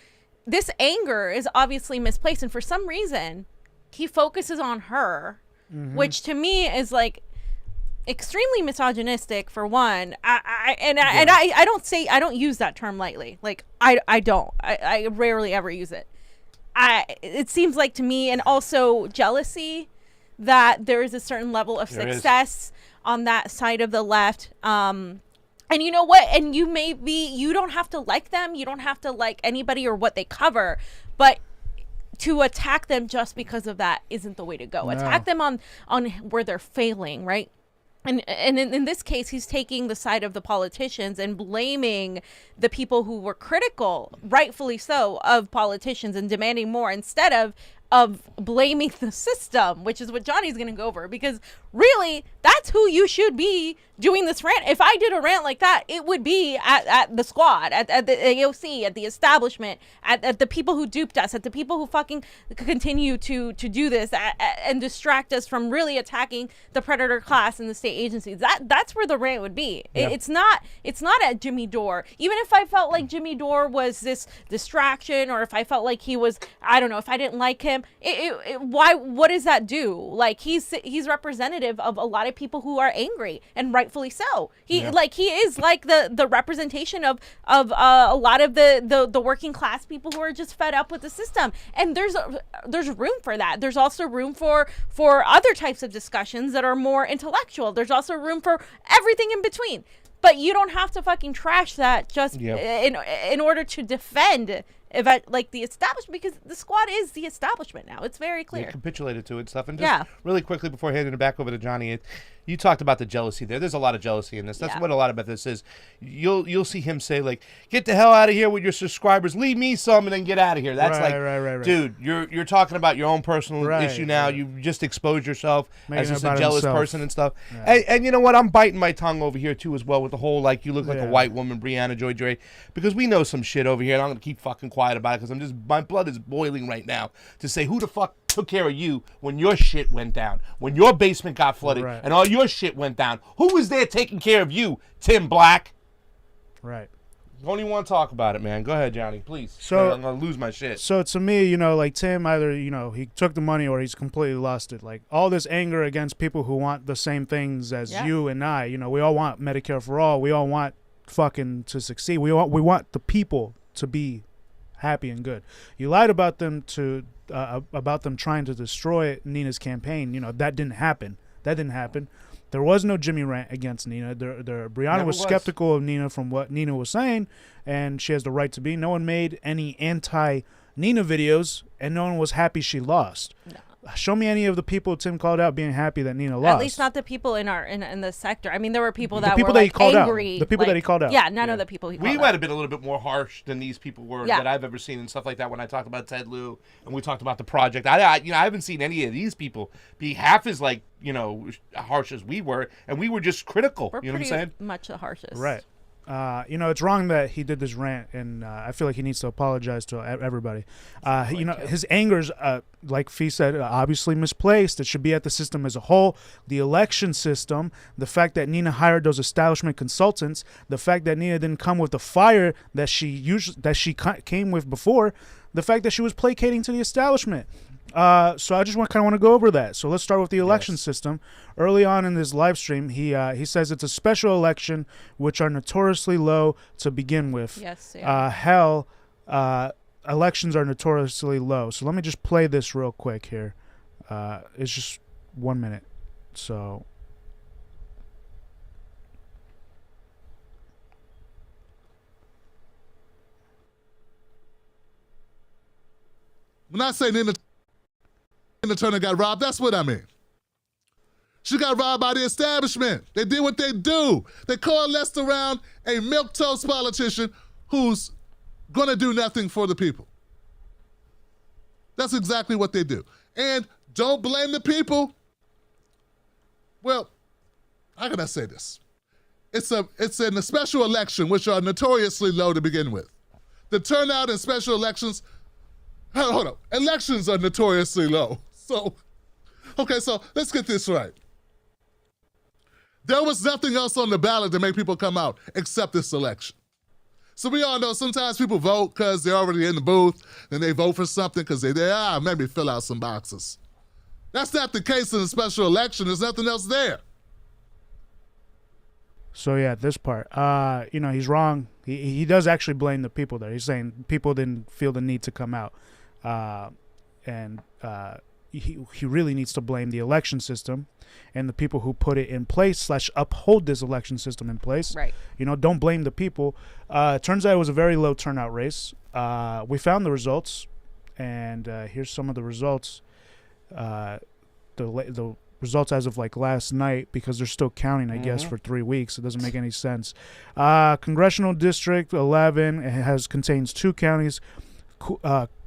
this anger is obviously misplaced. And for some reason he focuses on her, which to me is like extremely misogynistic for one. I don't use that term lightly. Like I rarely ever use it. It seems like to me, and also jealousy, that there is a certain level of success on that side of the left. And you know what? And you don't have to like them. You don't have to like anybody or what they cover, but to attack them just because of that isn't the way to go. No. Attack them on where they're failing, right? And in this case, he's taking the side of the politicians and blaming the people who were critical, rightfully so, of politicians and demanding more, instead of blaming the system, which is what Johnny's going to go over, because really that's who you should be doing this rant. If I did a rant like that, it would be at the squad, at the AOC, at the establishment, at the people who duped us, at the people who fucking continue to do this and distract us from really attacking the predator class and the state agencies. That's where the rant would be. Yep. It's not at Jimmy Dore. Even if I felt like Jimmy Dore was this distraction, or if I felt like he was, I don't know, if I didn't like him, him, what does that do? Like, he's representative of a lot of people who are angry, and rightfully so. He is like the representation of a lot of the working class people who are just fed up with the system. And there's room for that. There's also room for other types of discussions that are more intellectual. There's also room for everything in between. But you don't have to fucking trash that just in order to defend like the establishment, because the squad is the establishment now. It's very clear. They capitulated to it and stuff. And just really quickly before handing it back over to Johnny, you talked about the jealousy there. There's a lot of jealousy in this. That's what a lot of this is. You'll see him say, like, get the hell out of here with your subscribers. Leave me some and then get out of here. That's right. Dude, you're talking about your own personal issue now. You just exposed yourself as just a jealous person and stuff. Yeah. And you know what? I'm biting my tongue over here too as well with the whole, like, you look like a white woman, Brianna Joy, because we know some shit over here, and I'm going to keep fucking quiet about it because my blood is boiling right now to say, who the fuck took care of you when your shit went down, when your basement got flooded and all your shit went down? Who was there taking care of you, Tim Black? Right. Don't even want to talk about it, man. Go ahead, Johnny, please. So I'm going to lose my shit. So to me, like Tim, either, he took the money or he's completely lost it. Like, all this anger against people who want the same things as you and I, we all want Medicare for all. We all want fucking to succeed. We want the people to be happy and good. You lied about them about them trying to destroy Nina's campaign. That didn't happen. There was no Jimmy rant against Nina. Brianna was skeptical of Nina from what Nina was saying, and she has the right to be. No one made any anti-Nina videos, and no one was happy she lost. No. Show me any of the people Tim called out being happy that Nina lost. At least not the people in the sector. I mean, there were people that were angry. The people that he called out. Yeah, none of the people he called out. We might have been a little bit more harsh than these people were that I've ever seen and stuff like that. When I talked about Ted Lieu and we talked about the project, I haven't seen any of these people be half as harsh as we were, and we were just critical. We're you know what I'm saying? Much the harshest. Right. It's wrong that he did this rant, and I feel like he needs to apologize to everybody. His anger's, like Fee said, obviously misplaced. It should be at the system as a whole. The election system, the fact that Nina hired those establishment consultants, the fact that Nina didn't come with the fire that she came with before, the fact that she was placating to the establishment. So I just want to go over that. So let's start with the election system. Early on in this live stream, he says it's a special election, which are notoriously low to begin with. Yes. Yeah. Elections are notoriously low. So let me just play this real quick here. It's just 1 minute. So. When I say Nina Turner got robbed, that's what I mean. She got robbed by the establishment. They did what they do. They coalesced around a milquetoast politician who's going to do nothing for the people. That's exactly what they do. And don't blame the people. Well, how can I say this? It's in a special election, which are notoriously low to begin with. The turnout in special elections, hold on, elections are notoriously low. So let's get this right. There was nothing else on the ballot to make people come out except this election. So we all know sometimes people vote because they're already in the booth, then they vote for something because maybe fill out some boxes. That's not the case in a special election. There's nothing else there. So yeah, this part, he's wrong. He does actually blame the people there. He's saying people didn't feel the need to come out. He really needs to blame the election system and the people who put it in place / uphold this election system in place. Right. Don't blame the people. It turns out it was a very low turnout race. We found the results, and here's some of the results. The results as of last night, because they're still counting, I guess, for 3 weeks. It doesn't make any sense. Congressional District 11 contains 2 counties,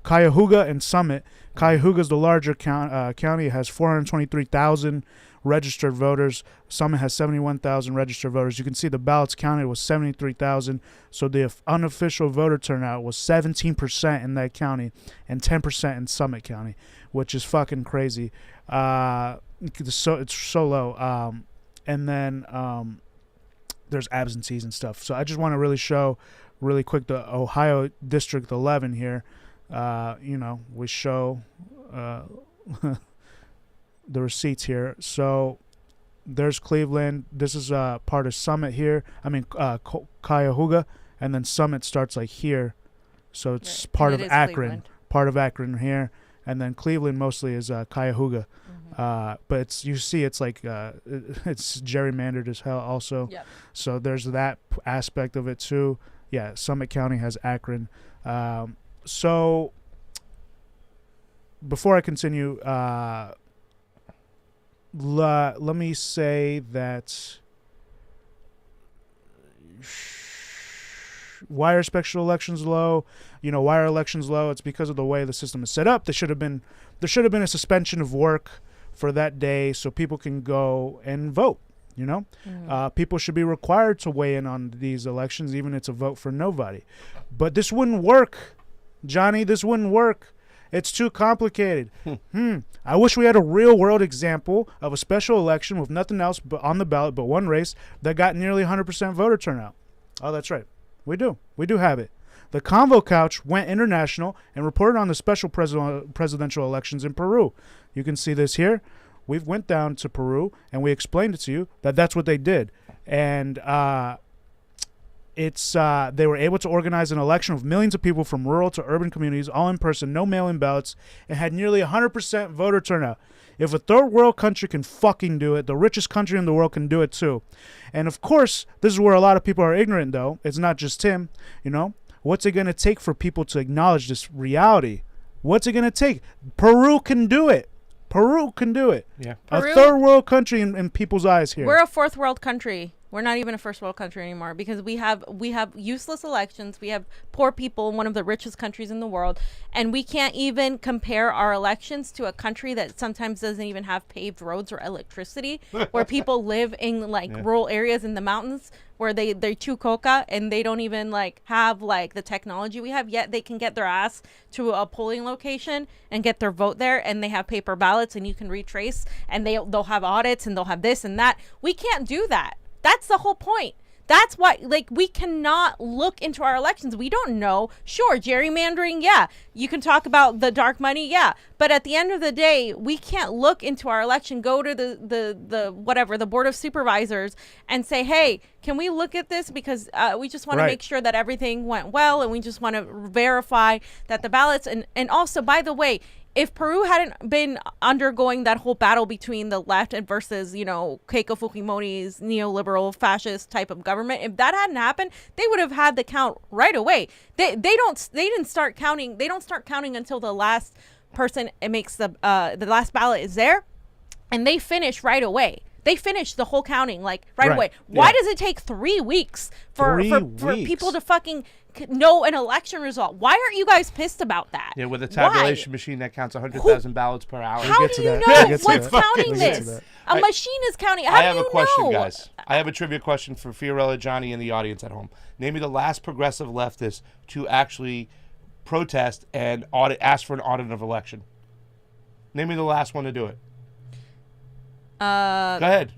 Cuyahoga and Summit. Cuyahoga is the larger county. It has 423,000 registered voters. Summit has 71,000 registered voters. You can see the ballots counted was 73,000. So the unofficial voter turnout was 17% in that county and 10% in Summit County, which is fucking crazy. It's so low. And then there's absentees and stuff. So I just want to really show really quick the Ohio District 11 here. we show the receipts here. So there's Cleveland. This is part of Summit here. I mean, Cuyahoga, and then Summit starts like here. So it's part of Akron. Cleveland. Part of Akron here. And then Cleveland mostly is Cuyahoga. But it's like it's gerrymandered as hell also. Yep. So there's that aspect of it too. Yeah, Summit County has Akron. So before I continue, let me say that why are special elections low? Why are elections low? It's because of the way the system is set up. There should have been a suspension of work for that day so people can go and vote. People should be required to weigh in on these elections, even if it's a vote for nobody. But this wouldn't work, Johnny. This wouldn't work. It's too complicated. I wish we had a real world example of a special election with nothing else but on the ballot but one race that got nearly 100% voter turnout. Oh, that's right. We do. We do have it. The Convo Couch went international and reported on the special presidential elections in Peru. You can see this here. We went down to Peru and we explained it to you that that's what they did. And they were able to organize an election with millions of people from rural to urban communities, all in person, no mail-in ballots, and had nearly 100% voter turnout. If a third world country can fucking do it, the richest country in the world can do it too. And of course, this is where a lot of people are ignorant though. It's not just him, What's it going to take for people to acknowledge this reality? What's it going to take? Peru can do it. Peru can do it. Yeah. Peru, a third world country in people's eyes here. We're a fourth world country. We're not even a first world country anymore because we have useless elections. We have poor people in one of the richest countries in the world, and we can't even compare our elections to a country that sometimes doesn't even have paved roads or electricity, where people live in rural areas in the mountains where they chew coca and they don't even have the technology we have, yet they can get their ass to a polling location and get their vote there, and they have paper ballots and you can retrace, and they'll have audits and they'll have this and that. We can't do that. That's the whole point. That's why, we cannot look into our elections. We don't know. Sure, gerrymandering, yeah. You can talk about the dark money, yeah. But at the end of the day, we can't look into our election, go to the Board of Supervisors and say, hey, can we look at this? Because we just want to make sure that everything went well, and we just want to verify that the ballots. And also, by the way, if Peru hadn't been undergoing that whole battle between the left and versus, Keiko Fujimori's neoliberal fascist type of government, if that hadn't happened, they would have had the count right away. They don't start counting until the last person makes the last ballot is there, and they finish right away. They finish the whole counting right away. Why does it take 3 weeks for people to fucking know an election result? Why aren't you guys pissed about that? Yeah, with a tabulation machine that counts 100,000 ballots per hour. How do you know what's counting this? A machine is counting. How do you know? I have a question, guys. I have a trivia question for Fiorella, Johnny, and the audience at home. Name me the last progressive leftist to actually protest and ask for an audit of election. Name me the last one to do it. Go ahead.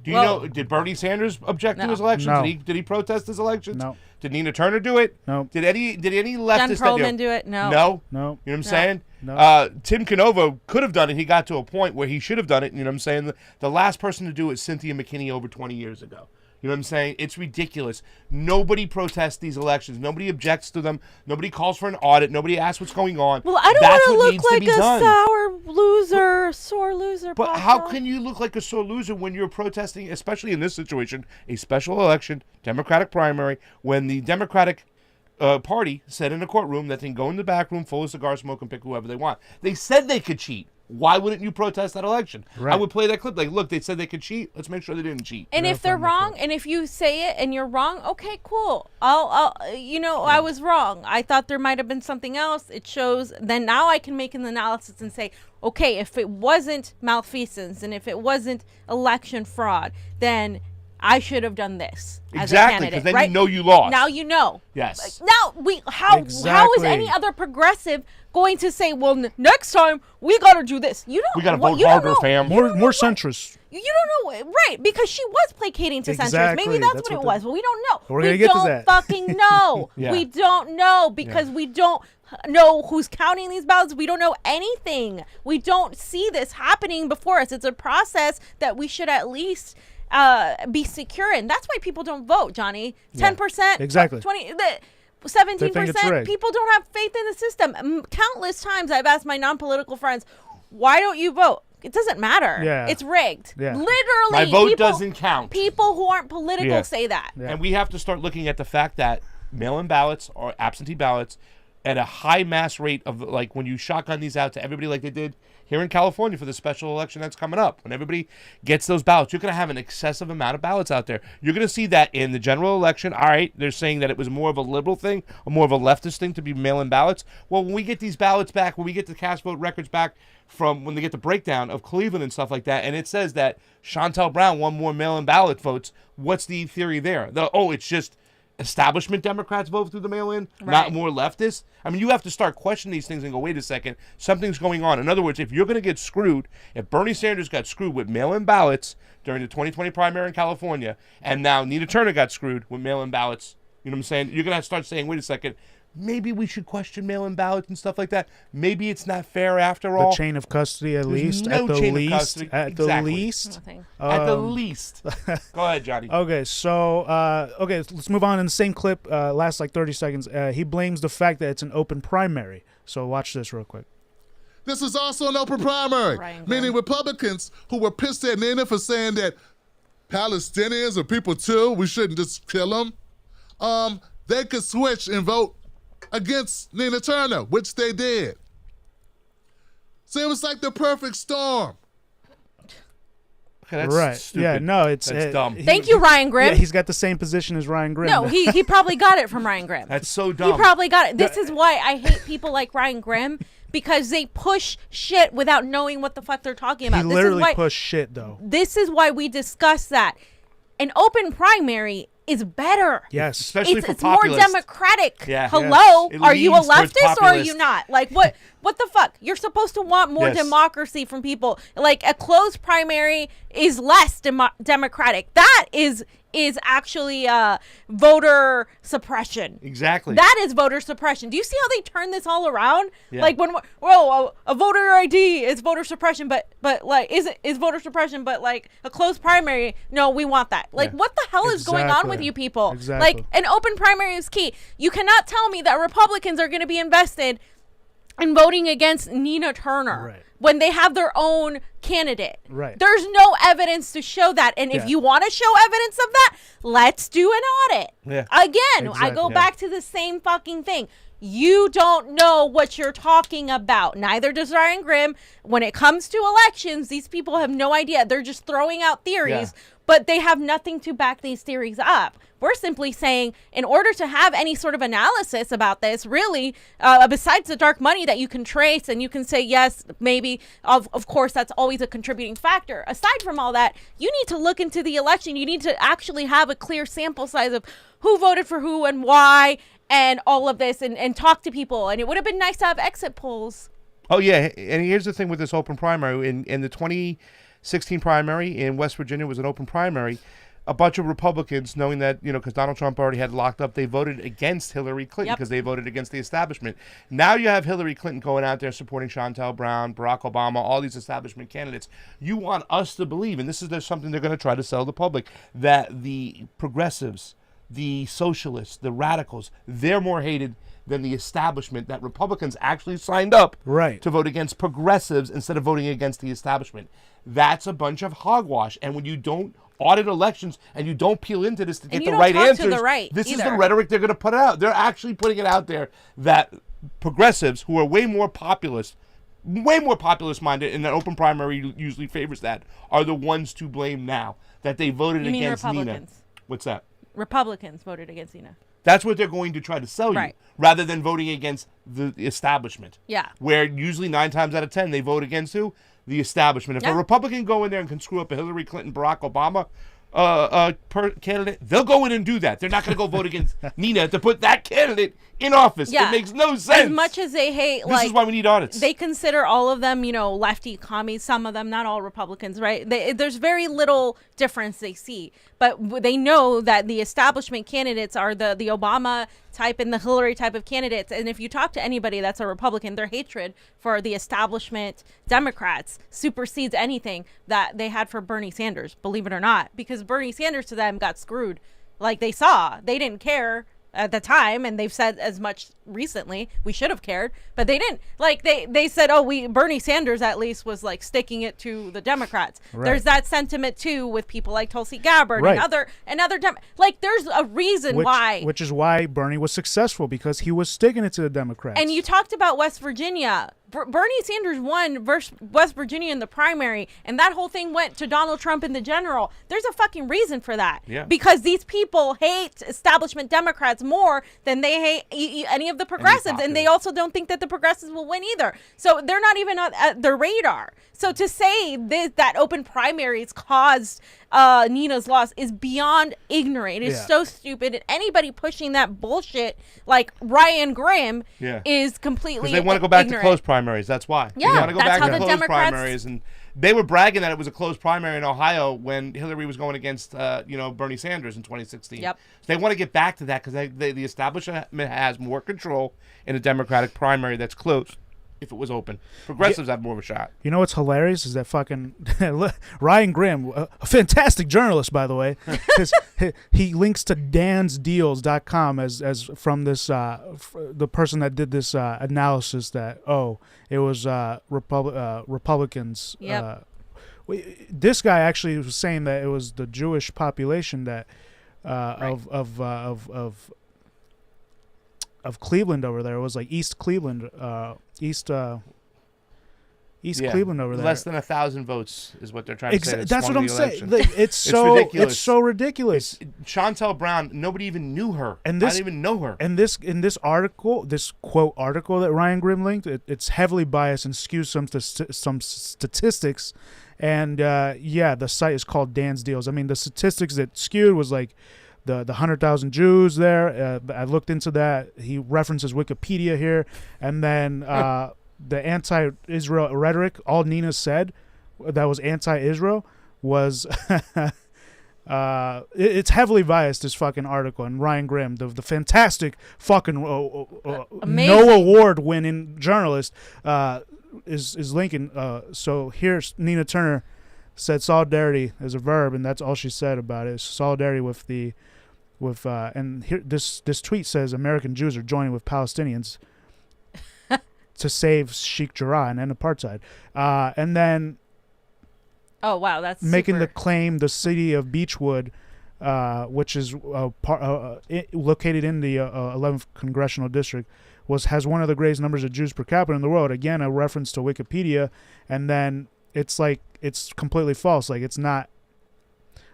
Do you know? Did Bernie Sanders object to his election? No. Did he protest his elections? No. Did Nina Turner do it? No. Did any leftist John Perlman do it? No. No. No. You know what I'm saying? No. Tim Canova could have done it. He got to a point where he should have done it. You know what I'm saying? The last person to do it is Cynthia McKinney over 20 years ago. You know what I'm saying? It's ridiculous. Nobody protests these elections. Nobody objects to them. Nobody calls for an audit. Nobody asks what's going on. Well, I don't want to look like a sore loser. But how can you look like a sore loser when you're protesting, especially in this situation, a special election, Democratic primary, when the Democratic party said in a courtroom that they can go in the back room full of cigar smoke and pick whoever they want. They said they could cheat. Why wouldn't you protest that election? Right. I would play that clip. Look, they said they could cheat. Let's make sure they didn't cheat. And if they're wrong, and if you say it and you're wrong, okay, cool. I was wrong. I thought there might have been something else. It shows. Then now I can make an analysis and say, okay, if it wasn't malfeasance and if it wasn't election fraud, then I should have done this as a candidate. Because then right? you know you lost. Now you know. Yes. Now how is any other progressive going to say, well, next time we got to do this? You don't. We got to vote harder, fam. More centrist. You don't know, right? Because she was placating to centrists. Maybe that's what it was, but we don't know. We're gonna get to that. We don't fucking know. Yeah. We don't know because we don't know who's counting these ballots. We don't know anything. We don't see this happening before us. It's a process that we should at least be secure in. That's why people don't vote, Johnny. 10%, exactly. 17%. People don't have faith in the system. Countless times I've asked my non-political friends, why don't you vote? It doesn't matter. Yeah. It's rigged. Yeah. Literally. My vote doesn't count. People who aren't political say that. Yeah. And we have to start looking at the fact that mail-in ballots or absentee ballots at a high mass rate of, like, when you shotgun these out to everybody like they did here in California for the special election that's coming up. When everybody gets those ballots, you're going to have an excessive amount of ballots out there. You're going to see that in the general election. All right, they're saying that it was more of a liberal thing or more of a leftist thing to be mail-in ballots. Well, when we get these ballots back, when we get the cast vote records back from when they get the breakdown of Cleveland and stuff like that, and it says that Chantel Brown won more mail-in ballot votes, what's the theory there? It's just establishment Democrats vote through the mail-in, not more leftists. I mean, you have to start questioning these things and go, wait a second, something's going on. In other words, if you're going to get screwed, if Bernie Sanders got screwed with mail-in ballots during the 2020 primary in California, and now Nina Turner got screwed with mail-in ballots, you know what I'm saying? You're going to have to start saying, wait a second, maybe we should question mail-in ballots and stuff like that. Maybe it's not fair after all. The chain of custody, at least. No at the chain least. of custody. At Exactly. the least. At the least. Go ahead, Johnny. Okay, so let's move on in the same clip. Last like 30 seconds. He blames the fact that it's an open primary. So watch this real quick. This is also an open primary, meaning Republicans who were pissed at Nina for saying that Palestinians are people too, we shouldn't just kill them. They could switch and vote against Nina Turner, which they did. So it was like the perfect storm. Okay, that's right. stupid. Yeah, no, that's dumb. Thank you, Ryan Grimm. Yeah, he's got the same position as Ryan Grimm. No, he probably got it from Ryan Grimm. That's so dumb. He probably got it. This is why I hate people like Ryan Grimm, because they push shit without knowing what the fuck they're talking about. He literally pushed shit, though. This is why we discuss that. An open primary is better. Yes. Especially for it's more populists. democratic. Yeah. Hello? Yes. It Are you a leans towards leftist or are you populist. not? Like, what the fuck? You're supposed to want more Yes. democracy from people. Like, a closed primary is less democratic. That is actually voter suppression. Exactly. That is voter suppression. Do you see how they turn this all around? Yeah. Like when a voter ID is voter suppression, but like is voter suppression, but like a closed primary, no, we want that. Like what the hell is going on with you people? Exactly. Like an open primary is key. You cannot tell me that Republicans are going to be invested in voting against Nina Turner when they have their own candidate. Right. There's no evidence to show that. And if you want to show evidence of that, let's do an audit. Yeah. Again, I go back to the same fucking thing. You don't know what you're talking about. Neither does Ryan Grimm. When it comes to elections, these people have no idea. They're just throwing out theories, but they have nothing to back these theories up. We're simply saying, in order to have any sort of analysis about this, really, besides the dark money that you can trace and you can say, yes, maybe, of course, that's always a contributing factor. Aside from all that, you need to look into the election. You need to actually have a clear sample size of who voted for who and why and all of this and talk to people. And it would have been nice to have exit polls. Oh, yeah. And here's the thing with this open primary. In the 2016 primary in West Virginia was an open primary. A bunch of Republicans, knowing that, because Donald Trump already had locked up, they voted against Hillary Clinton because they voted against the establishment. Now you have Hillary Clinton going out there supporting Chantel Brown, Barack Obama, all these establishment candidates. You want us to believe, and there's something they're going to try to sell the public, that the progressives, the socialists, the radicals, they're more hated than the establishment, that Republicans actually signed up to vote against progressives instead of voting against the establishment. That's a bunch of hogwash. And when you don't audit elections and you don't peel into this to get the right answers, this is the rhetoric they're going to put out. They're actually putting it out there that progressives, who are way more populist minded, and that open primary usually favors that, are the ones to blame now, that they voted against Nina. What's that? Republicans voted against Nina. That's what they're going to try to sell you, rather than voting against the establishment. Yeah. Where usually 9 times out of 10 they vote against who? The establishment. If a Republican go in there and can screw up a Hillary Clinton, Barack Obama candidate, they'll go in and do that. They're not going to go vote against Nina to put that candidate in office. It makes no sense. As much as they hate, this is why we need audits. They consider all of them, lefty commies, some of them, not all Republicans, right? There's very little difference they see. But they know that the establishment candidates are the Obama type and the Hillary type of candidates. And if you talk to anybody that's a Republican, their hatred for the establishment Democrats supersedes anything that they had for Bernie Sanders, believe it or not, because Bernie Sanders to them got screwed. Like they didn't care at the time, and they've said as much recently. We should have cared, but they didn't. Like they said, Bernie Sanders at least was like sticking it to the Democrats. Right. There's that sentiment too with people like Tulsi Gabbard and other like there's a reason which is why Bernie was successful, because he was sticking it to the Democrats. And you talked about West Virginia. Bernie Sanders won West Virginia in the primary, and that whole thing went to Donald Trump in the general. There's a fucking reason for that. Yeah. Because these people hate establishment Democrats more than they hate any of the progressives, and they also don't think that the progressives will win either. So they're not even on their radar. So to say that open primaries caused Nina's loss is beyond ignorant. It is so stupid. And anybody pushing that bullshit, like Ryan Grimm, is completely because they want to go back to closed primaries. That's why. Yeah, they want to go that's back how to the closed Democrats primaries, and they were bragging that it was a closed primary in Ohio when Hillary was going against Bernie Sanders in 2016. Yep. So they want to get back to that because the establishment has more control in a Democratic primary that's closed. If it was open, progressives have more of a shot. You know what's hilarious is that fucking Ryan Grimm, a fantastic journalist, by the way, he links to dansdeals.com as from this the person that did this analysis that it was Republicans. Yep. This guy actually was saying that it was the Jewish population that of Cleveland over there. It was like East Cleveland, Cleveland over there. Less than 1,000 votes is what they're trying to say. That's what I'm saying. Like, it's ridiculous. It's so ridiculous. Chantel Brown, nobody even knew her. I didn't even know her. And in this article, this quote article that Ryan Grimm linked, it's heavily biased and skews some statistics. And the site is called Dan's Deals. I mean, the statistics that skewed was like the 100,000 Jews there. I looked into that. He references Wikipedia here, and then the anti-Israel rhetoric. All Nina said that was anti-Israel was it's heavily biased. This fucking article, and Ryan Grimm, the fantastic fucking no award winning journalist, is linking. So here's Nina Turner said solidarity is a verb, and that's all she said about it. Solidarity and here this tweet says American Jews are joining with Palestinians to save Sheikh Jarrah and end apartheid. And then that's making super. the claim the city of Beechwood, which is located in the 11th congressional district, has one of the greatest numbers of Jews per capita in the world. Again, a reference to Wikipedia, and then it's completely false. Like, it's not,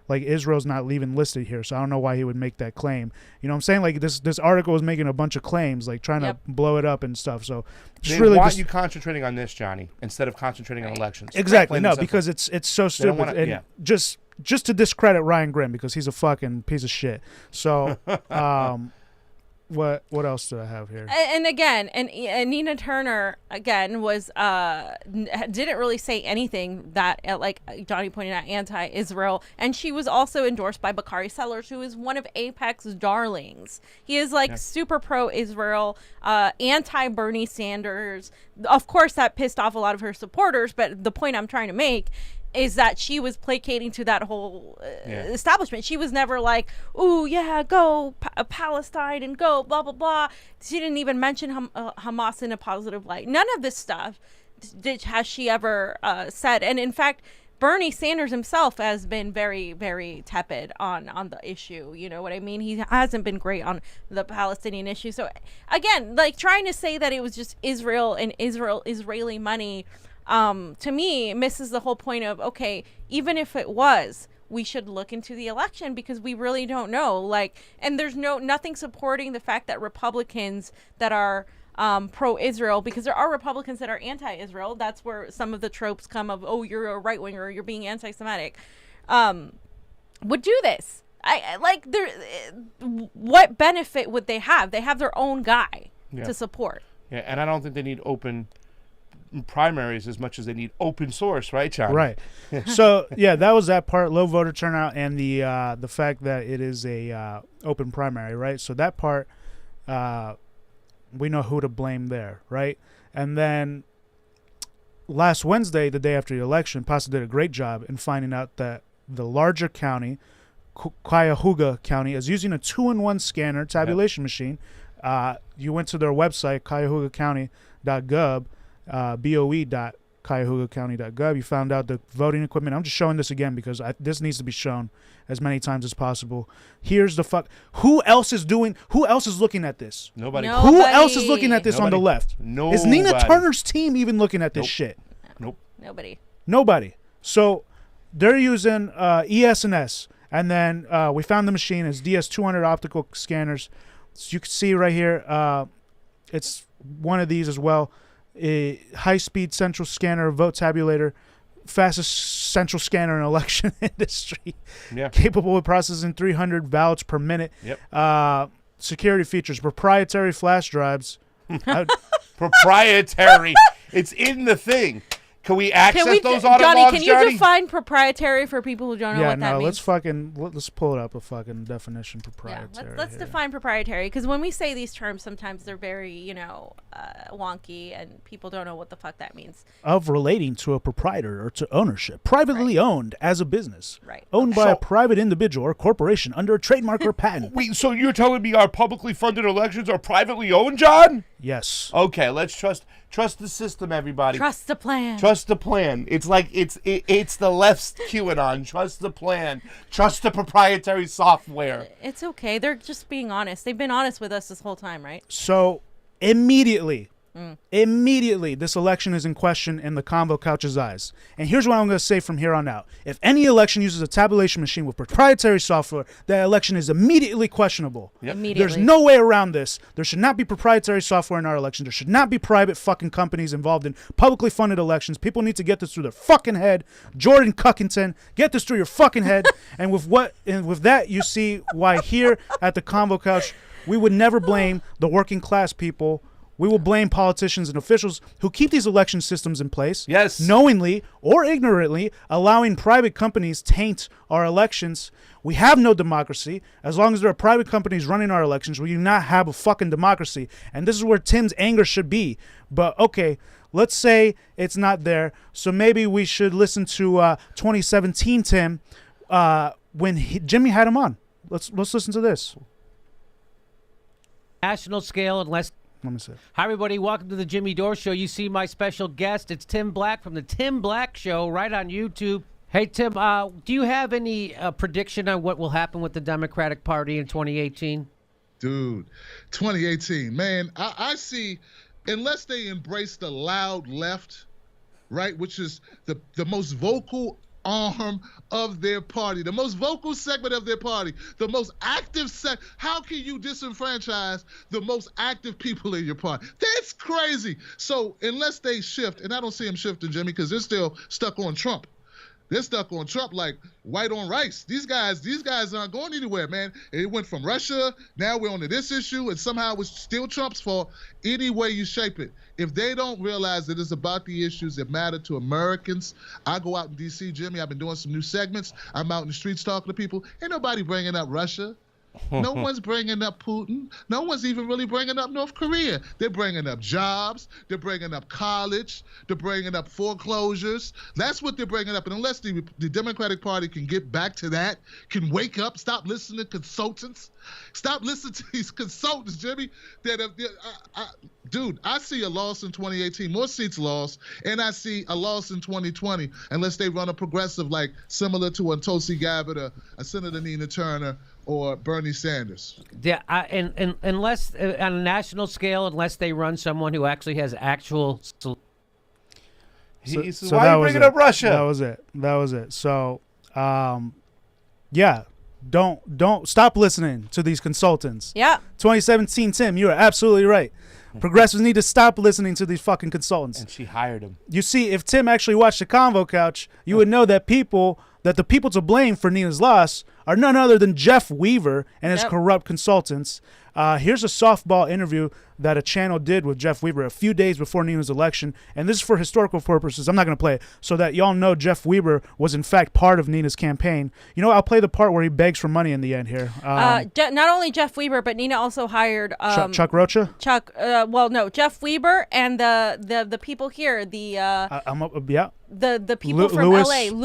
like, Israel's not even listed here, so I don't know why he would make that claim. You know what I'm saying? Like, this article was making a bunch of claims, like trying to blow it up and stuff. So they really want you concentrating on this, Johnny, instead of concentrating on elections. Exactly. No, because it's so stupid. Just to discredit Ryan Grimm, because he's a fucking piece of shit. So what else do I have here? And again, and Nina Turner again was didn't really say anything that, like Johnny pointed out, anti-Israel, and she was also endorsed by Bakari Sellers, who is one of Apex's darlings. He is super pro-Israel, anti-Bernie Sanders. Of course, that pissed off a lot of her supporters, but the point I'm trying to make is that she was placating to that whole establishment. She was never like, ooh, yeah, go Palestine and go blah, blah, blah. She didn't even mention Hamas in a positive light. None of this stuff has she ever said. And in fact, Bernie Sanders himself has been very, very tepid on the issue. You know what I mean? He hasn't been great on the Palestinian issue. So again, like trying to say that it was just Israel and Israeli money, to me, misses the whole point of, okay, even if it was, we should look into the election, because we really don't know. Like, and there's nothing supporting the fact that Republicans that are pro-Israel, because there are Republicans that are anti-Israel. That's where some of the tropes come of, oh, you're a right-winger, you're being anti-Semitic, would do this. What benefit would they have? They have their own guy to support. Yeah, and I don't think they need open primaries as much as they need open source, right, John? Right. So that was that part, low voter turnout, and the fact that it is a open primary, right? So that part we know who to blame there, right? And then last Wednesday, the day after the election, Pasta did a great job in finding out that the larger county, Cuyahoga County, is using a 2-in-1 scanner tabulation machine. You went to their website, cuyahogacounty.gov, boe.cuyahogacounty.gov. You found out the voting equipment. I'm just showing this again because this needs to be shown as many times as possible. Here's the fuck. Who else is looking at this? Nobody. Who else is looking at this on the left? Nobody. Is Nina Turner's team even looking at this shit? Nope. Nobody. So they're using ES&S. And then we found the machine as DS200 optical scanners. So you can see right here, it's one of these as well. A high-speed central scanner, vote tabulator, fastest central scanner in election industry. Yeah. Capable of processing 300 ballots per minute. Yep. Security features, proprietary flash drives. Proprietary. It's in the thing. Can we access those auto Johnny, logs, can you define proprietary for people who don't know what that means? Let's pull it up, a fucking definition proprietary. Yeah, let's define proprietary, because when we say these terms, sometimes they're very, wonky, and people don't know what the fuck that means. Of relating to a proprietor or to ownership, privately owned as a business, owned by a private individual or corporation under a trademark or patent. Wait, so you're telling me our publicly funded elections are privately owned, John? Yes. Okay, let's trust the system, everybody. Trust the plan. Trust the plan. It's like it's the left's QAnon. Trust the plan. Trust the proprietary software. It's okay. They're just being honest. They've been honest with us this whole time, right? So immediately, this election is in question in the Convo Couch's eyes. And here's what I'm going to say from here on out. If any election uses a tabulation machine with proprietary software, that election is immediately questionable. Yep. There's no way around this. There should not be proprietary software in our elections. There should not be private fucking companies involved in publicly funded elections. People need to get this through their fucking head. Jordan Cuckington, get this through your fucking head. And with that, you see why here at the Convo Couch, we would never blame the working class people. We will blame politicians and officials who keep these election systems in place, knowingly or ignorantly allowing private companies taint our elections. We have no democracy. As long as there are private companies running our elections, we do not have a fucking democracy. And this is where Tim's anger should be. But okay, let's say it's not there. So maybe we should listen to 2017 Tim when Jimmy had him on. Let's listen to this. National scale, unless... Let me see. Hi, everybody. Welcome to the Jimmy Dore Show. You see my special guest. It's Tim Black from the Tim Black Show right on YouTube. Hey, Tim, do you have any prediction on what will happen with the Democratic Party in 2018? Dude, 2018, man, I see, unless they embrace the loud left, right, which is the most vocal arm of their party, the most vocal segment of their party, the most active how can you disenfranchise the most active people in your party? That's crazy. So unless they shift, and I don't see them shifting, Jimmy, because they're still stuck on Trump. They're stuck on Trump like white on rice. These guys aren't going anywhere, man. It went from Russia, now we're on to this issue, and somehow it's still Trump's fault. Any way you shape it. If they don't realize that it's about the issues that matter to Americans, I go out in D.C., Jimmy, I've been doing some new segments. I'm out in the streets talking to people. Ain't nobody bringing up Russia. No one's bringing up Putin. No one's even really bringing up North Korea. They're bringing up jobs. They're bringing up college. They're bringing up foreclosures. That's what they're bringing up. And unless the Democratic Party can get back to that, can wake up, stop listening to consultants, stop listening to these consultants, Jimmy. Dude, I see a loss in 2018, more seats lost, and I see a loss in 2020 unless they run a progressive like similar to a Tulsi Gabbard, a Senator Nina Turner, or Bernie Sanders. Yeah, and unless on a national scale, unless they run someone who actually has actual. So why are you bringing up Russia? That was it. So, yeah, don't stop listening to these consultants. Yeah. 2017 Tim, you are absolutely right. Progressives need to stop listening to these fucking consultants. And she hired him. You see, if Tim actually watched the Convo Couch, you would know that the people to blame for Nina's loss are none other than Jeff Weaver and his Yep. corrupt consultants. Here's a softball interview that a channel did with Jeff Weaver a few days before Nina's election, and this is for historical purposes. I'm not going to play it, so that y'all know Jeff Weaver was in fact part of Nina's campaign. You know, I'll play the part where he begs for money in the end here. Not only Jeff Weaver, but Nina also hired Chuck Rocha? Jeff Weaver and the people here, Yeah. the people from Louis. LA,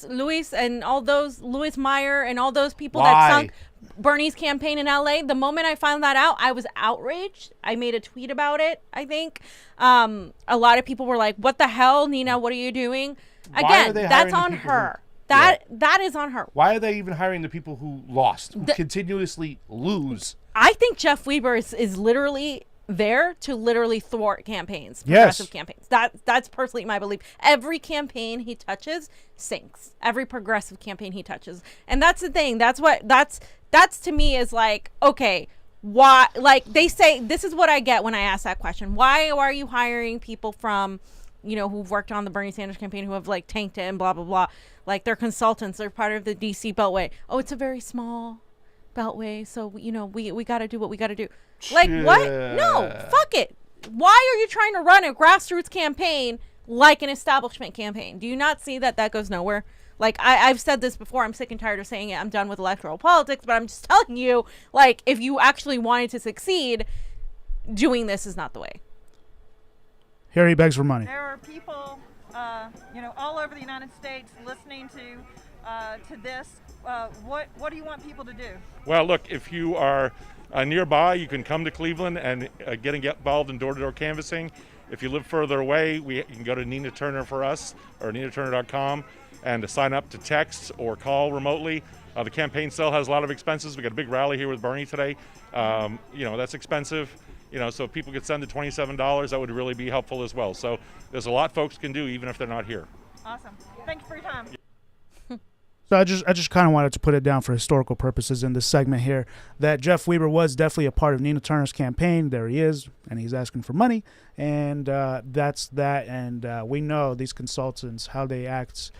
Luis and all those, Louis Meyer and all those people Why? that sunk Bernie's campaign in LA. The moment I found that out, I was outraged. I made a tweet about it, I think. A lot of people were like, what the hell, Nina, what are you doing? Again, that's on her. That is on her. Why are they even hiring the people who lost, who continuously lose? I think Jeff Weaver is literally there to literally thwart campaigns, Yes. progressive campaigns. That's personally my belief. Every campaign he touches sinks. Every progressive campaign he touches, and that's the thing. That's to me is like, okay, why? Like they say, this is what I get when I ask that question. Why are you hiring people from, who've worked on the Bernie Sanders campaign, who have like tanked it and blah blah blah? Like they're consultants. They're part of the DC Beltway. Oh, it's a very small Beltway, so we got to do what we got to do. Like what? No, fuck it. Why are you trying to run a grassroots campaign like an establishment campaign? Do you not see that goes nowhere? Like I've said this before. I'm sick and tired of saying it. I'm done with electoral politics. But I'm just telling you, like, if you actually wanted to succeed, doing this is not the way. Here he begs for money. There are people, all over the United States listening to this. What do you want people to do? Well, look, if you are nearby, you can come to Cleveland and get involved in door-to-door canvassing. If you live further away, you can go to Nina Turner for us, or ninaturner.com, and to sign up to text or call remotely. The campaign still has a lot of expenses. We got a big rally here with Bernie today. That's expensive. So if people could send the $27, that would really be helpful as well. So there's a lot folks can do even if they're not here. Awesome. Thank you for your time. So I just kind of wanted to put it down for historical purposes in this segment here that Jeff Weaver was definitely a part of Nina Turner's campaign. There he is, and he's asking for money, and that's that. And we know these consultants, how they act.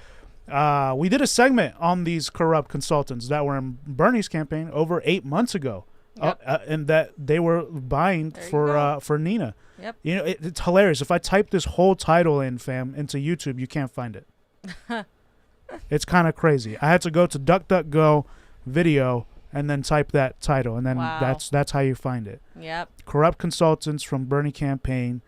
We did a segment on these corrupt consultants that were in Bernie's campaign over 8 months ago, and that they were buying for Nina. Yep. It's hilarious. If I type this whole title in, fam, into YouTube, you can't find it. It's kind of crazy. I had to go to DuckDuckGo video and then type that title, and then that's how you find it. Yep. Corrupt consultants from Bernie campaign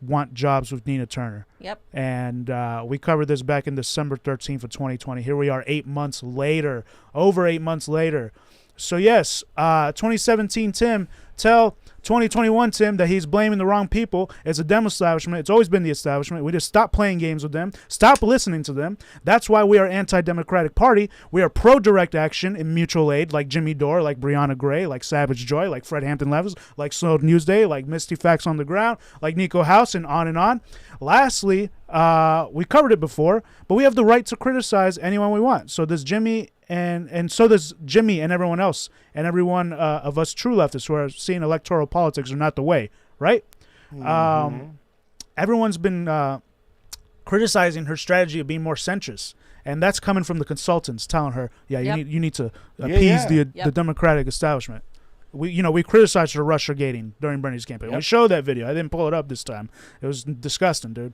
want jobs with Nina Turner. Yep. And we covered this back in December 13th of 2020. Here we are 8 months later, over 8 months later. So yes, 2017 Tim, tell 2021 Tim that he's blaming the wrong people. It's a Dem establishment. It's always been the establishment. We just stop playing games with them. Stop listening to them. That's why we are anti-democratic party. We are pro-direct action in mutual aid, like Jimmy Dore, like Breonna Gray, like Savage Joy, like Fred Hampton Levis, like Slow Newsday, like Misty Facts on the Ground, like Niko House, and on and on. Lastly, we covered it before, but we have the right to criticize anyone we want. So does Jimmy and so does Jimmy and everyone else, and everyone of us true leftists who are seeing electoral politics are not the way, right? Mm-hmm. Everyone's been criticizing her strategy of being more centrist, and that's coming from the consultants telling her, you need to appease the Democratic establishment. We criticized her Russiagating during Bernie's campaign. We showed that video. I didn't pull it up this time. It was disgusting, dude.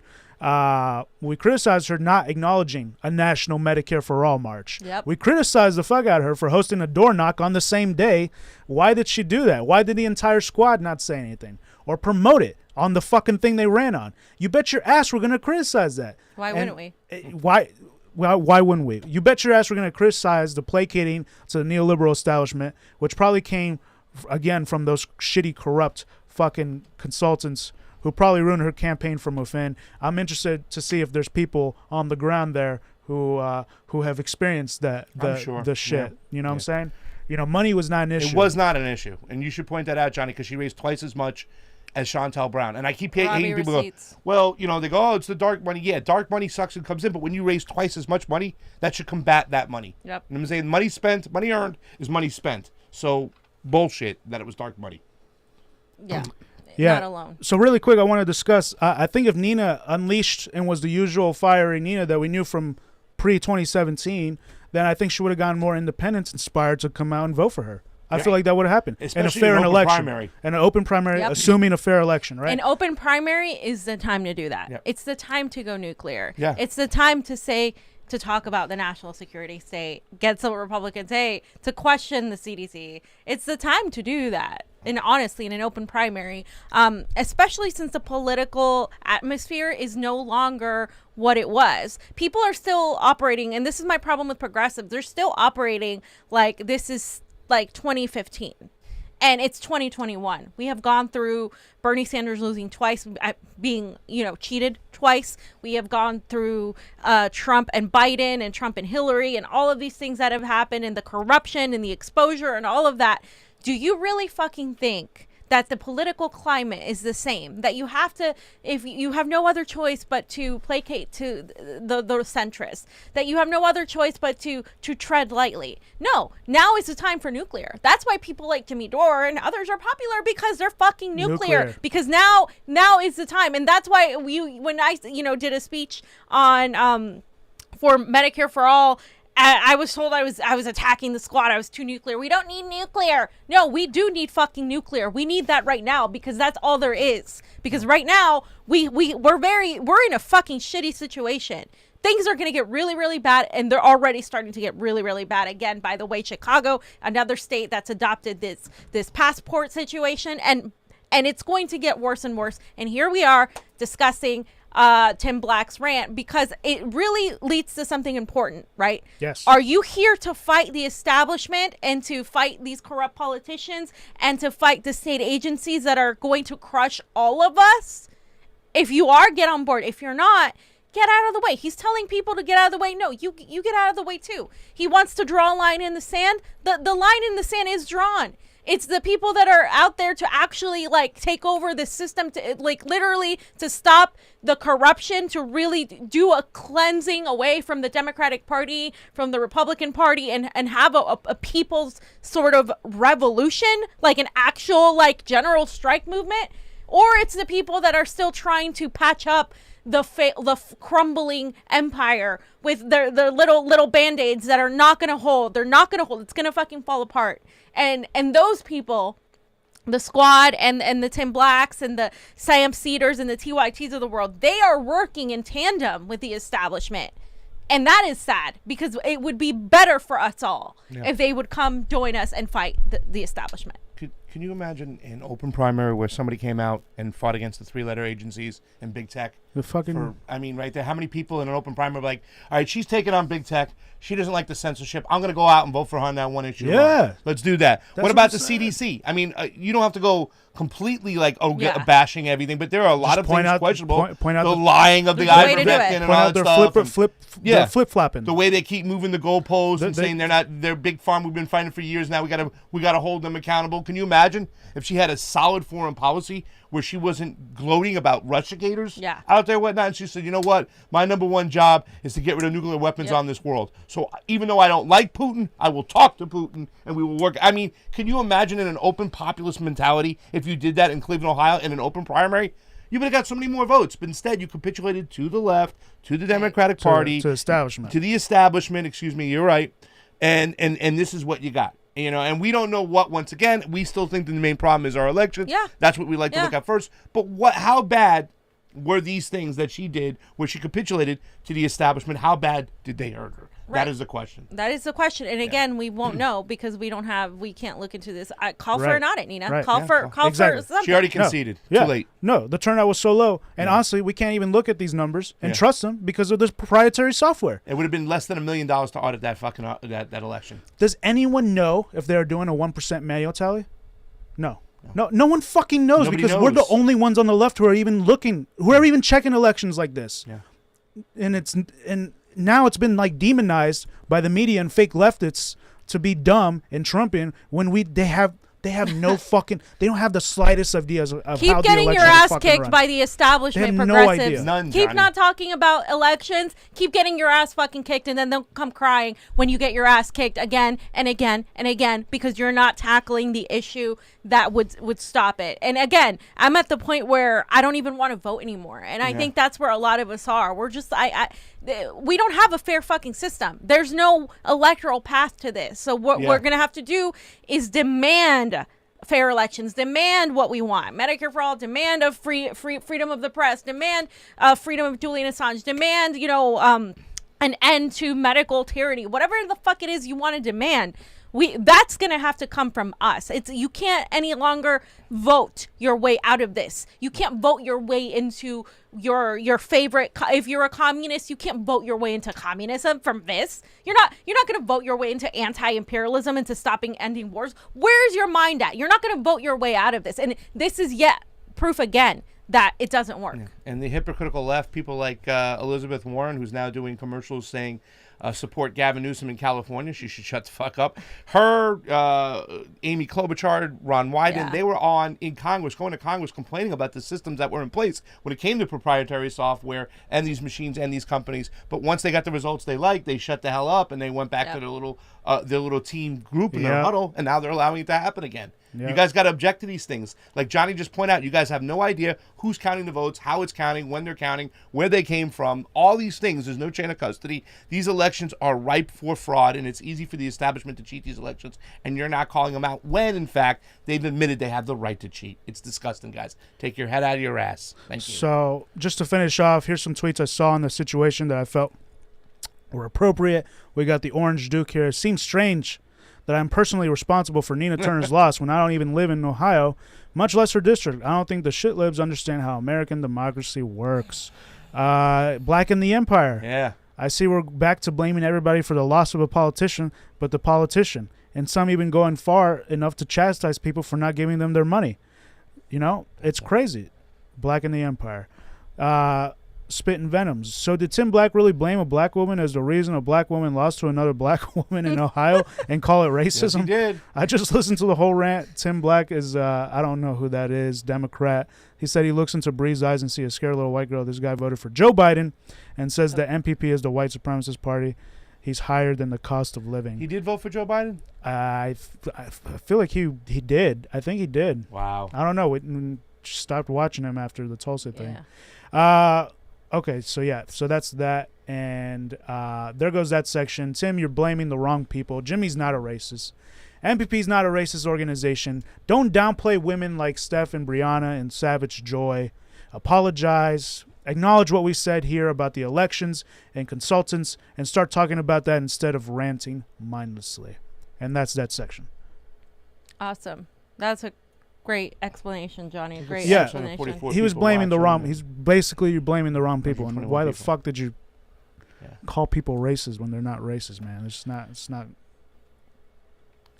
We criticized her not acknowledging a national Medicare for All march. Yep. We criticized the fuck out of her for hosting a door knock on the same day. Why did she do that? Why did the entire squad not say anything or promote it on the fucking thing they ran on? You bet your ass we're going to criticize that. Why wouldn't we? Why wouldn't we? You bet your ass we're going to criticize the placating to the neoliberal establishment, which probably came again from those shitty, corrupt fucking consultants who probably ruined her campaign from within. I'm interested to see if there's people on the ground there who have experienced the shit. Yeah. You know what I'm saying? Money was not an issue. It was not an issue, and you should point that out, Johnny, because she raised twice as much as Chantel Brown. And I keep hating people receipts. go, well, they go, oh, it's the dark money. Yeah, dark money sucks and comes in, but when you raise twice as much money, that should combat that money. Yep. And I'm saying money spent, money earned is money spent. So bullshit that it was dark money. Yeah. Yeah. Not alone. So really quick, I want to discuss, I think if Nina unleashed and was the usual fiery Nina that we knew from pre-2017, then I think she would have gotten more independents inspired to come out and vote for her. I Yeah. feel like that would have happened. Especially in a fair an open election. primary. And an open primary, Yep. assuming a fair election, right? An open primary is the time to do that. Yep. It's the time to go nuclear. Yeah. It's the time to talk about the national security state, get some Republicans, to question the CDC. It's the time to do that. And honestly, in an open primary, especially since the political atmosphere is no longer what it was. People are still operating, and this is my problem with progressives. They're still operating like this is like 2015. And it's 2021. We have gone through Bernie Sanders losing twice, being, cheated twice. We have gone through Trump and Biden and Trump and Hillary and all of these things that have happened, and the corruption and the exposure and all of that. Do you really fucking think that the political climate is the same, that you have to, if you have no other choice but to placate to the centrists, that you have no other choice but to tread lightly? No, now is the time for nuclear. That's why people like Jimmy Dore and others are popular, because they're fucking nuclear. Because now is the time. And that's why when I did a speech on for Medicare for All, I was told I was attacking the squad. I was too nuclear. We don't need nuclear. No, we do need fucking nuclear. We need that right now, because that's all there is. Because right now we're in a fucking shitty situation. Things are going to get really, really bad, and they're already starting to get really, really bad. Again, by the way, Chicago, another state that's adopted this passport situation, and it's going to get worse and worse. And here we are discussing Tim Black's rant, because it really leads to something important, right? Yes. Are you here to fight the establishment and to fight these corrupt politicians and to fight the state agencies that are going to crush all of us? If you are, get on board. If you're not, get out of the way. He's telling people to get out of the way. No, you get out of the way too. He wants to draw a line in the sand. The line in the sand is drawn. It's the people that are out there to actually take over the system, to literally to stop the corruption, to really do a cleansing away from the Democratic Party, from the Republican Party, and have a people's sort of revolution, like an actual general strike movement. Or it's the people that are still trying to patch up the crumbling empire with their little band-aids that are not going to hold. They're not going to hold. It's going to fucking fall apart. And those people, the squad and the Tim Blacks and the Sam Cedars and the TYTs of the world, they are working in tandem with the establishment. And that is sad, because it would be better for us all if they would come join us and fight the establishment. Can you imagine an open primary where somebody came out and fought against the three-letter agencies and big tech? Right there, how many people in an open primary are like, all right, she's taking on big tech. She doesn't like the censorship. I'm going to go out and vote for her on that one issue. Yeah. Let's do that. That's what about the CDC? I mean, you don't have to go completely bashing everything, but there are a lot of things questionable. Point out the lying of the ivermectin and all that stuff. They're flip-flopping. The way they keep moving the goalposts and saying they're big farm. We've been fighting for years now. We gotta hold them accountable. Can you imagine if she had a solid foreign policy where she wasn't gloating about Russiagators out there, whatnot, and she said, you know what, my number one job is to get rid of nuclear weapons on this world. So even though I don't like Putin, I will talk to Putin and we will work. I mean, can you imagine in an open populist mentality if you did that in Cleveland, Ohio, in an open primary? You would have got so many more votes, but instead you capitulated to the left, to the Democratic Party, to establishment, to the establishment. Excuse me, you're right, and this is what you got. And we don't know what. Once again, we still think that the main problem is our elections. Yeah, that's what we like to look at first. But how bad were these things that she did, where she capitulated to the establishment? How bad did they hurt her? Right. That is the question. That is the question. And again, we won't know because we can't look into this. Call for an audit, Nina. Call for something. She already conceded. Too late. No, the turnout was so low. And honestly, we can't even look at these numbers and trust them because of this proprietary software. It would have been less than $1 million to audit that fucking that election. Does anyone know if they're doing a 1% manual tally? No. No one fucking knows. Nobody because knows. We're the only ones on the left who are even looking, who are even checking elections like this. Yeah. And now it's been demonized by the media and fake leftists to be dumb and Trumpian when they have They have no fucking. They don't have the slightest ideas of Keep how the getting election your is ass fucking kicked run. by the establishment They have no progressives. idea. None, Keep Johnny. not talking about elections. Keep getting your ass fucking kicked, and then they'll come crying when you get your ass kicked again and again and again because you're not tackling the issue that would stop it. And again, I'm at the point where I don't even want to vote anymore, and I think that's where a lot of us are. We're just we don't have a fair fucking system. There's no electoral path to this. So what we're gonna have to do is demand fair elections, demand what we want, Medicare for all, demand of freedom of the press, demand freedom of Julian Assange, demand an end to medical tyranny, whatever the fuck it is you want to demand. That's gonna have to come from us. You can't any longer vote your way out of this. You can't vote your way into your favorite. If you're a communist, you can't vote your way into communism from this. You're not gonna vote your way into anti-imperialism, into ending wars. Where's your mind at? You're not gonna vote your way out of this. And this is yet proof again that it doesn't work. Yeah. And the hypocritical left, people like Elizabeth Warren, who's now doing commercials saying support Gavin Newsom in California. She should shut the fuck up. Her, Amy Klobuchar, Ron Wyden, they were in Congress, going to Congress, complaining about the systems that were in place when it came to proprietary software and these machines and these companies. But once they got the results they liked, they shut the hell up and they went back to their little team group in their huddle, and now they're allowing it to happen again. Yep. You guys got to object to these things. Like Johnny just pointed out, you guys have no idea who's counting the votes, how it's counting, when they're counting, where they came from, all these things. There's no chain of custody. These elections are ripe for fraud, and it's easy for the establishment to cheat these elections, and you're not calling them out when, in fact, they've admitted they have the right to cheat. It's disgusting, guys. Take your head out of your ass. Thank you. So, just to finish off, here's some tweets I saw on the situation that I felt were appropriate. We got the Orange Duke here. It seems strange that I'm personally responsible for Nina Turner's loss when I don't even live in Ohio, much less her district. I don't think the shitlibs understand how American democracy works. Black in the Empire. Yeah. I see we're back to blaming everybody for the loss of a politician, but the politician. And some even going far enough to chastise people for not giving them their money. You know, it's crazy. Black in the Empire. Spitting Venoms. So did Tim Black really blame a black woman as the reason a black woman lost to another black woman in Ohio and call it racism? Yes, he did. I just listened to the whole rant. Tim Black is, I don't know who that is, Democrat. He said he looks into Bree's eyes and see a scared little white girl. This guy voted for Joe Biden and says the MPP is the white supremacist party. He's higher than the cost of living. He did vote for Joe Biden? I feel like he did. I think he did. Wow. I don't know. We stopped watching him after the Tulsa thing. Okay, so that's that, and there goes that section. Tim, you're blaming the wrong people. Jimmy's not a racist. MPP's not a racist organization. Don't downplay women like Steph and Brianna and Savage Joy. Apologize. Acknowledge what we said here about the elections and consultants, and start talking about that instead of ranting mindlessly. And that's that section. Awesome. That's a great explanation, Johnny. Great Yeah, explanation. he was blaming the wrong. He's basically you're blaming the wrong people. And why the fuck did you call people racist when they're not racist, man? It's not. It's not.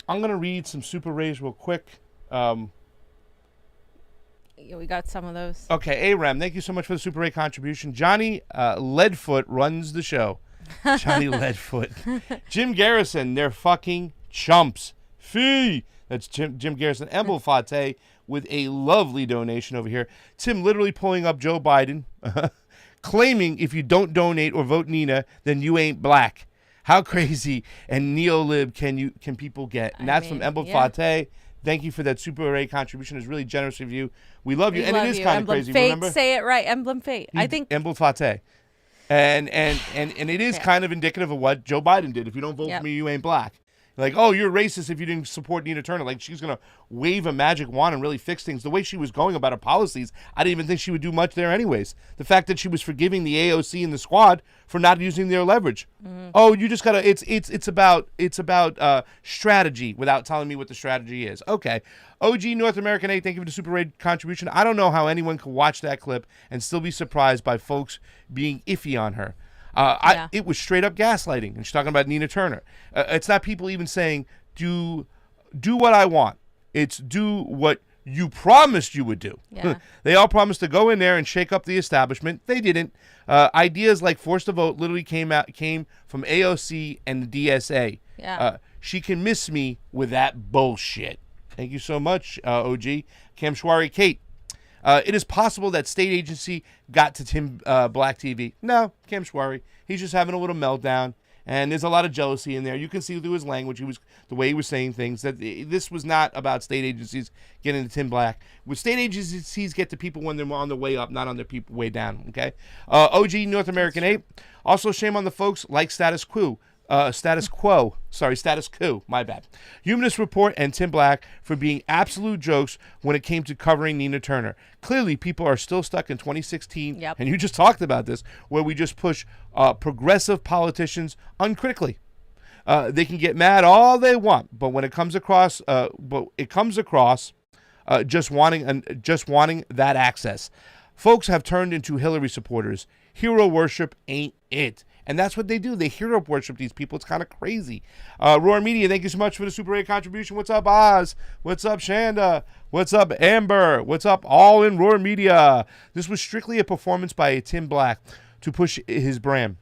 I'm gonna read some super rays real quick. Yeah, we got some of those. Okay, Aram, thank you so much for the super ray contribution. Johnny Leadfoot runs the show. Johnny Leadfoot. Jim Garrison, they're fucking chumps. Fee. That's Jim Garrison. Emble Fate with a lovely donation over here. Tim literally pulling up Joe Biden, claiming if you don't donate or vote Nina, then you ain't black. How crazy and neo-lib can people get? And that's from Emble Fate. Thank you for that super array contribution. It's really generous of you. We love you. And it is kind of crazy. Fate, remember? say it right. Emblem Fate. I think Emble Fate. And it is kind of indicative of what Joe Biden did. If you don't vote for me, you ain't black. Like, oh, you're racist if you didn't support Nina Turner. Like, she's going to wave a magic wand and really fix things. The way she was going about her policies, I didn't even think she would do much there anyways. The fact that she was forgiving the AOC and the squad for not using their leverage. Mm-hmm. Oh, you just got to, it's about strategy without telling me what the strategy is. Okay. OG North American 8, thank you for the super raid contribution. I don't know how anyone could watch that clip and still be surprised by folks being iffy on her. It was straight up gaslighting, and she's talking about Nina Turner. It's not people even saying, do what I want. It's do what you promised you would do. Yeah. They all promised to go in there and shake up the establishment. They didn't. Ideas like force to vote literally came from AOC and the DSA. Yeah. She can miss me with that bullshit. Thank you so much, OG. Kamshwari Kate. It is possible that state agency got to Tim Black TV. No, Kamshwari. He's just having a little meltdown. And there's a lot of jealousy in there. You can see through his language, the way he was saying things, that this was not about state agencies getting to Tim Black. With state agencies get to people when they're on their way up, not on their people way down. Okay. OG North American Ape. Also, shame on the folks like Status Quo. Status Coup, my bad. Humanist Report and Tim Black for being absolute jokes when it came to covering Nina Turner. Clearly, people are still stuck in 2016, and you just talked about this, where we just push progressive politicians uncritically. They can get mad all they want, but when it comes across, just wanting that access. Folks have turned into Hillary supporters. Hero worship ain't it. And that's what they do. They hero worship these people. It's kind of crazy. Roar Media, thank you so much for the Super 8 contribution. What's up, Oz? What's up, Shanda? What's up, Amber? What's up, all in Roar Media? This was strictly a performance by Tim Black to push his brand.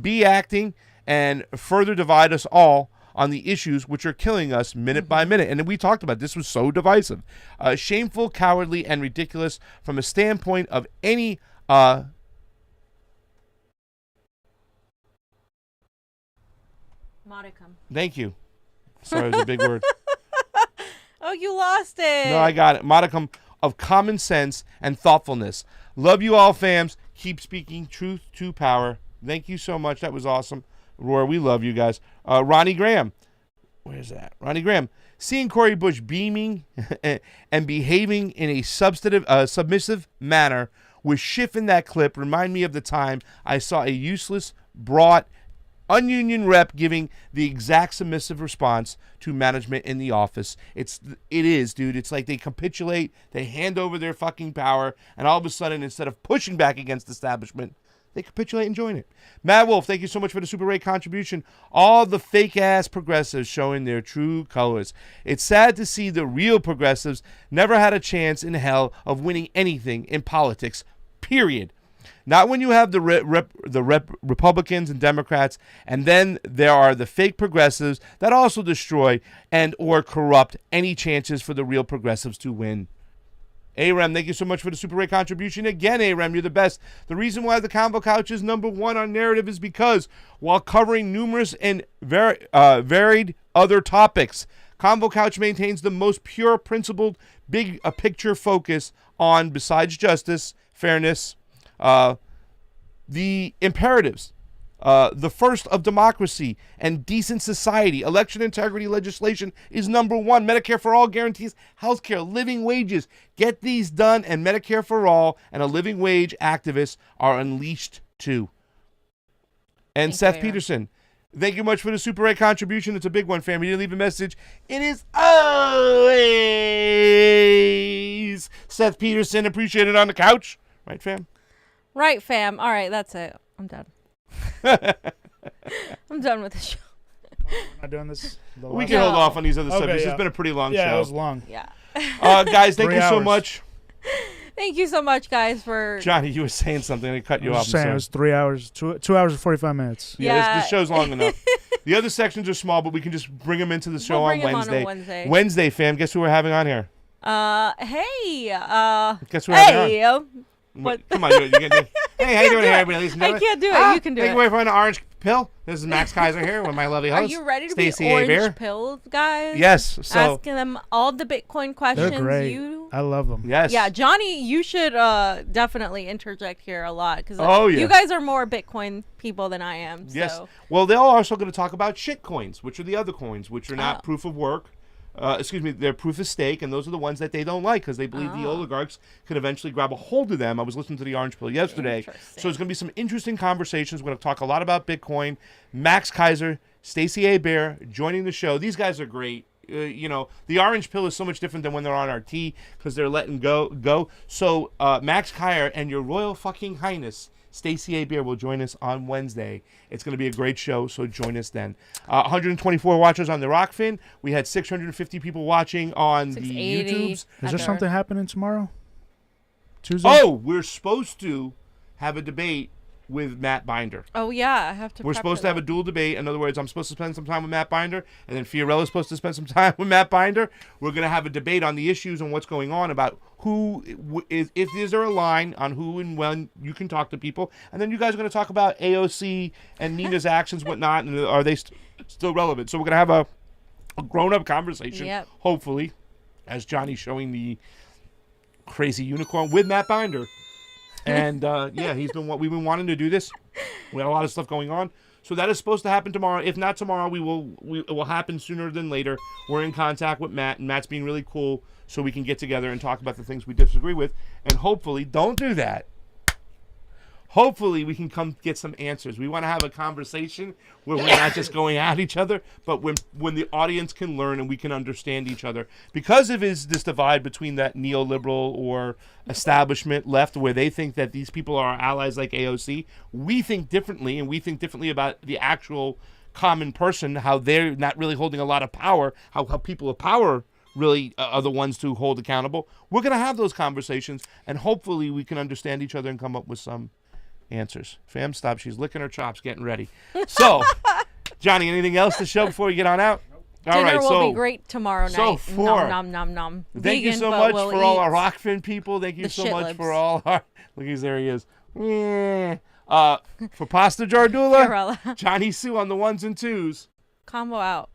Be acting and further divide us all on the issues which are killing us minute by minute. And we talked about this was so divisive. Shameful, cowardly, and ridiculous from a standpoint of any... Modicum. Thank you. Sorry, it was a big word. Oh, you lost it. No, I got it. Modicum of common sense and thoughtfulness. Love you all, fams. Keep speaking truth to power. Thank you so much. That was awesome. Roar, we love you guys. Ronnie Graham. Where's that? Ronnie Graham. Seeing Cori Bush beaming and behaving in a submissive manner with Schiff in that clip remind me of the time I saw a useless, brought ununion rep giving the exact submissive response to management in the office. It is, dude. It's like they capitulate, they hand over their fucking power, and all of a sudden, instead of pushing back against the establishment, they capitulate and join it. Mad Wolf, thank you so much for the Super 8 contribution. All the fake-ass progressives showing their true colors. It's sad to see the real progressives never had a chance in hell of winning anything in politics, period. Not when you have the Republicans and Democrats, and then there are the fake progressives that also destroy and or corrupt any chances for the real progressives to win. AREM, thank you so much for the Super 8 contribution. Again, AREM, you're the best. The reason why the Convo Couch is #1 on narrative is because while covering numerous and varied other topics, Convo Couch maintains the most pure, principled, big picture focus on, besides justice, fairness, the imperatives, the first of democracy and decent society. Election integrity legislation is #1. Medicare for all guarantees healthcare, living wages. Get these done, and Medicare for all and a living wage activists are unleashed too. And Seth Peterson, thank you much for the Super 8 contribution. It's a big one, fam. You didn't leave a message. It is always Seth Peterson. Appreciate it on the couch. Right, fam? Right, fam. All right, that's it. I'm done. I'm done with the show. We're not doing this. We can hold off on these other subjects. It's been a pretty long show. Yeah, it was long. Yeah. Guys, thank you so much. Thank you so much, guys, for... Johnny, you were saying something. I cut you off. Saying it was 3 hours, 2 hours and 45 minutes. Yeah, this show's long enough. The other sections are small, but we can just bring them into the show on Wednesday. Wednesday, fam. Guess who we're having on here? Hey. Guess who we're having on? What? Come on, you can do it. Hey, how you doing here, everybody? I can't do it. You can do it. Thank you for an orange pill. This is Max Kaiser here with my lovely host. Are you ready to Stacey be orange Hebert. pilled, guys? Yes. So asking them all the Bitcoin questions. They're great. I love them. Yes. Yeah, Johnny, you should definitely interject here a lot because you guys are more Bitcoin people than I am. Yes. So. Well, they're also going to talk about shit coins, which are the other coins, which are not proof of work. They're proof of stake, and those are the ones that they don't like because they believe the oligarchs could eventually grab a hold of them. I was listening to the Orange Pill yesterday. So there's going to be some interesting conversations. We're going to talk a lot about Bitcoin. Max Kaiser, Stacey Hebert joining the show. These guys are great. The Orange Pill is so much different than when they're on our tea because they're letting go. So Max Kaiser and your Royal fucking Highness, Stacey Hebert, will join us on Wednesday. It's going to be a great show, so join us then. 124 watchers on the Rokfin. We had 650 people watching on the YouTubes. Is there something happening tomorrow? Tuesday? Oh, we're supposed to have a debate with Matt Binder. Oh yeah, I have to. We're supposed to have a dual debate. In other words, I'm supposed to spend some time with Matt Binder, and then Fiorella's supposed to spend some time with Matt Binder. We're going to have a debate on the issues and what's going on about is there a line on who and when you can talk to people, and then you guys are going to talk about AOC and Nina's actions, whatnot, and are they still relevant? So we're going to have a grown-up conversation, hopefully, as Johnny's showing the crazy unicorn with Matt Binder. And yeah, we've been wanting to do this. We have a lot of stuff going on, so that is supposed to happen tomorrow. If not tomorrow, it will happen sooner than later. We're in contact with Matt, and Matt's being really cool, so we can get together and talk about the things we disagree with. And hopefully, don't do that. Hopefully, we can come get some answers. We want to have a conversation where we're not just going at each other, but when the audience can learn and we can understand each other. Because of this divide between that neoliberal or establishment left, where they think that these people are allies like AOC, we think differently, and we think differently about the actual common person, how they're not really holding a lot of power, how people of power really are the ones to hold accountable. We're going to have those conversations, and hopefully we can understand each other and come up with some answers. Fam, stop. She's licking her chops, getting ready. So, Johnny, anything else to show before you get on out? All Dinner right, will be great tomorrow night. Nom, nom, nom. Thank you so much for all our Rokfin people. Thank you so much for all our... Look, there he is. For Pasta Jardula, Fiorella. Johnny Sue on the ones and twos. Combo out.